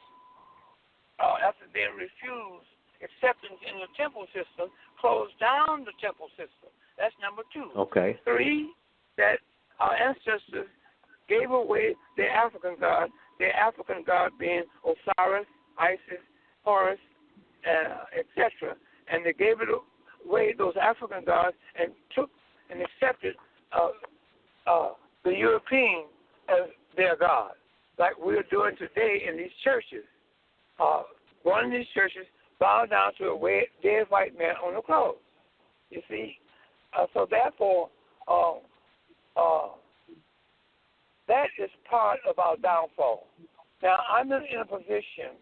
after they refused acceptance in the temple system, closed down the temple system. That's number two. Okay. Three, that our ancestors gave away their African god being Osiris, Isis, Horus, etc. And they gave it away, those African gods, and took and accepted the European as their god, like we're doing today in these churches. One of these churches bow down to a dead white man on the cross. You see? So therefore, that is part of our downfall. Now, I'm in a position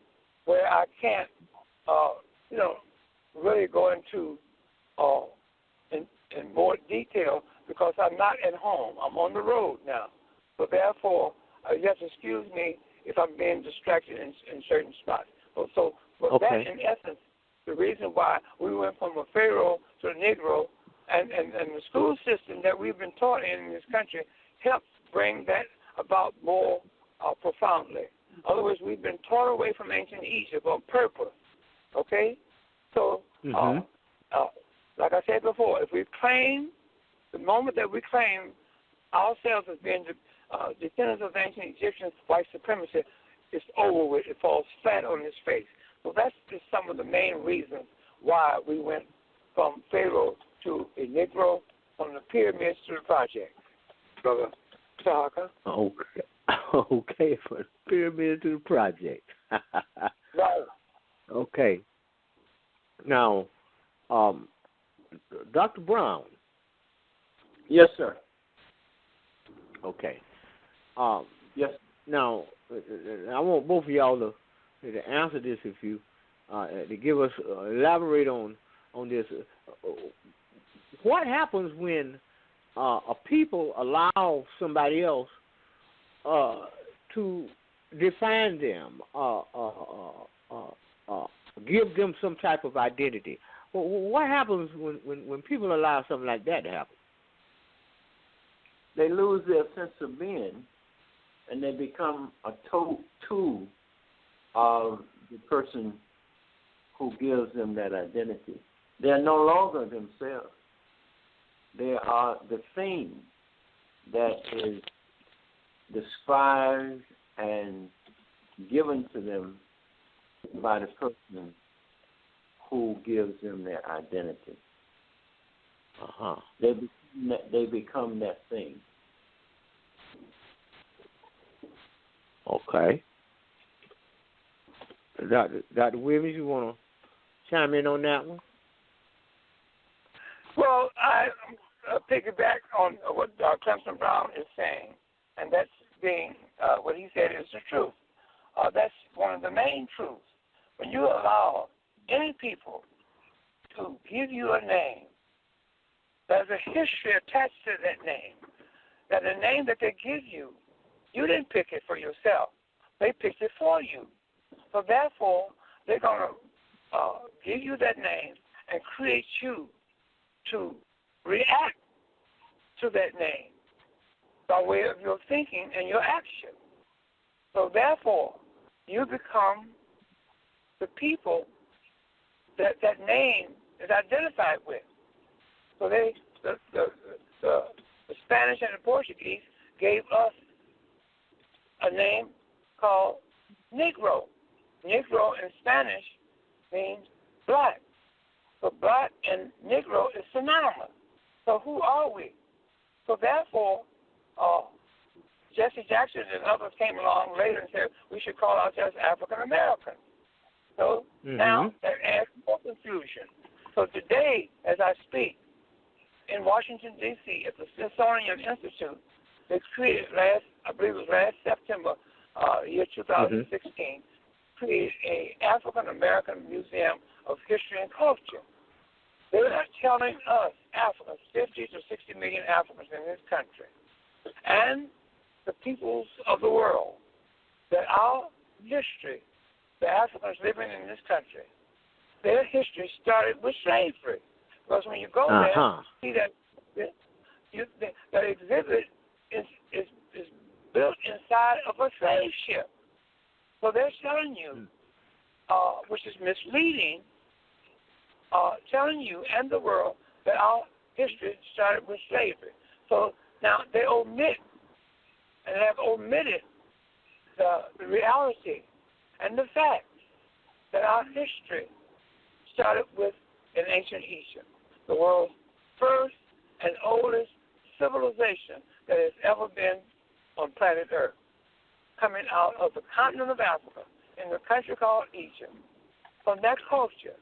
where I can't, really go into in more detail because I'm not at home. I'm on the road now. So therefore, you have to excuse me if I'm being distracted in certain spots. So that, in essence, the reason why we went from a Pharaoh to a Negro, and the school system that we've been taught in this country helps bring that about more profoundly. In other words, we've been taught away from ancient Egypt on purpose. Okay? So, like I said before, if we claim, the moment that we claim ourselves as being descendants of ancient Egyptians, white supremacy, it's over with. It falls flat on its face. So that's just some of the main reasons why we went from Pharaoh to a Negro, from the pyramids to the project. Brother Tarhaka. Okay, from the pyramids to the project. Right. Okay. Now, Dr. Brown. Yes, sir. Okay. Yes. Now, I want both of y'all to answer this, if you to give us elaborate on this. What happens when a people allow somebody else to define them, give them some type of identity? What happens when people allow something like that to happen? They lose their sense of being, and they become a tool of the person who gives them that identity. They are no longer themselves. They are the thing that is described and given to them by the person who gives them their identity. They become that thing. Okay. Dr. Williams, you want to chime in on that one? Well, I piggyback on what Clemson Brown is saying, and that's being what he said is the truth. That's one of the main truths. When you allow any people to give you a name, there's a history attached to that name. That the name that they give you, you didn't pick it for yourself. They picked it for you. So therefore, they're going to give you that name and create you to react to that name by way of your thinking and your action. So therefore, you become the people that that name is identified with. So the Spanish and the Portuguese gave us a name called Negro. Negro in Spanish means black. So black and Negro is synonymous. So who are we? So therefore, Jesse Jackson and others came along later and said we should call ourselves African Americans. So now that adds more confusion. So today, as I speak, in Washington, D.C., at the Smithsonian Institute, they created last September, year 2016, created an African American Museum of History and Culture. They are telling us, Africans, 50 to 60 million Africans in this country, and the peoples of the world, that our history, the Africans living in this country, their history started with slavery. Because when you go there, you see that exhibit is built inside of a slave ship. So they're telling you, which is misleading, telling you and the world that our history started with slavery. So now they omit and have omitted the reality and the fact that our history started with in ancient Egypt, the world's first and oldest civilization that has ever been on planet Earth, coming out of the continent of Africa in the country called Egypt. From that culture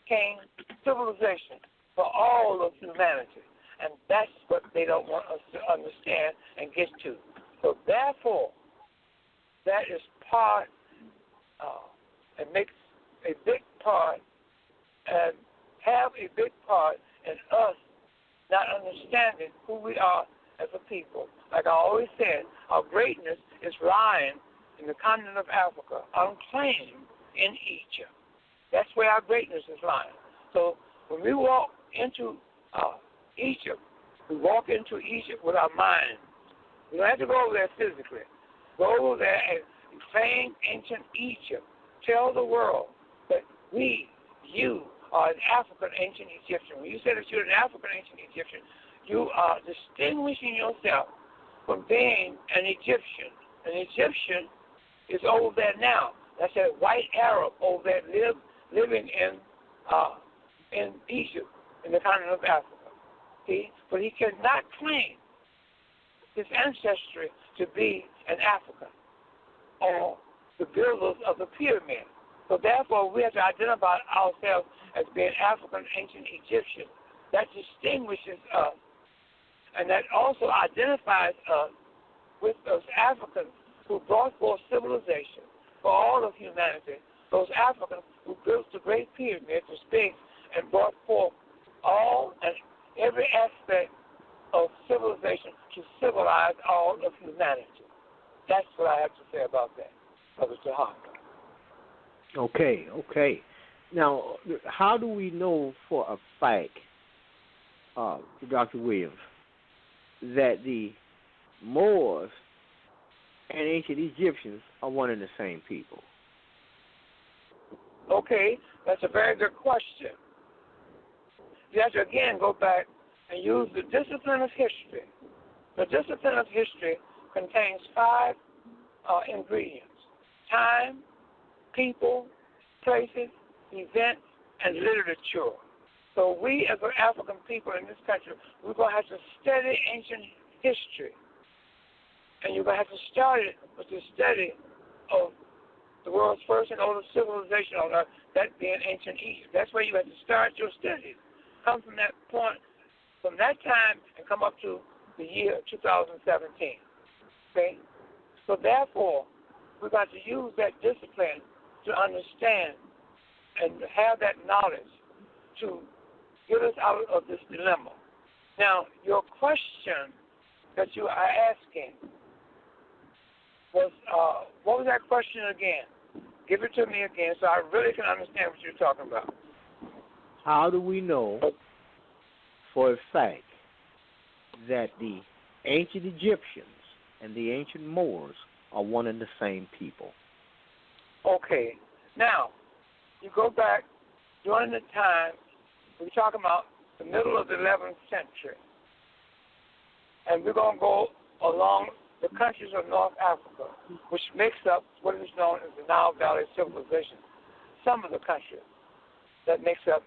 came civilization for all of humanity, and that's what they don't want us to understand and get to. So therefore, that is part, it makes a big part and have a big part in us not understanding who we are as a people. Like I always said, our greatness is lying in the continent of Africa, unclaimed in Egypt. That's where our greatness is lying. So when we walk into Egypt, we walk into Egypt with our mind. We don't have to go over there physically. Go over there and claim ancient Egypt. Tell the world that you are an African ancient Egyptian. When you say that you're an African ancient Egyptian, you are distinguishing yourself from being an Egyptian. An Egyptian is over there now. That's a white Arab over there living in Egypt, in the continent of Africa. See? But he cannot claim his ancestry to be an African or the builders of the pyramid. So therefore, we have to identify ourselves as being African ancient Egyptian. That distinguishes us, and that also identifies us with those Africans who brought forth civilization for all of humanity, those Africans who built the Great Pyramid, the Sphinx, and brought forth all and every aspect of civilization to civilize all of humanity. That's what I have to say about that, Brother Tarhaka. Okay. Now, how do we know for a fact, Dr. Williams, that the Moors and ancient Egyptians are one and the same people? Okay, that's a very good question. You have to, again, go back and use the discipline of history. The discipline of history contains 5 ingredients: time, people, places, events, and literature. So we as an African people in this country, we're going to have to study ancient history. And you're going to have to start it with the study of the world's first and oldest civilization on earth, that being ancient Egypt. That's where you have to start your studies. Come from that point, from that time, and come up to the year 2017. Okay? So therefore, we're going to use that discipline to understand and have that knowledge to get us out of this dilemma. Now, your question that you are asking was, what was that question again? Give it to me again so I really can understand what you're talking about. How do we know for a fact that the ancient Egyptians and the ancient Moors are one and the same people? Okay. Now, you go back during the time, we're talking about the middle of the 11th century, and we're going to go along the countries of North Africa, which makes up what is known as the Nile Valley Civilization. Some of the countries that makes up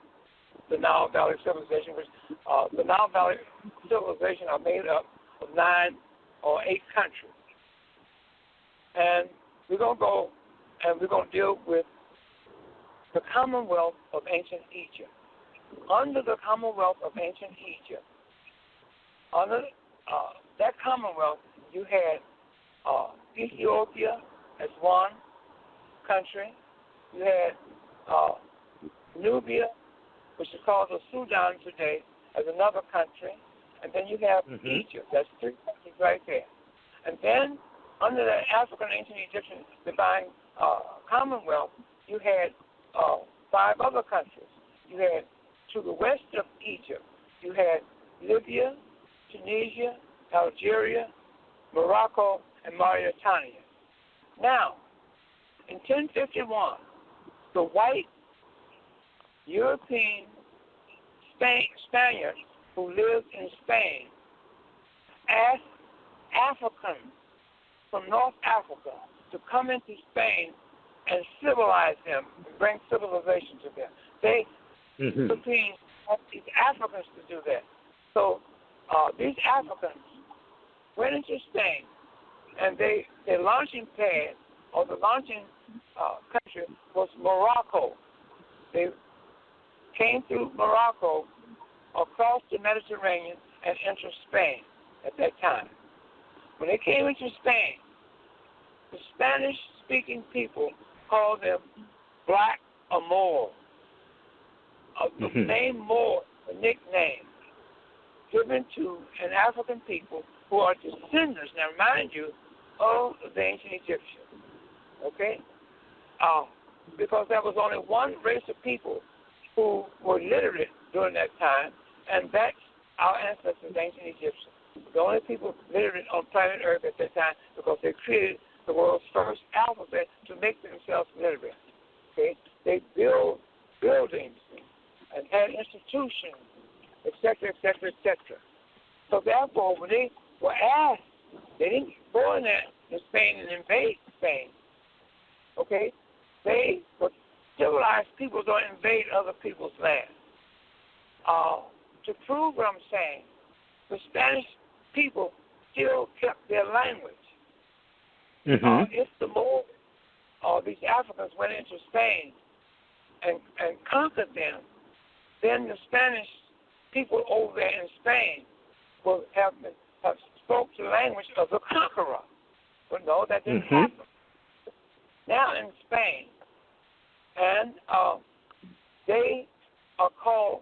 the Nile Valley Civilization, which the Nile Valley Civilization are made up of 9 or 8 countries. And we're going to go and we're going to deal with the Commonwealth of Ancient Egypt. Under the Commonwealth of Ancient Egypt, under that Commonwealth, you had Ethiopia as one country. You had Nubia, which is called the Sudan today, as another country. And then you have Egypt. That's 3 countries right there. And then under the African Ancient Egyptian Divine Commonwealth, you had 5 other countries. You had, to the west of Egypt, you had Libya, Tunisia, Algeria, Morocco, and Mauritania. Now, in 1051, the white European Spaniards who lived in Spain asked Africans from North Africa to come into Spain and civilize them, and bring civilization to them. They, Europeans, asked these Africans to do that. So these Africans went into Spain, and their launching pad, or the launching country, was Morocco. They came through Morocco, across the Mediterranean, and entered Spain at that time. When they came into Spain, the Spanish-speaking people called them Black or Moor. The name Moor, a nickname given to an African people who are descendants, now mind you, of the ancient Egyptians. Okay? Because there was only one race of people who were literate during that time, and that's our ancestors, the ancient Egyptians. The only people literate on planet Earth at that time, because they created the world's first alphabet to make themselves literate. Okay? They built buildings and had institutions, etc., etc., etc. So therefore, when they were asked, they didn't go in there in Spain and invade Spain. Okay? They were civilized people, don't invade other people's land. To prove what I'm saying, the Spanish people still kept their language. If the Moors or these Africans went into Spain and conquered them, then the Spanish people over there in Spain will have spoke the language of the conqueror. But no, that didn't happen. Now in Spain, and they are called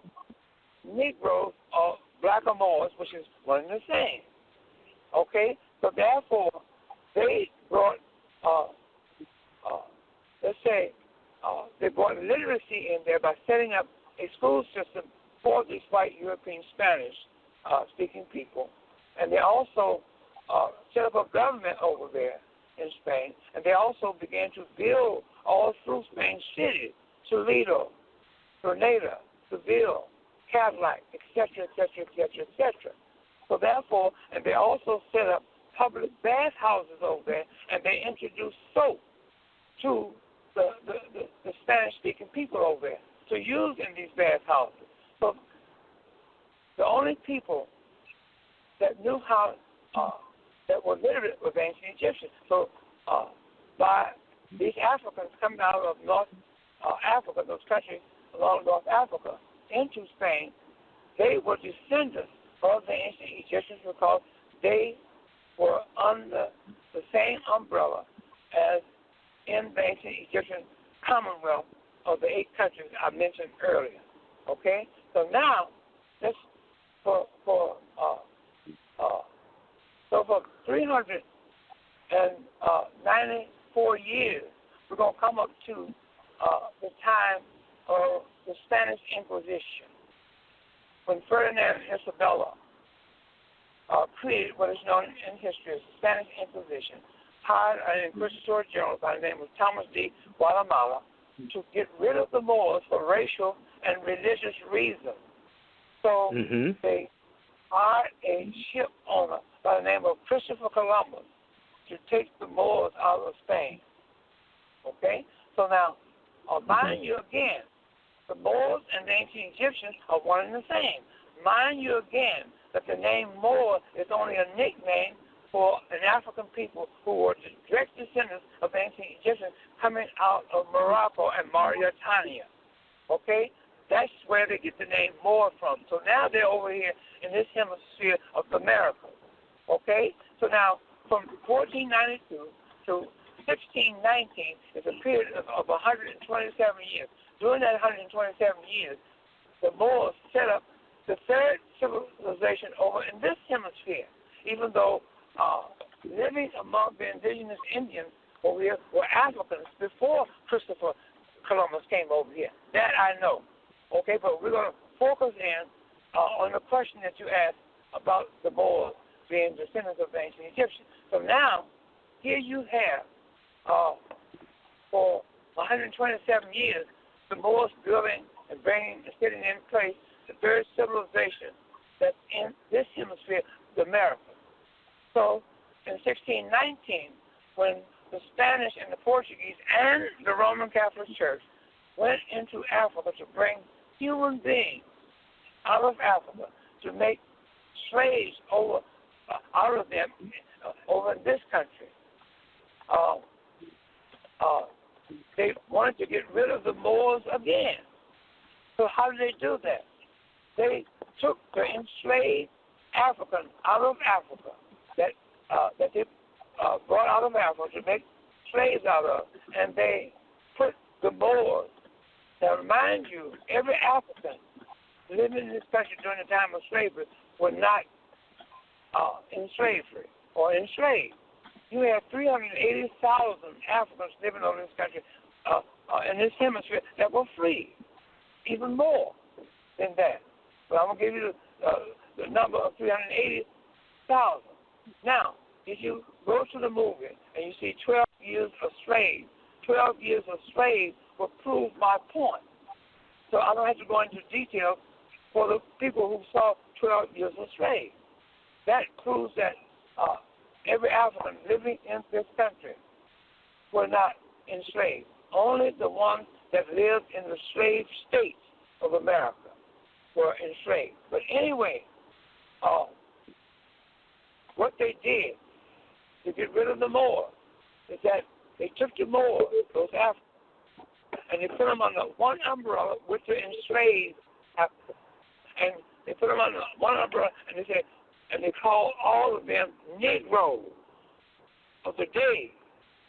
Negros or Black or Moors, which is one and the same. Okay? So therefore, they brought, let's say, they brought literacy in there by setting up a school system for these white European Spanish-speaking people. And they also set up a government over there in Spain. And they also began to build all through Spain cities, Toledo, Granada, Seville, Cadillac, etc., etc., etc., etc. So therefore, and they also set up public bath houses over there, and they introduced soap to the Spanish-speaking people over there to use in these bath houses. So the only people that knew how, that were literate was ancient Egyptians. So by these Africans coming out of North Africa, those countries along North Africa, into Spain, they were descendants of the ancient Egyptians because they were under the same umbrella as in the ancient Egyptian Commonwealth of the 8 countries I mentioned earlier. Okay? So now, this for 394 years, we're going to come up to the time of the Spanish Inquisition, when Ferdinand and Isabella created what is known in history as the Spanish Inquisition, hired an inquisitor general by the name of Thomas de Guatemala to get rid of the Moors for racial and religious reasons. So they hired a ship owner by the name of Christopher Columbus to take the Moors out of Spain. Okay? So now, mind you again, the Moors and the ancient Egyptians are one and the same. Mind you again that the name Moor is only a nickname for an African people who were the direct descendants of ancient Egyptians coming out of Morocco and Mauritania. Okay? That's where they get the name Moor from. So now they're over here in this hemisphere of America. Okay? So now, from 1492 to 1619 is a period of 127 years. During that 127 years, the Moors set up the third civilization over in this hemisphere, even though living among the indigenous Indians over here were Africans before Christopher Columbus came over here. That I know. Okay, but we're going to focus in on the question that you asked about the Moors being descendants of the ancient Egyptians. So now, here you have, for 127 years, the Moors building and bringing and setting in place the third civilization that's in this hemisphere, the Americas. So, in 1619, when the Spanish and the Portuguese and the Roman Catholic Church went into Africa to bring human beings out of Africa to make slaves out of them over in this country, they wanted to get rid of the Moors again. So how did they do that? They took the enslaved African out of Africa that they brought out of Africa to make slaves out of, and they put the Moors. Now, remind you, every African living in this country during the time of slavery were not in slavery or enslaved. You have 380,000 Africans living over this country in this hemisphere that were free, even more than that. But I'm going to give you the number of 380,000. Now, if you go to the movie and you see 12 years of slave, 12 years of slave will prove my point. So I don't have to go into detail for the people who saw 12 years of slave. That proves that every African living in this country were not enslaved. Only the ones that lived in the slave states of America were enslaved. But anyway, what they did to get rid of the Moors is that they took the Moors, those Africans, and they put them under one umbrella with the enslaved Africans. And they put them under one umbrella, and they said, and they called all of them Negros of the day.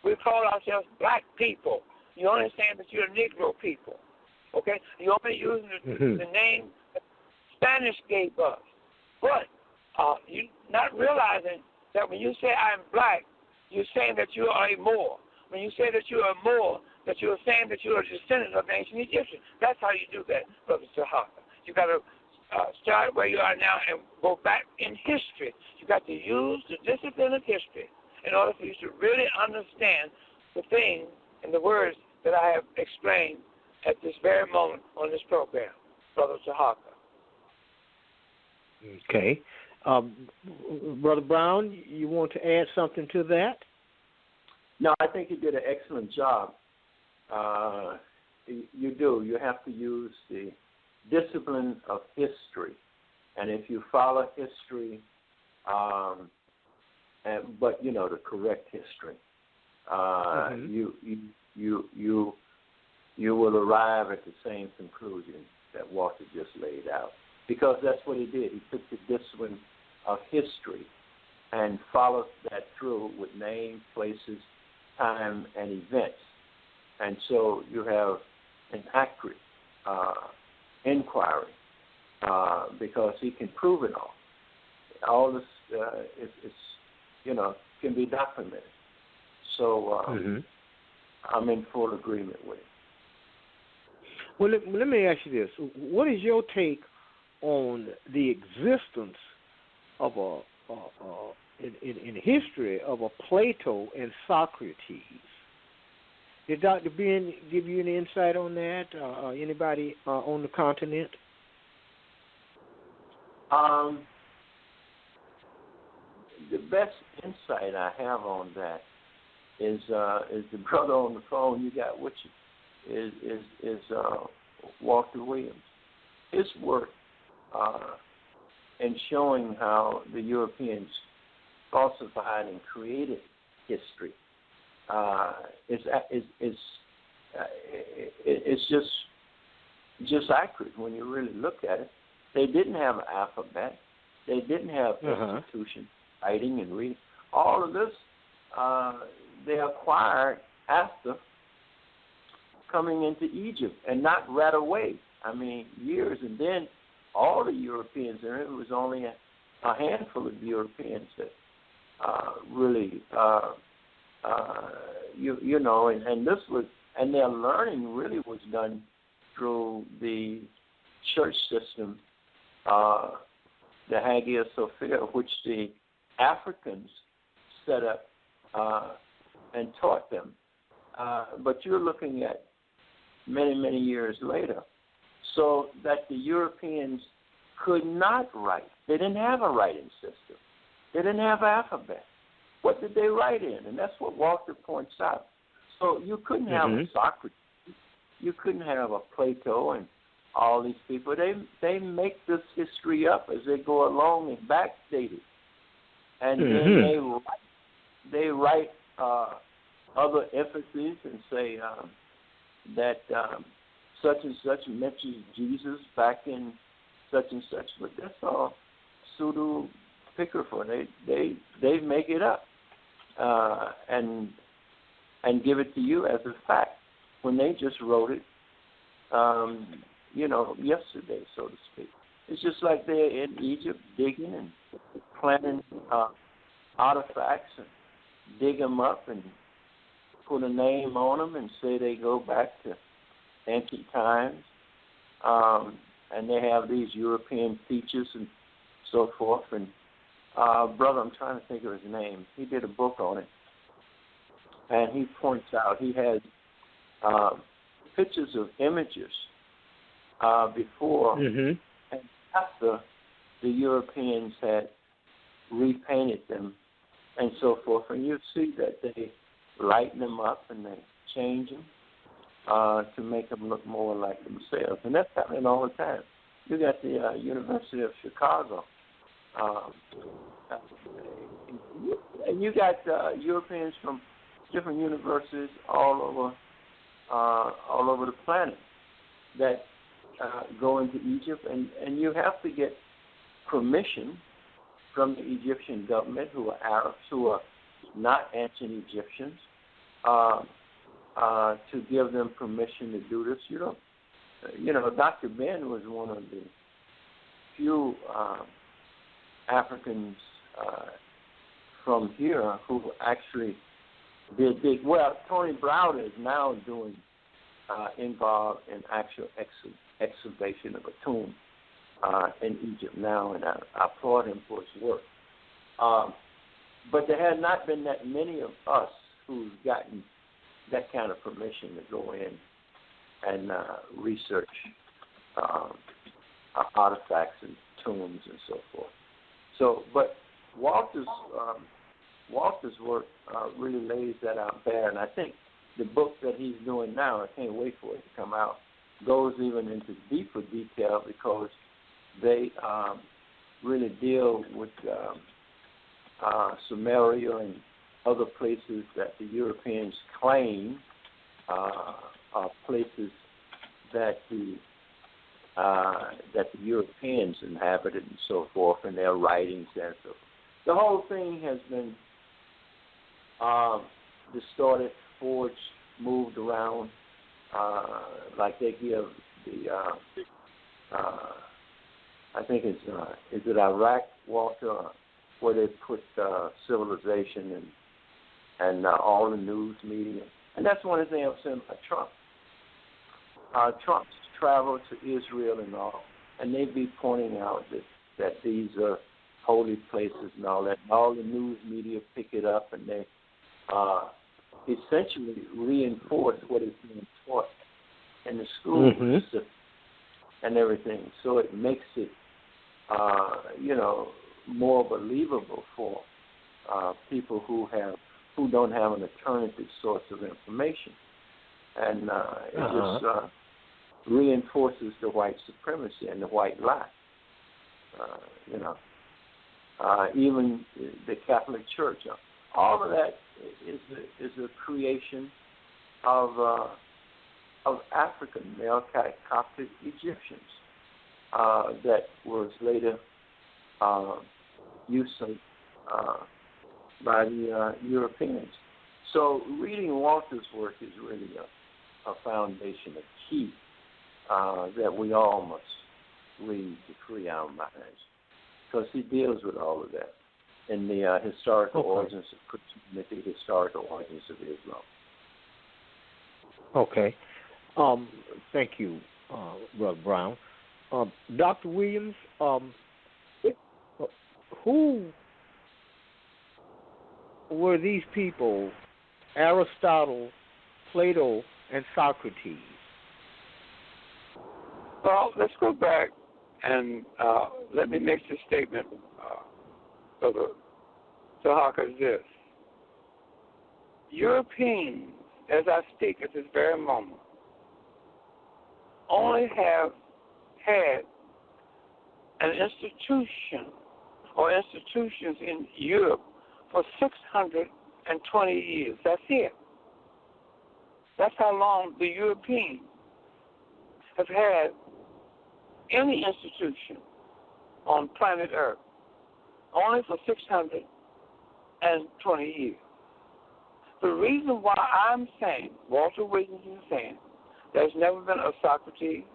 We call ourselves black people. You understand that you're Negro people, okay? You're only using the name that Spanish gave us. But you're not realizing that when you say I'm black, you're saying that you are a Moor. When you say that you are a Moor, that you are saying that you are a descendant of the ancient Egyptians. That's how you do that, Brother Tarhaka. You got to start where you are now and go back in history. You got to use the discipline of history in order for you to really understand the things and the words that I have explained at this very moment on this program, Brother Tarhaka. Okay. Brother Brown, you want to add something to that? No, I think you did an excellent job. You do. You have to use the discipline of history. And if you follow history, but, the correct history, you will arrive at the same conclusion that Walter just laid out, because that's what he did. He took the discipline of history and followed that through with names, places, time, and events. And so you have an accurate inquiry because he can prove it all. All this can be documented. So I'm in full agreement with it. Well, let me ask you this. What is your take on the existence of in history of a Plato and Socrates? Did Dr. Ben give you any insight on that? Anybody on the continent? The best insight I have on that is the brother on the phone you got with you, is Walter Williams. His work in showing how the Europeans falsified and created history is just accurate when you really look at it. They didn't have an alphabet. They didn't have institutions, writing and reading. All of this they acquired after coming into Egypt, and not right away. I mean, years, and then all the Europeans, and it was only a handful of Europeans that really, and this was, and their learning really was done through the church system, the Hagia Sophia, which the Africans set up and taught them. But you're looking at many, many years later, so that the Europeans could not write. They didn't have a writing system. They didn't have an alphabet. What did they write in? And that's what Walter points out. So you couldn't have a Socrates. You couldn't have a Plato and all these people. They make this history up as they go along and backdate it. And then they write other emphases and say that such and such mentions Jesus back in such and such, but that's all pseudo pickerful. They make it up and give it to you as a fact when they just wrote it, yesterday, so to speak. It's just like they're in Egypt digging and planting artifacts and dig them up and put a name on them and say they go back to ancient times. And they have these European features and so forth. And brother, I'm trying to think of his name. He did a book on it. And he points out, he has pictures of images before and after the Europeans had repainted them and so forth. And you see that they lighten them up and they change them to make them look more like themselves. And that's happening all the time. You got the University of Chicago. And you got Europeans from different universities all over the planet that go into Egypt, and you have to get permission from the Egyptian government, who are Arabs, who are not ancient Egyptians, to give them permission to do this. Dr. Ben was one of the few Africans from here who actually did dig. Well, Tony Browder is now involved in actual excavation of a tomb in Egypt now, and I applaud him for his work. But there had not been that many of us who've gotten that kind of permission to go in and research artifacts and tombs and so forth. So, but Walter's work really lays that out bare, and I think the book that he's doing now, I can't wait for it to come out, goes even into deeper detail because they really deal with Samaria other places that the Europeans claim are places that the Europeans inhabited and so forth in their writings and so forth. The whole thing has been distorted, forged, moved around, like they give the, I think is it Iraq, Walter, where they put civilization and all the news media. And that's one of the things I'm saying about Trump. Trump's traveled to Israel and all, and they be pointing out that these are holy places and all that. And all the news media pick it up, and they essentially reinforce what is being taught in the school system and everything. So it makes it, more believable for people who don't have an alternative source of information, and it just reinforces the white supremacy and the white lie. Even the Catholic Church, all of that is a creation of African male Coptic Egyptians that was later usurped by the Europeans. So reading Walter's work is really a foundation, a key that we all must read to free our minds, because he deals with all of that in the historical origins of Christianity, historical origins of Islam. Okay. Thank you, Brother Brown. Dr. Williams, who were these people, Aristotle, Plato, and Socrates? Well, let's go back and let me make this statement, Brother Tarhaka, is this. Europeans, as I speak at this very moment, only have had an institution or institutions in Europe for 620 years. That's it. That's how long the Europeans have had any institution on planet Earth, only for 620 years. The reason why I'm saying, Walter Williams is saying, there's never been a Socrates,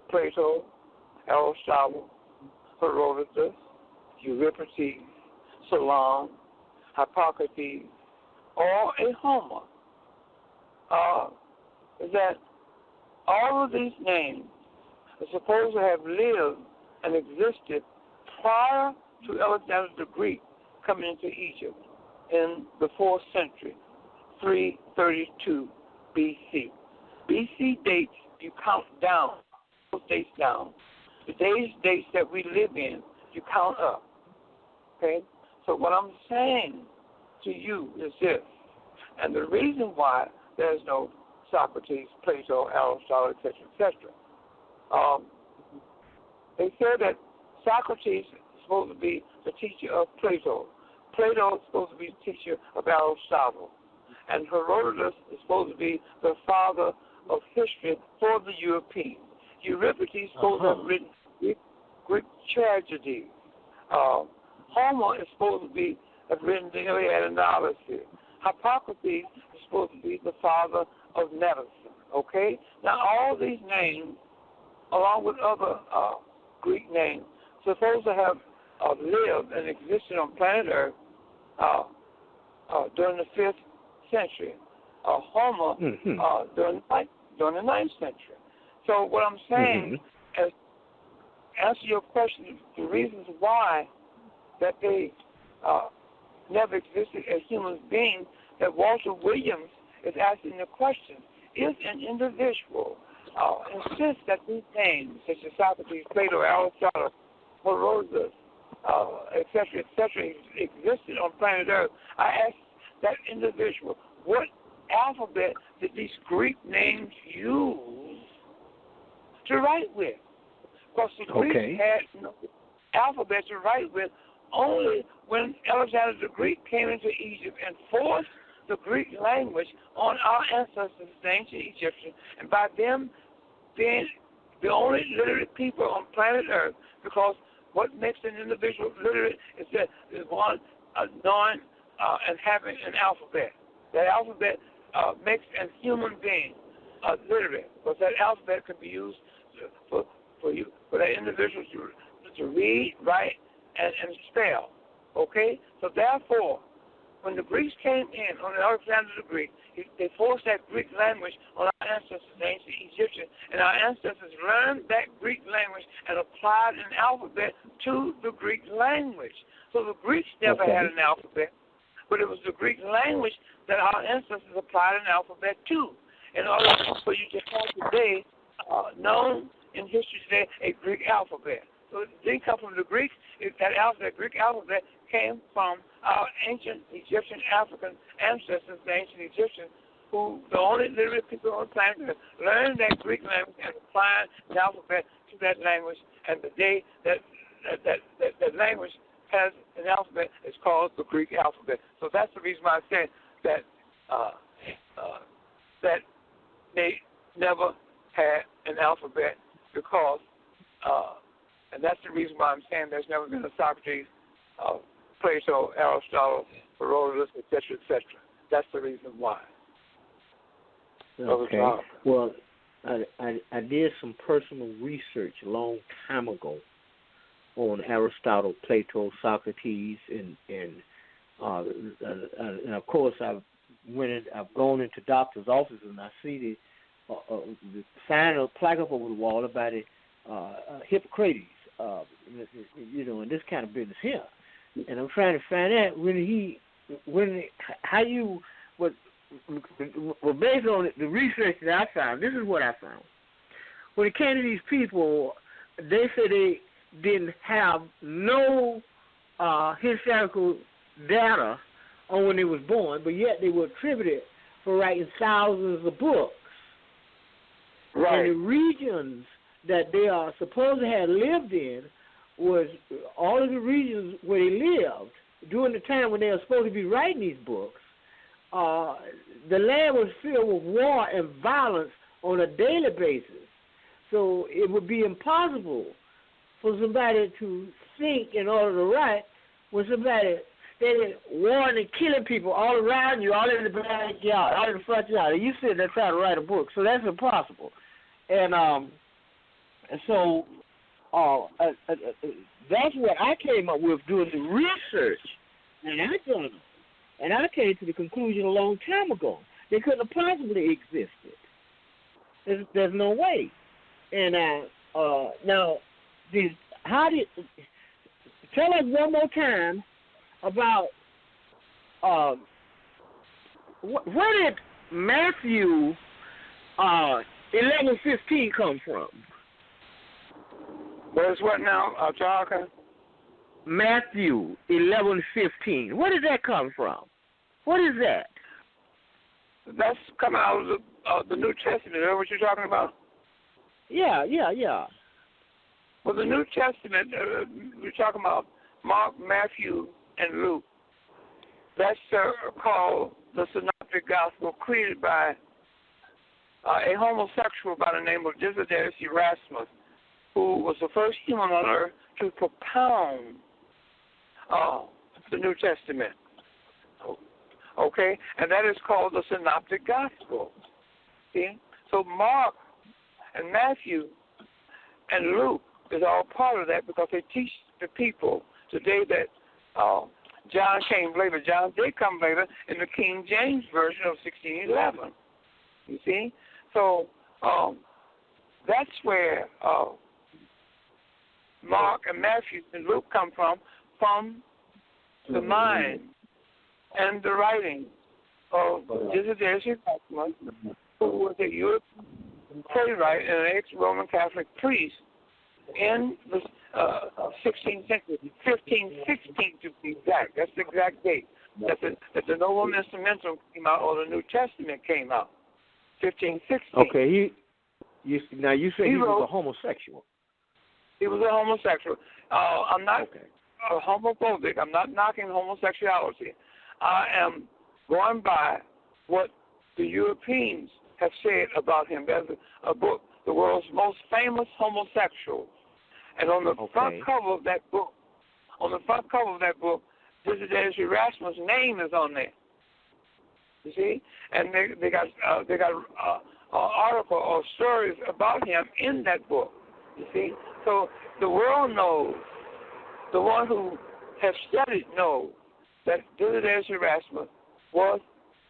Plato, Aristotle, Herodotus, Euripides, Solon, Hippocrates, or a Homer, that all of these names are supposed to have lived and existed prior to Alexander the Greek coming into Egypt in the 4th century, 332 BC. BC dates, you count down, those dates down. The dates that we live in, you count up. Okay? So what I'm saying to you is this, and the reason why there's no Socrates, Plato, Aristotle, etc., etc. They said that Socrates is supposed to be the teacher of Plato. Plato is supposed to be the teacher of Aristotle. And Herodotus is supposed to be the father of history for the Europeans. Euripides is supposed to have written Greek tragedy. Homer is supposed to have written the Iliad and the Odyssey. Hippocrates is supposed to be the father of medicine. Okay? Now, all these names, along with other Greek names, supposed to have lived and existed on planet Earth during the 5th century. Homer during the 9th century. So what I'm saying is, answer your question, the reasons why that they never existed as human beings, that Walter Williams is asking the question, is an individual insists that these names, such as Socrates, Plato, Aristotle, Herodotus, etc., existed on planet Earth, I ask that individual, what alphabet did these Greek names use to write with? Because the Greeks had no alphabet to write with only when Alexander the Greek came into Egypt and forced the Greek language on our ancestors, the ancient Egyptians, and by them being the only literate people on planet Earth, because what makes an individual literate is that there's one knowing and having an alphabet. That alphabet makes a human being literate, because that alphabet can be used for that individual to read, write, and spell. Okay? So therefore, when the Greeks came in, on Alexander the Greek, they forced that Greek language on our ancestors, the ancient Egyptians, and our ancestors learned that Greek language and applied an alphabet to the Greek language. So the Greeks never had an alphabet, but it was the Greek language that our ancestors applied an alphabet to. In order for you to have today, known in history today, a Greek alphabet. So it didn't come from the Greeks. That Greek alphabet came from our ancient Egyptian African ancestors, the ancient Egyptians, who the only literate people on the planet learned that Greek language and applied the alphabet to that language. And the day that language has an alphabet, it's called the Greek alphabet. So that's the reason why I said that that they never had an alphabet, because, and that's the reason why I'm saying there's never been a Socrates, Plato, Aristotle, Herodotus, etc., etc. That's the reason why. Okay. Well, I did some personal research a long time ago on Aristotle, Plato, Socrates, and of course I've gone into doctors' offices and I see the sign or plaque up over the wall about it, Hippocrates, and this kind of business here. And I'm trying to find out based on the research that I found, this is what I found. When it came to these people, they said they didn't have no historical data on when they was born, but yet they were attributed for writing thousands of books. Right. And the regions that they are supposed to have lived in was all of the regions where they lived during the time when they were supposed to be writing these books. The land was filled with war and violence on a daily basis. So it would be impossible for somebody to think in order to write when somebody started warring and killing people all around you, all in the backyard, all in the front yard, and you sit there trying to write a book. So that's impossible. And so that's what I came up with doing the research. And I came to the conclusion a long time ago. They couldn't have possibly existed. There's no way. And now, tell us one more time about where did Matthew 11:15 come from? Where's what now, Tarhaka? Matthew 11:15. Where did that come from? What is that? That's coming out of the New Testament. Is that what you're talking about? Yeah. Well, the New Testament, we're talking about Mark, Matthew, and Luke. That's called the Synoptic Gospel, created by a homosexual by the name of Desiderius Erasmus, who was the first human on earth to propound the New Testament. Okay? And that is called the Synoptic Gospel. See? So Mark and Matthew and Luke is all part of that, because they teach the people today that John came later. John did come later in the King James Version of 1611. You see? So that's where Mark and Matthew and Luke come from the mind and the writing of Desiderius Erasmus, who was a European playwright and an ex-Roman Catholic priest in the 16th century, 1516 to be exact. That's the exact date that the Novum Instrumentum came out, or the New Testament came out, 1516. Okay, you say he was a homosexual. He was a homosexual. I'm not homophobic. I'm not knocking homosexuality. I am going by what the Europeans have said about him. There's a book, The World's Most Famous Homosexual. And on the front cover of that book, Desiderius Erasmus' name is on there. You see? And they got an article or stories about him in that book. You see? So the world knows, the one who has studied knows, that Desiderius Erasmus was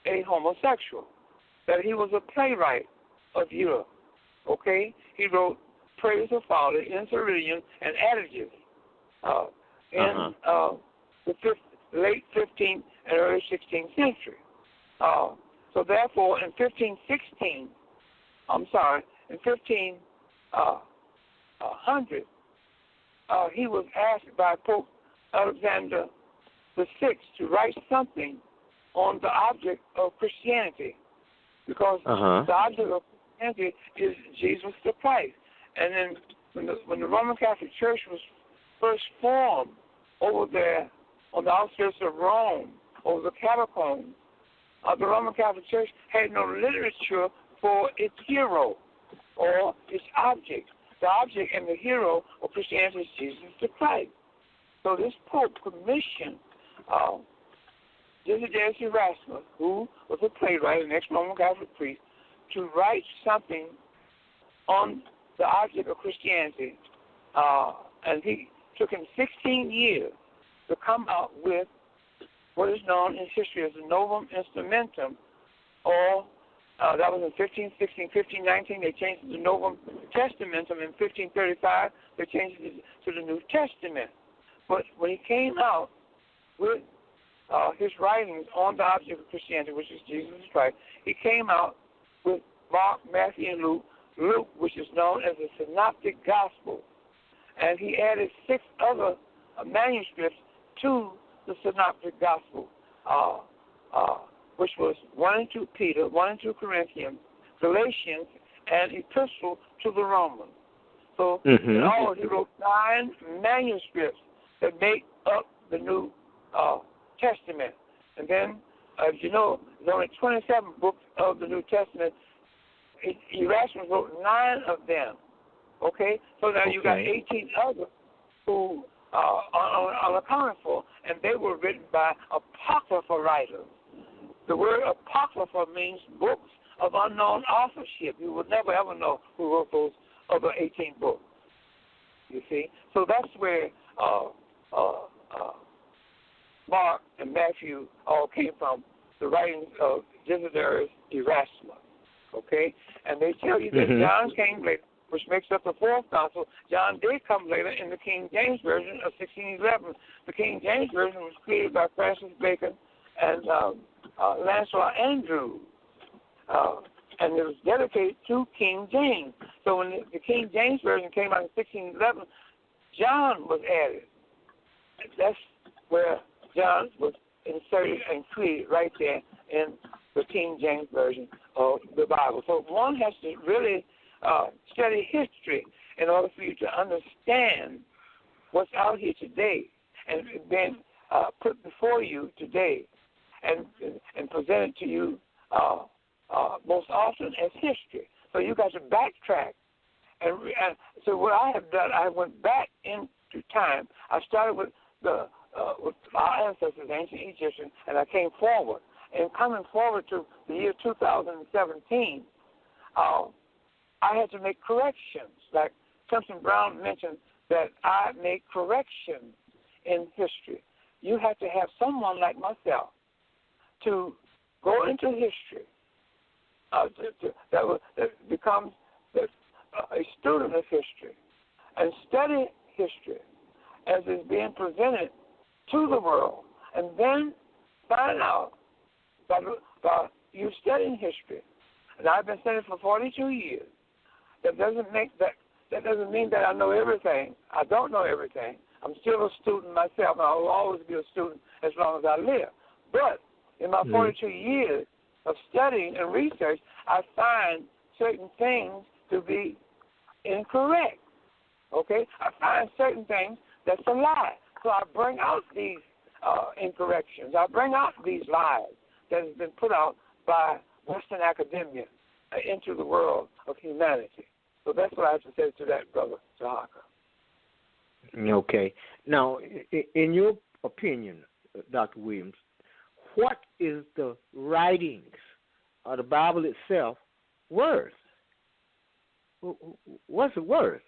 a homosexual, that he was a playwright of Europe. Okay? He wrote Praise of Folly, Insurrection, and Adages in the late 15th and early 16th century. So therefore, in 1500, he was asked by Pope Alexander VI to write something on the object of Christianity, because the object of Christianity is Jesus the Christ. And then when the Roman Catholic Church was first formed over there on the outskirts of Rome, over the catacombs, the Roman Catholic Church had no literature for its hero or its object. The object and the hero of Christianity is Jesus the Christ. So this Pope commissioned Desiderius Erasmus, who was a playwright, an ex-Roman Catholic priest, to write something on the object of Christianity. And he took him 16 years to come out with what is known in history as the Novum Instrumentum, or that was in 1516, 1519, they changed it to Novum Testamentum. In 1535, they changed it to the New Testament. But when he came out with his writings on the object of Christianity, which is Jesus Christ, he came out with Mark, Matthew, and Luke. Luke, which is known as the Synoptic Gospel. And he added 6 other manuscripts to the Synoptic Gospel, which was 1 and 2 Peter, 1 and 2 Corinthians, Galatians, and Epistle to the Romans. So in all, he wrote 9 manuscripts that make up the New Testament. And then, as you know, there's only 27 books of the New Testament. Erasmus wrote 9 of them. Okay? So now you got 18 others who are unaccounted for, and they were written by apocryphal writers. The word apocrypha means books of unknown authorship. You will never ever know who wrote those other 18 books. You see? So that's where Mark and Matthew all came from, the writings of Desiderius Erasmus. Okay? And they tell you that John came later, which makes up the 4th Gospel. John did come later in the King James Version of 1611. The King James Version was created by Francis Bacon and Lancelot Andrews. And it was dedicated to King James. So when the King James Version came out in 1611, John was added. That's where John was inserted and created right there in the King James Version of the Bible. So one has to really study history in order for you to understand what's out here today and then put before you today and present it to you most often as history. So you got to backtrack. And so what I have done, I went back into time. I started with with our ancestors, ancient Egyptians, and I came forward. And coming forward to the year 2017, I had to make corrections. Like Clemson Brown mentioned that I make corrections in history. You have to have someone like myself to go into history that becomes a student of history and study history as it's being presented to the world, and then find out by you studying history. And I've been studying for 42 years. That doesn't mean that I know everything. I don't know everything. I'm still a student myself, and I will always be a student as long as I live. But in my 42 years of studying and research, I find certain things to be incorrect. Okay? I find certain things that's a lie. So I bring out these incorrections. I bring out these lies that has been put out by Western academia into the world of humanity. So that's what I have to say to that, Brother Tarhaka. Okay. Now, in your opinion, Dr. Williams, what is the writings of the Bible itself worth? What's it worth?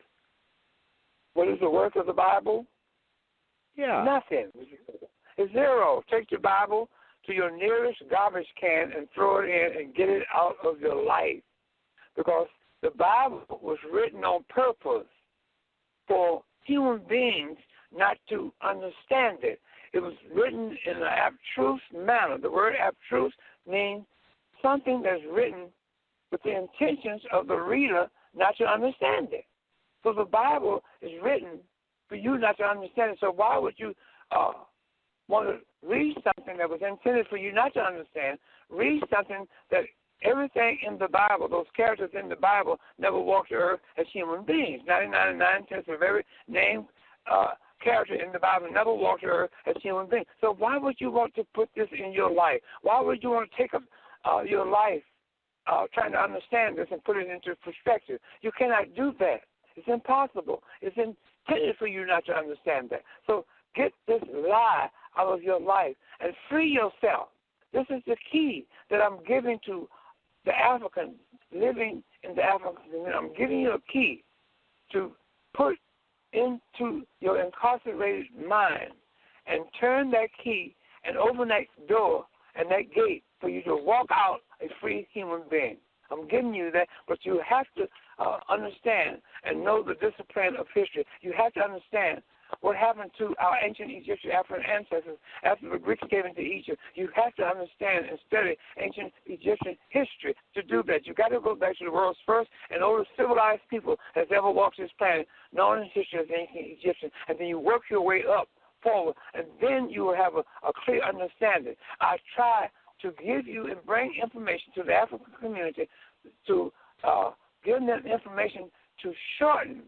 What is the worth of the Bible? Yeah. Nothing. It's zero. Take your Bible to your nearest garbage can and throw it in and get it out of your life. Because the Bible was written on purpose for human beings not to understand it. It was written in an abstruse manner. The word abstruse means something that's written with the intentions of the reader not to understand it. So the Bible is written for you not to understand it. So why would you want to read something that was intended for you not to understand? Read something that everything in the Bible, those characters in the Bible, never walked the earth as human beings. 99.9% of every named character in the Bible never walked the earth as human beings. So why would you want to put this in your life? Why would you want to take up your life trying to understand this and put it into perspective? You cannot do that. It's impossible. It's intended for you not to understand that. So get this lie out of your life and free yourself. This is the key that I'm giving to the African living in the African community. I'm giving you a key to put into your incarcerated mind and turn that key and open that door and that gate for you to walk out a free human being. I'm giving you that, but you have to understand and know the discipline of history. You have to understand what happened to our ancient Egyptian African ancestors after the Greeks came into Egypt. You have to understand and study ancient Egyptian history to do that. You got to go back to the world's first and oldest civilized people that's ever walked this planet, known in history as ancient Egyptian, and then you work your way up forward, and then you will have a clear understanding. I try to give you and bring information to the African community to give them information to shorten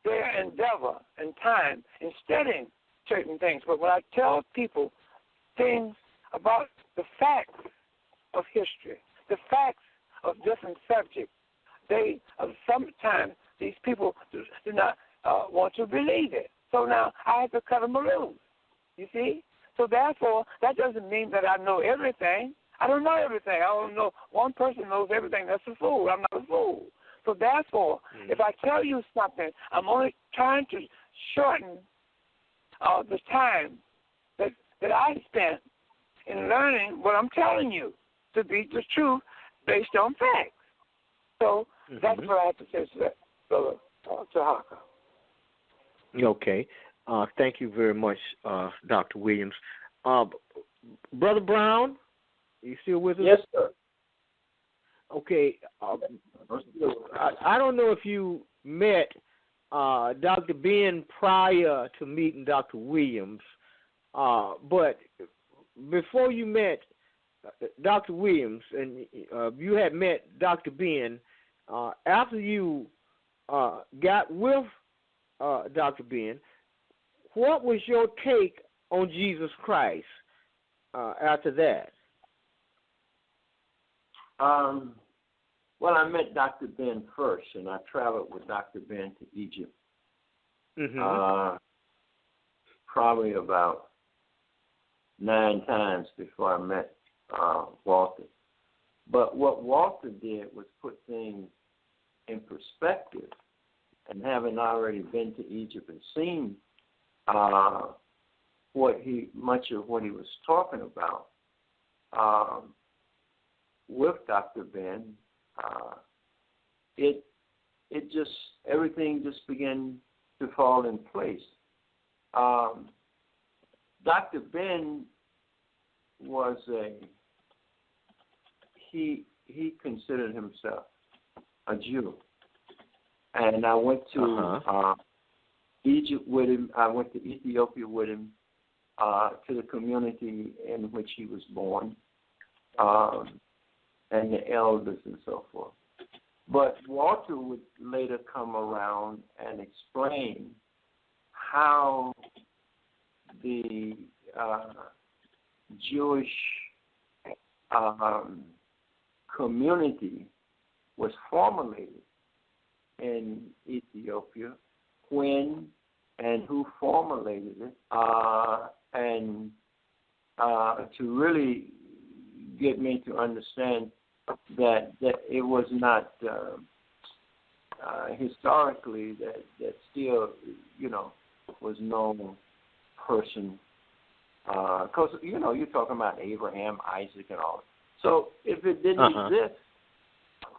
their endeavor and time in studying certain things. But when I tell people things about the facts of history, the facts of different subjects, they sometimes these people do not want to believe it. So now I have to cut them loose, you see? So therefore, that doesn't mean that I know everything. I don't know everything. I don't know. One person knows everything. That's a fool. I'm not a fool. So therefore, if I tell you something, I'm only trying to shorten the time that I spent in learning what I'm telling you to be the truth based on facts. So that's what I have to say to that, Brother Tarhaka. Okay. Thank you very much, Dr. Williams. Brother Brown, are you still with us? Yes, sir. Okay. I don't know if you met Dr. Ben prior to meeting Dr. Williams, but before you met Dr. Williams and you had met Dr. Ben, after you got with Dr. Ben, what was your take on Jesus Christ after that? Well, I met Dr. Ben first, and I traveled with Dr. Ben to Egypt. Probably about 9 times before I met Walter. But what Walter did was put things in perspective, and having already been to Egypt and seen much of what he was talking about with Dr. Ben, everything just began to fall in place. Dr. Ben was he considered himself a Jew, and I went to Egypt with him. I went to Ethiopia with him, to the community in which he was born, and the elders and so forth. But Walter would later come around and explain how the Jewish community was formulated in Ethiopia, when and who formulated it, and to really get me to understand that it was not historically that still, was no person, because, you're talking about Abraham, Isaac, and all. So if it didn't exist,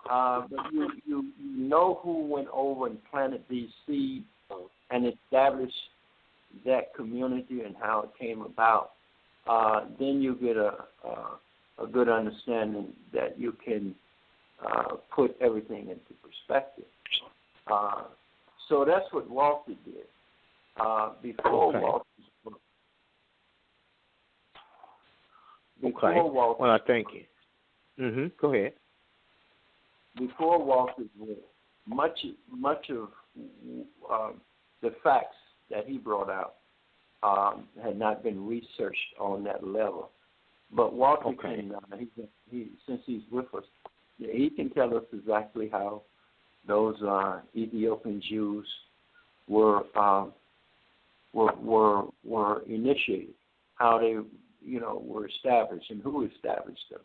but you know who went over and planted these seeds and established that community and how it came about, then you get a good understanding that you can put everything into perspective. So that's what Walter did. Before Walter's book. Well, I thank you. Go ahead. Before Walter's book, much of the facts that he brought out had not been researched on that level. But Walter can, since he's with us, he can tell us exactly how those Ethiopian Jews were initiated, how they were established, and who established them,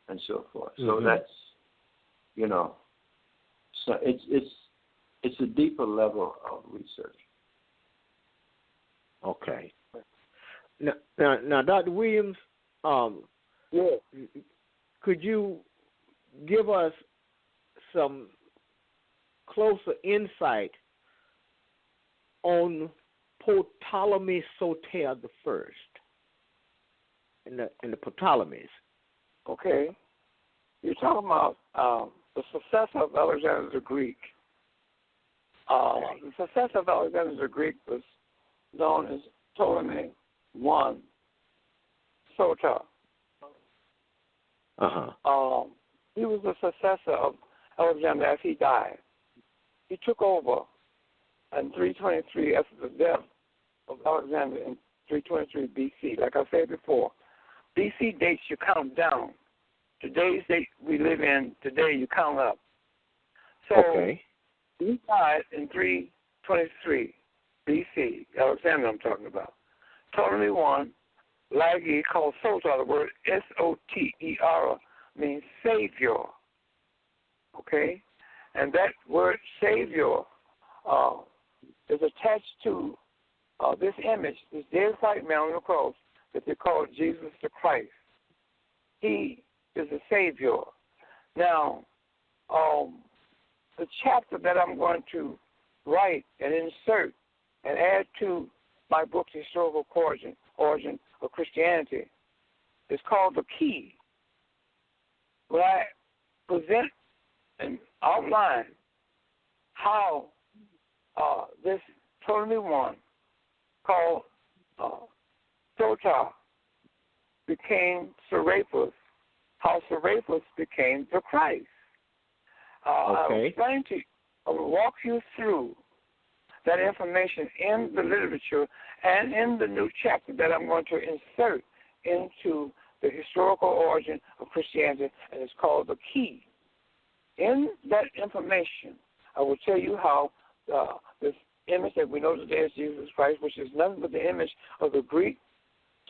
and so forth. So that's so it's a deeper level of research. Okay. Now, Dr. Williams, could you give us some closer insight on Ptolemy Soter the First and the Ptolemies? Okay. You're talking about the successor of Alexander the Greek. The successor of Alexander the Greek was known as Ptolemy I Soter. He was the successor of Alexander as he died. He took over in 323 after the death of Alexander in 323 B.C. Like I said before, B.C. dates you count down. Today's date we live in, today you count up. So he died in 323 B.C., Alexander I'm talking about. Ptolemy I, Lagi, called Soter, the word S-O-T-E-R, means Savior. Okay? And that word Savior is attached to this image, this dead white man on the cross that they call Jesus the Christ. He is the Savior. Now, the chapter that I'm going to write and insert and add to my book, The Historical Origin of Christianity, is called The Key. When I present and outline how this Ptolemy I, called Soter, became Serapis, how Serapis became the Christ. I'll explain to you, I will walk you through that information in the literature and in the new chapter that I'm going to insert into the historical origin of Christianity, and it's called The Key. In that information, I will tell you how this image that we know today as Jesus Christ, which is nothing but the image of the Greek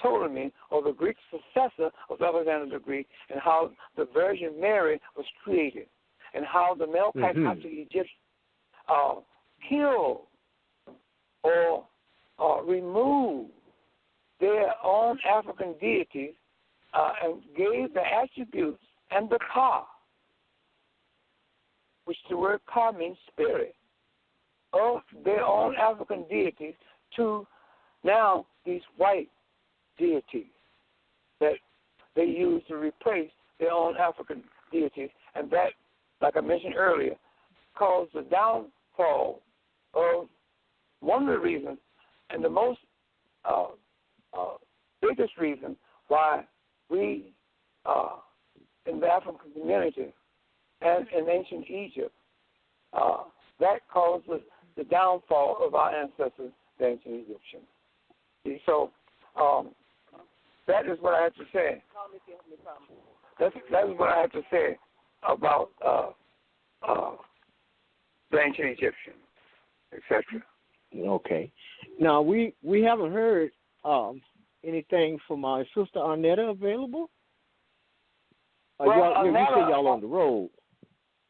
Ptolemy, or the Greek successor of Alexander the Greek, and how the Virgin Mary was created, and how the Melchite Egyptians killed or removed their own African deities and gave the attributes and the ka, which the word ka means spirit, of their own African deities to now these white deities that they use to replace their own African deities. And that, like I mentioned earlier, caused the downfall of one of the reasons, and the most biggest reason why we in the African community and in ancient Egypt, that caused the downfall of our ancestors the ancient Egyptians. So that is what I have to say. That is what I have to say about the ancient Egyptians, etc. Okay. Now we haven't heard anything from our sister Arnetta available. Well, you said y'all on the road.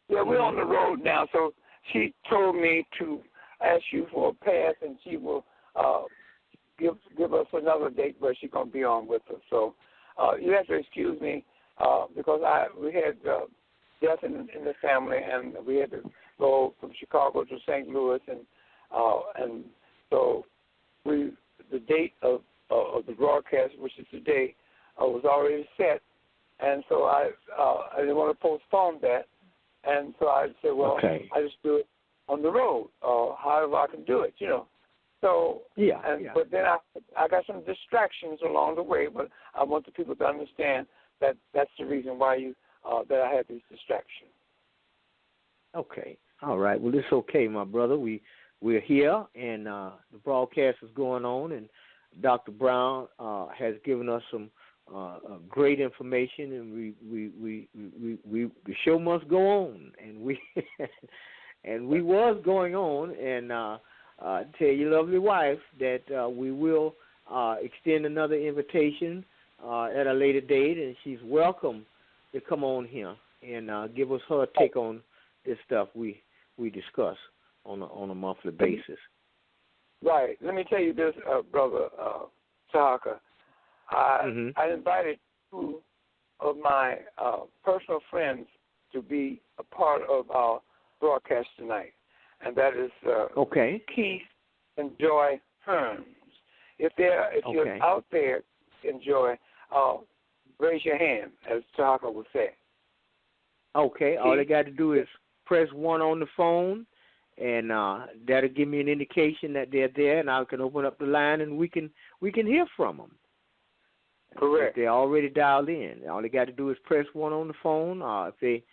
Yeah, we're on the road now. So she told me to ask you for a pass, and she will give us another date where she's gonna be on with us. So you have to excuse me because we had death in the family, and we had to go from Chicago to St. Louis, and so the date of the broadcast, which is today, was already set, and so I didn't want to postpone that, and so I said, well, okay. I just do it on the road, however I can do it, So but then I got some distractions along the way, but I want the people to understand that that's the reason why that I had these distractions. Okay. All right. Well, it's okay, my brother. We're here, and the broadcast is going on, and Dr. Brown has given us some great information, and the show must go on, and we was going on, and tell your lovely wife that we will extend another invitation at a later date, and she's welcome to come on here and give us her take on this stuff we discuss on a monthly basis. Right. Let me tell you this, Brother Tarhaka. I invited two of my personal friends to be a part of our broadcast tonight, and that is Keith and Joy Hearns. If you're out there, Joy, raise your hand, as Tarhaka would say. Okay. Keith. All they got to do is press 1 on the phone, and that'll give me an indication that they're there, and I can open up the line, and we can hear from them. Correct. If they're already dialed in, all they got to do is press 1 on the phone. If they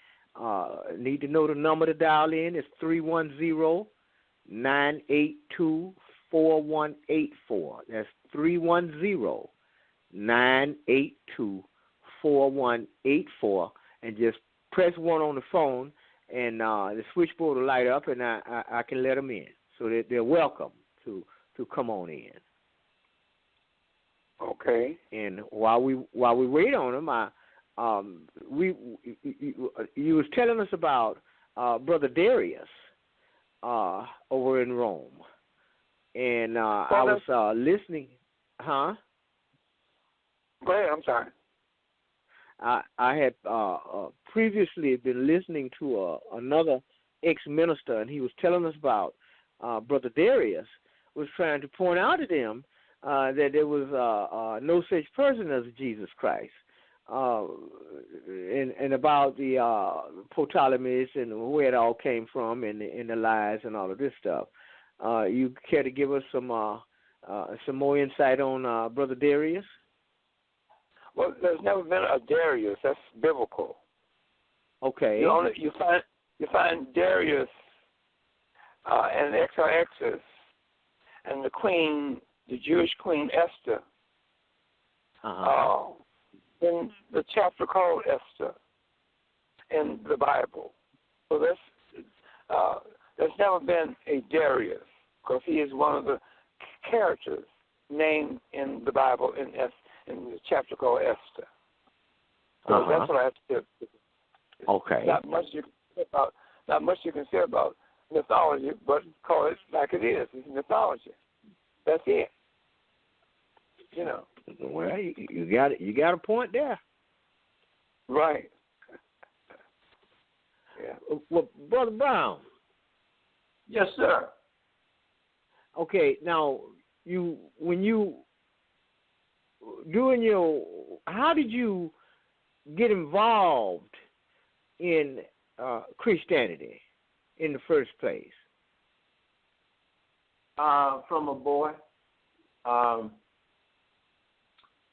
need to know the number to dial in, it's 310-982-4184. That's 310-982-4184, and just press 1 on the phone, and the switchboard will light up, and I can let them in, so that they're welcome to come on in. Okay. And while we wait on them, you was telling us about Brother Darius over in Rome, and I was listening. Huh? Go ahead. I'm sorry. I had previously been listening to another ex-minister, and he was telling us about Brother Darius was trying to point out to them that there was no such person as Jesus Christ, and about the Ptolemies and where it all came from, and the lies and all of this stuff. You care to give us some more insight on Brother Darius? Well, there's never been a Darius. That's biblical. Okay. You find Darius and Xerxes and the Jewish queen Esther in the chapter called Esther in the Bible. So there's never been a Darius, because he is one of the characters named in the Bible in the chapter called Esther. So that's what I have to say. Okay. Not much you can say about mythology, but call it like it is. It's mythology. That's it. Well, you got a point there. Right. Yeah. Well, Brother Brown. Yes, sir. Okay, now how did you get involved in Christianity in the first place? From a boy.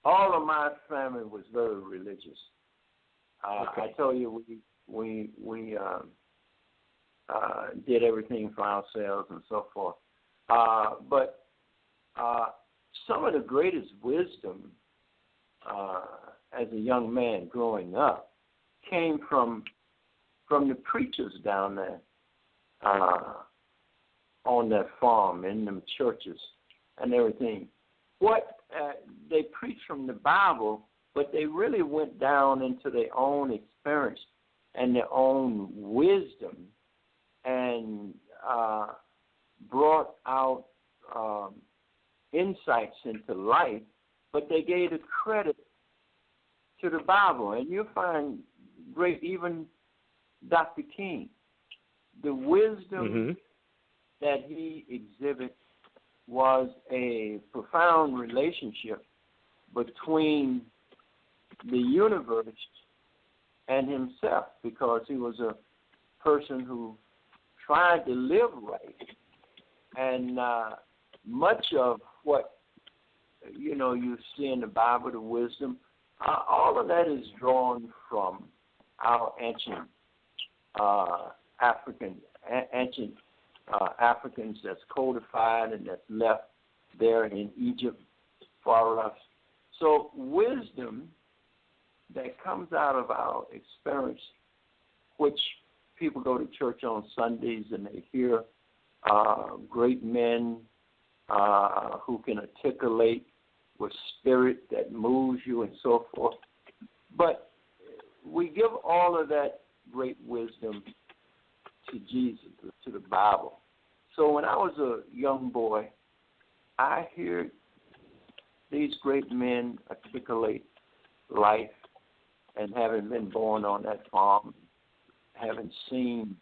All of my family was very religious. I told you we did everything for ourselves and so forth. But of the greatest wisdom as a young man growing up came from the preachers down there on that farm, in them churches and everything. What they preached from the Bible, but they really went down into their own experience and their own wisdom and brought out insights into life, but they gave the credit to the Bible. And you'll find great, even Dr. King, the wisdom that he exhibits was a profound relationship between the universe and himself, because he was a person who tried to live right. And much of what, you see in the Bible, the wisdom, all of that is drawn from our ancient Africans that's codified and that's left there in Egypt for us. So wisdom that comes out of our experience, which people go to church on Sundays and they hear great men who can articulate with spirit that moves you and so forth. But we give all of that great wisdom to Jesus, to the Bible. So when I was a young boy, I heard these great men articulate life, and having been born on that farm, having seen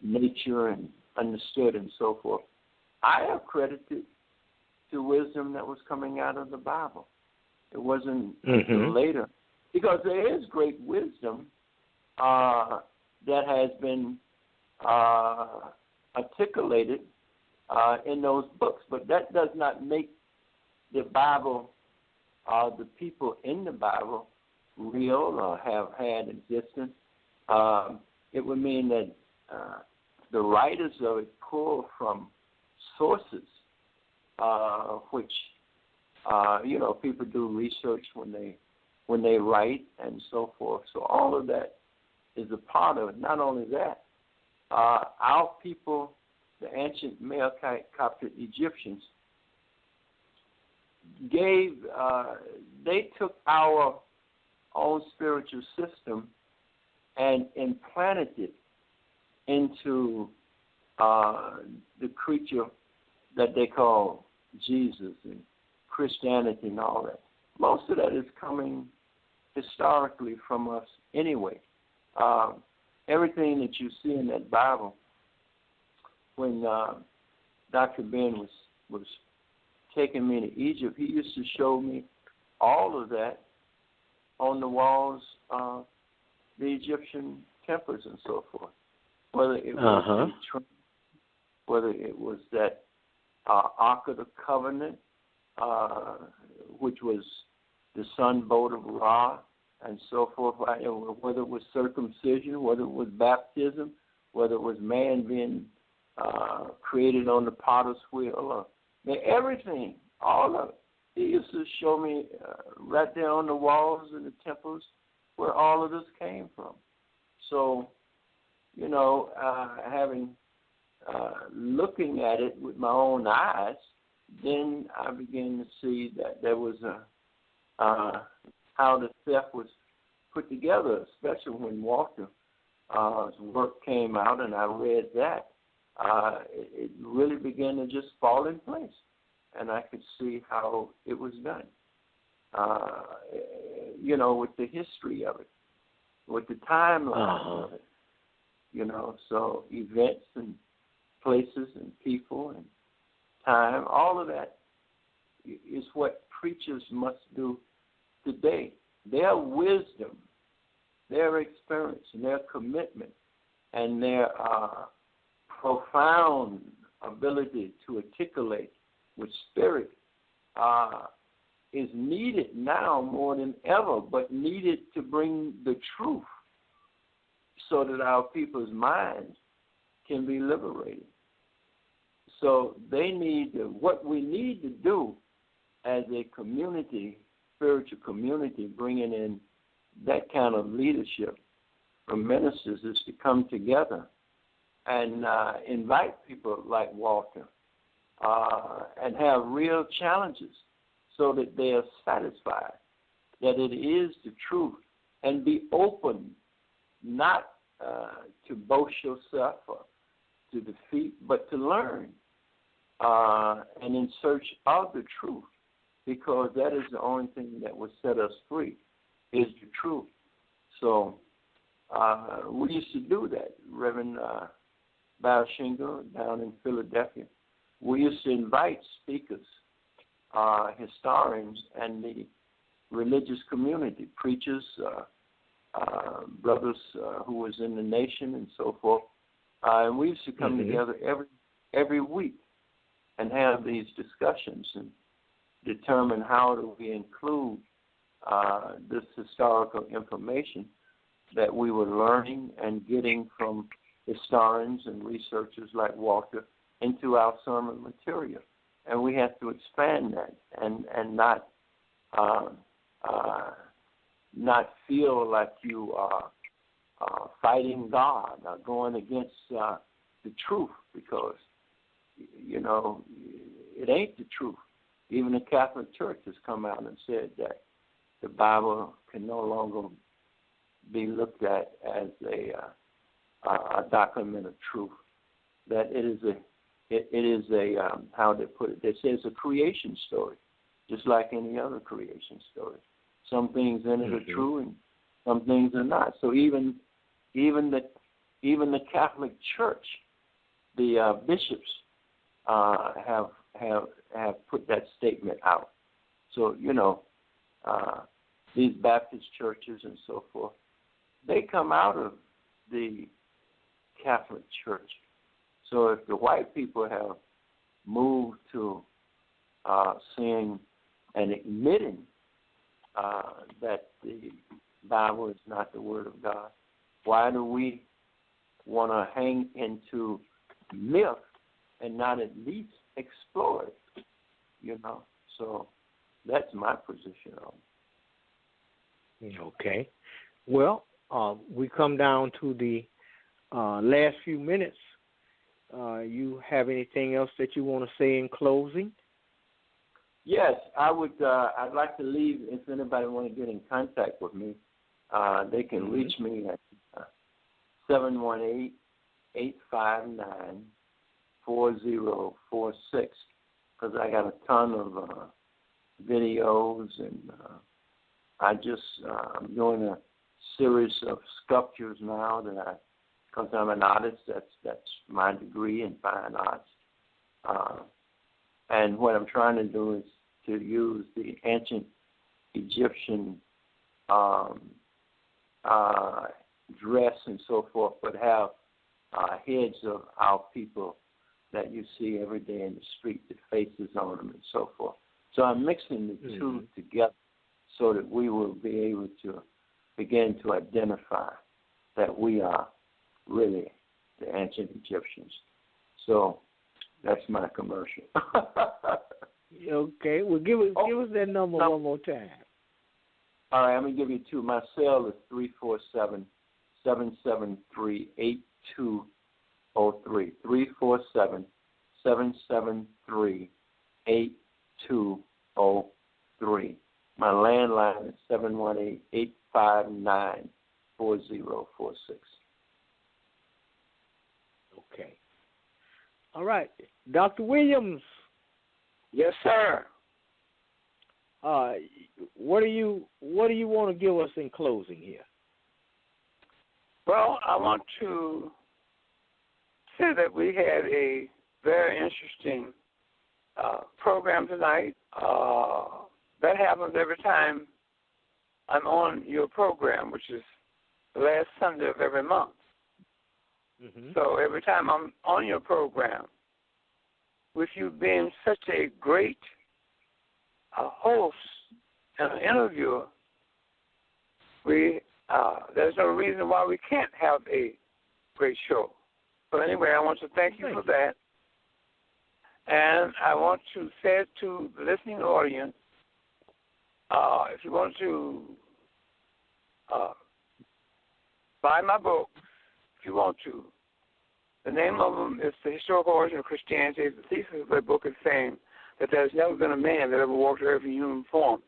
nature and understood and so forth, I have credited the wisdom that was coming out of the Bible. It wasn't until later, because there is great wisdom that has been articulated in those books, but that does not make the Bible, the people in the Bible, real or have had existence. It would mean that the writers of it pull from sources, which people do research when they write and so forth. So all of that is a part of it. Not only that, our people, the ancient Melchite Coptic Egyptians, they took our own spiritual system and implanted it into the creature that they call Jesus and Christianity and all that. Most of that is coming historically from us anyway. Everything that you see in that Bible, when Dr. Ben was taking me to Egypt, he used to show me all of that on the walls of the Egyptian temples and so forth. Whether it was whether it was that Ark of the Covenant, which was the sunboat of Ra, and so forth, whether it was circumcision, whether it was baptism, whether it was man being created on the potter's wheel, everything, all of it. He used to show me right there on the walls in the temples where all of this came from. So, looking at it with my own eyes, then I began to see that there was how the theft was put together, especially when Walter's work came out and I read that. It really began to just fall in place, and I could see how it was done. With the history of it, with the timeline of it, so events and places and people and time, all of that is what preachers must do today. Their wisdom, their experience, and their commitment, and their profound ability to articulate with spirit is needed now more than ever, but needed to bring the truth so that our people's minds can be liberated. So they need what we need to do as a community, spiritual community, bringing in that kind of leadership from ministers is to come together and invite people like Walter and have real challenges so that they are satisfied that it is the truth, and be open not to boast yourself or to defeat, but to learn and in search of the truth, because that is the only thing that will set us free, is the truth. So we used to do that, Reverend Baushingo down in Philadelphia. We used to invite speakers, historians, and the religious community, preachers, brothers who was in the nation and so forth. And we used to come together every week and have these discussions and determine how do we include this historical information that we were learning and getting from historians and researchers like Walter into our sermon material. And we have to expand that and not feel like you are fighting God or going against the truth, because, you know, it ain't the truth. Even the Catholic Church has come out and said that the Bible can no longer be looked at as a document of truth. That it is a how they put it. They say it's a creation story, just like any other creation story. Some things in it are true, and some things are not. So even the Catholic Church, the bishops have put that statement out. So, you know, these Baptist churches and so forth, they come out of the Catholic Church. So if the white people have moved to seeing and admitting that the Bible is not the Word of God, why do we want to hang into myth and not at least explore it? You know, so that's my position on it. Okay. Well, we come down to the last few minutes. You have anything else that you want to say in closing? Yes, I would. I'd like to leave. If anybody want to get in contact with me, they can reach me at 718-859-4046, because I got a ton of videos, and I'm doing a series of sculptures now that because I'm an artist, that's my degree in fine arts. And what I'm trying to do is to use the ancient Egyptian dress and so forth, but have heads of our people that you see every day in the street, the faces on them and so forth. So I'm mixing the two together so that we will be able to begin to identify that we are really the ancient Egyptians. So that's my commercial. Okay. Well, give us that number one more time. All right, I'm going to give you two. My cell is 347-773-8203. 347-773-8203. My landline is 718-859-4046. Okay. All right. Dr. Williams. Yes, sir. What do you want to give us in closing here? Well, I want to say that we had a very interesting program tonight. That happens every time I'm on your program, which is the last Sunday of every month. So every time I'm on your program, with you being such a great host and an interviewer, there's no reason why we can't have a great show. So anyway, I want to thank you for that. And I want to say to the listening audience, if you want to buy my books, if you want to, the name of them is The Historical Origin of Christianity. The thesis of that book is saying that there's never been a man that ever walked in every human form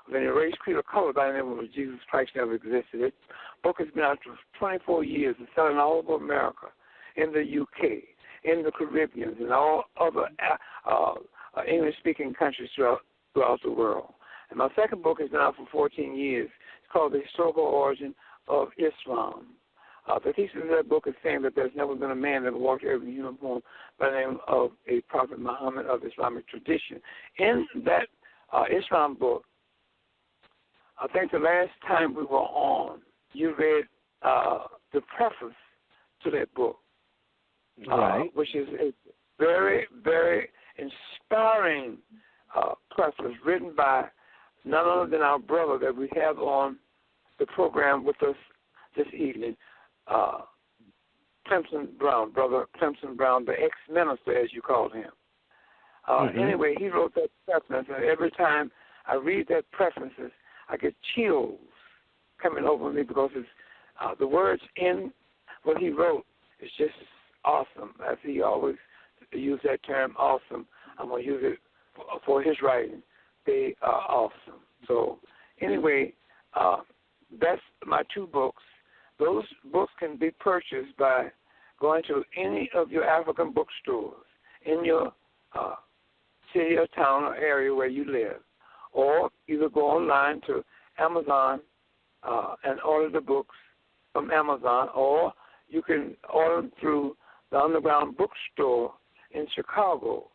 of any race, creed, or color by the name of Jesus Christ never existed. This book has been out for 24 years and selling all over America, in the UK, in the Caribbean, and all other English-speaking countries throughout the world. And my second book has been out for 14 years. It's called The Historical Origin of Islam. The thesis of that book is saying that there's never been a man that walked every human form by the name of a Prophet Muhammad of Islamic tradition. In that Islam book, I think the last time we were on, you read the preface to that book, right, which is a very, very inspiring preface written by none other than our brother that we have on the program with us this evening, Clemson Brown, Brother Clemson Brown, the ex-minister, as you called him. Anyway, he wrote that preface, and every time I read that preface, I get chills coming over me because it's, the words in what he wrote is just awesome. As he always used that term, awesome. I'm going to use it for his writing. They are awesome. So anyway, that's my two books. Those books can be purchased by going to any of your African bookstores in your city or town or area where you live, or either go online to Amazon and order the books from Amazon, or you can order them through the Underground Bookstore in Chicago.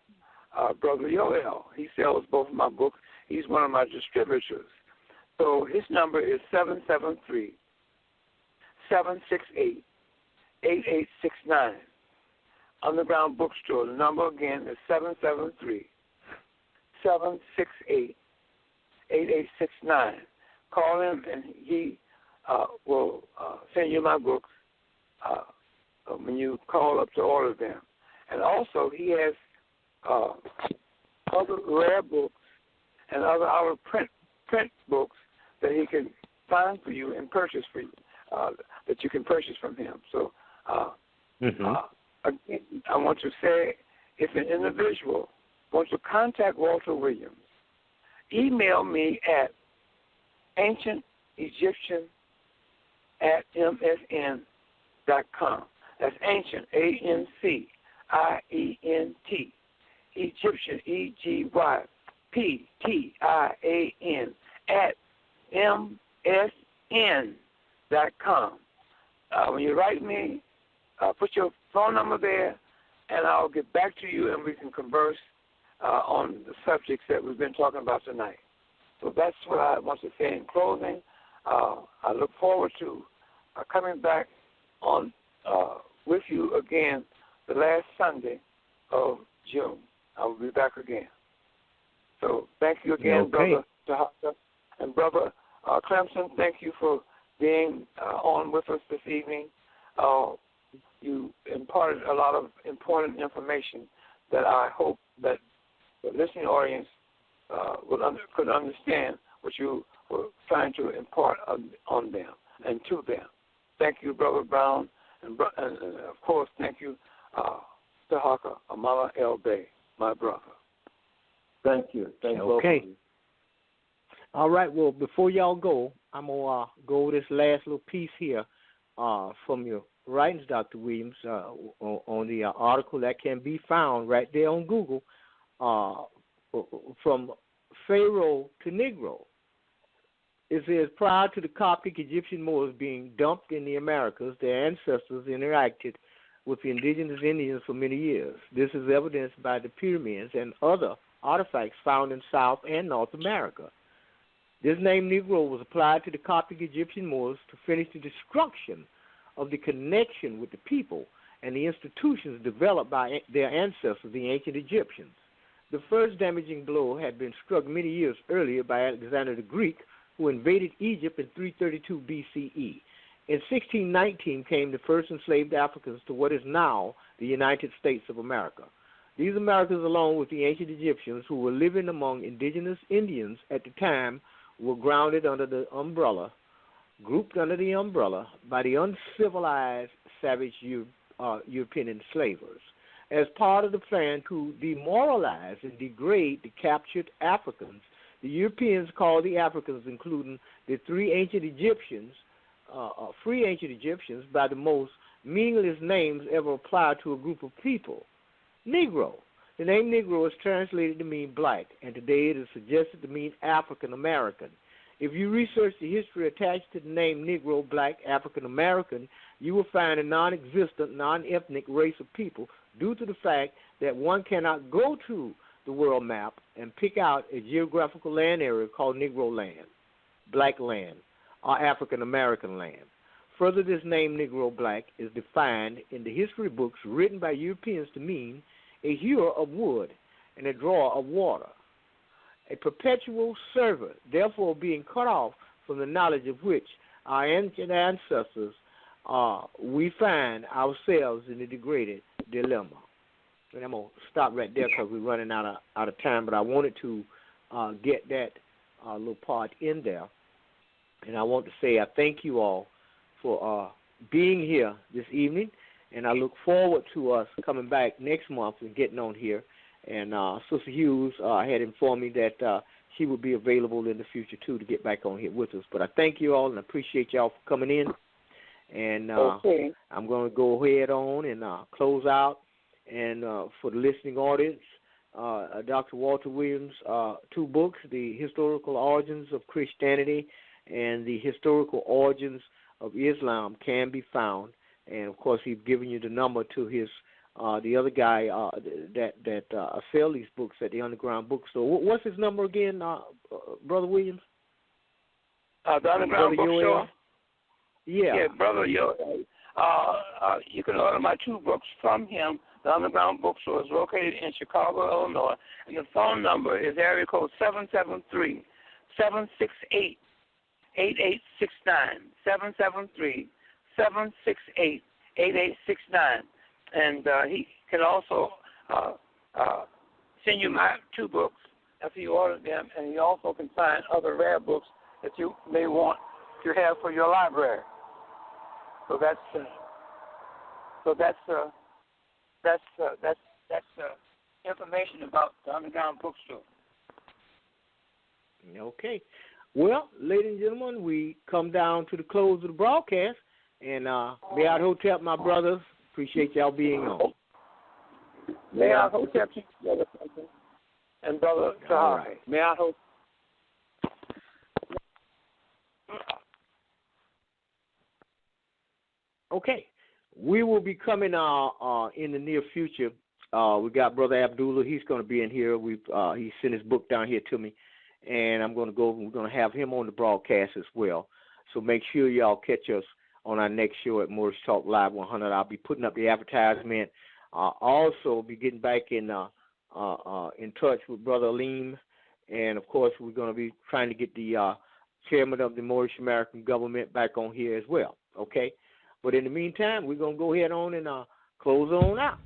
Brother Yoel, he sells both of my books. He's one of my distributors. So his number is 773-768-8869. Underground Bookstore. The number again is 773-768-8869. Call him and he will send you my books when you call up to order them. And also he has other rare books and other our print books that he can find for you and purchase for you, that you can purchase from him. So again, I want to say, if an individual wants to contact Walter Williams, email me at ancientegyptian@msn.com. That's ancient, ANCIENT, Egyptian, EGYPTIAN, @msn.com. When you write me, put your phone number there, and I'll get back to you, and we can converse on the subjects that we've been talking about tonight. So that's what I want to say in closing. I look forward to coming back on with you again the last Sunday of June. I will be back again. So thank you again, Brother Tarhaka. And Brother Clemson, thank you for being on with us this evening. You imparted a lot of important information that I hope that the listening audience could understand what you were trying to impart on them and to them. Thank you, Brother Brown, and of course, thank you, Tarhaka Amala El Bey, my brother. Thank you. Thank you. Okay. All right. Well, before y'all go, I'm gonna go over this last little piece here from your writings, Dr. Williams, on the article that can be found right there on Google, from Pharaoh to Negro. It says, prior to the Coptic Egyptian Moors being dumped in the Americas, their ancestors interacted with the indigenous Indians for many years. This is evidenced by the pyramids and other artifacts found in South and North America. This name Negro was applied to the Coptic Egyptian Moors to finish the destruction of the connection with the people and the institutions developed by their ancestors, the ancient Egyptians. The first damaging blow had been struck many years earlier by Alexander the Greek, who invaded Egypt in 332 BCE. In 1619 came the first enslaved Africans to what is now the United States of America. These Americans, along with the ancient Egyptians who were living among indigenous Indians at the time, were grounded under the umbrella, grouped under the umbrella by the uncivilized, savage European enslavers. As part of the plan to demoralize and degrade the captured Africans, the Europeans called the Africans, including the free ancient Egyptians, by the most meaningless names ever applied to a group of people. Negro. The name Negro is translated to mean black, and today it is suggested to mean African American. If you research the history attached to the name Negro, black, African American, you will find a non-existent, non-ethnic race of people due to the fact that one cannot go to the world map and pick out a geographical land area called Negro land, black land, or African American land. Further, this name Negro black is defined in the history books written by Europeans to mean a hewer of wood and a drawer of water, a perpetual servant, therefore being cut off from the knowledge of which our ancient ancestors we find ourselves in a degraded dilemma. And I'm going to stop right there because we're running out of time, but I wanted to get that little part in there. And I want to say I thank you all for being here this evening, and I look forward to us coming back next month and getting on here. And Sister Hughes had informed me that she would be available in the future, too, to get back on here with us. But I thank you all and I appreciate y'all for coming in. And I'm going to go ahead on and close out. And for the listening audience, Dr. Walter Williams' two books, The Historical Origins of Christianity and The Historical Origins of Islam, can be found. And, of course, he's given you the number to his the other guy that sell these books at the Underground Bookstore. What's his number again, Brother Williams? The Underground Bookstore? Yeah, Brother, you can order my two books from him. The Underground Bookstore is located in Chicago, Illinois, and the phone number is area code 773-768-8869. 773-768-8869. And he can also send you my two books after you order them, and he also can find other rare books that you may want to have for your library. So that's information about the Underground Bookstore. Okay. Well, ladies and gentlemen, we come down to the close of the broadcast, and may I hotep my brothers. Appreciate y'all being on. May I hotep you, Brother Clemson, and Brother Tarhaka. Right. May I hotep. Okay. We will be coming in the near future. We got Brother Abdullah. He's going to be in here. He sent his book down here to me, and I'm going to go. We're going to have him on the broadcast as well. So make sure y'all catch us on our next show at Moorish Talk Live 100. I'll be putting up the advertisement. Also be getting back in touch with Brother Aleem, and of course we're going to be trying to get the chairman of the Moorish American government back on here as well. Okay. But in the meantime, we're going to go ahead on and close on out.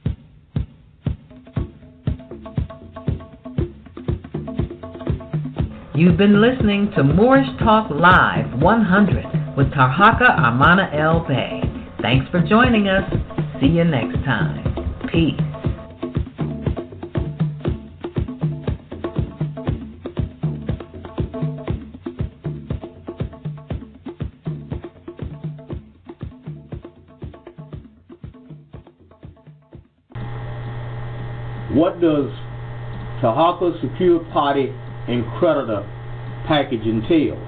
You've been listening to Moorish Talk Live 100 with Tarhaka Amana El Bey. Thanks for joining us. See you next time. Peace. What does Tarhaka Secured Party and Creditor package entails?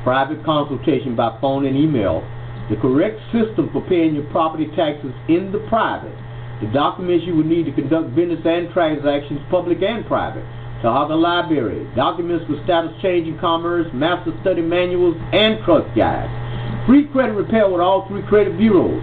Private consultation by phone and email, the correct system for paying your property taxes in the private, the documents you would need to conduct business and transactions, public and private, Tarhaka Library, documents for status change in commerce, master study manuals, and trust guides, free credit repair with all three credit bureaus,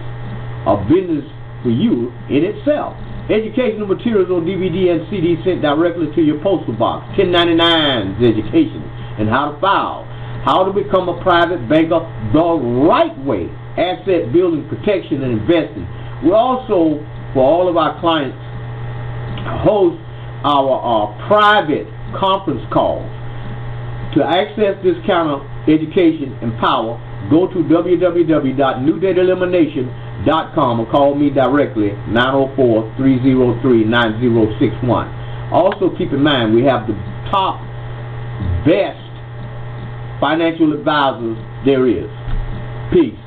a business for you in itself. Educational materials on DVD and CD sent directly to your postal box. 1099's education and how to file. How to become a private banker the right way. Asset building, protection, and investing. We also, for all of our clients, host our private conference calls. To access this kind of education and power, go to www.newdataelimination.com or call me directly, 904-303-9061. Also keep in mind, we have the top, best financial advisors there is. Peace.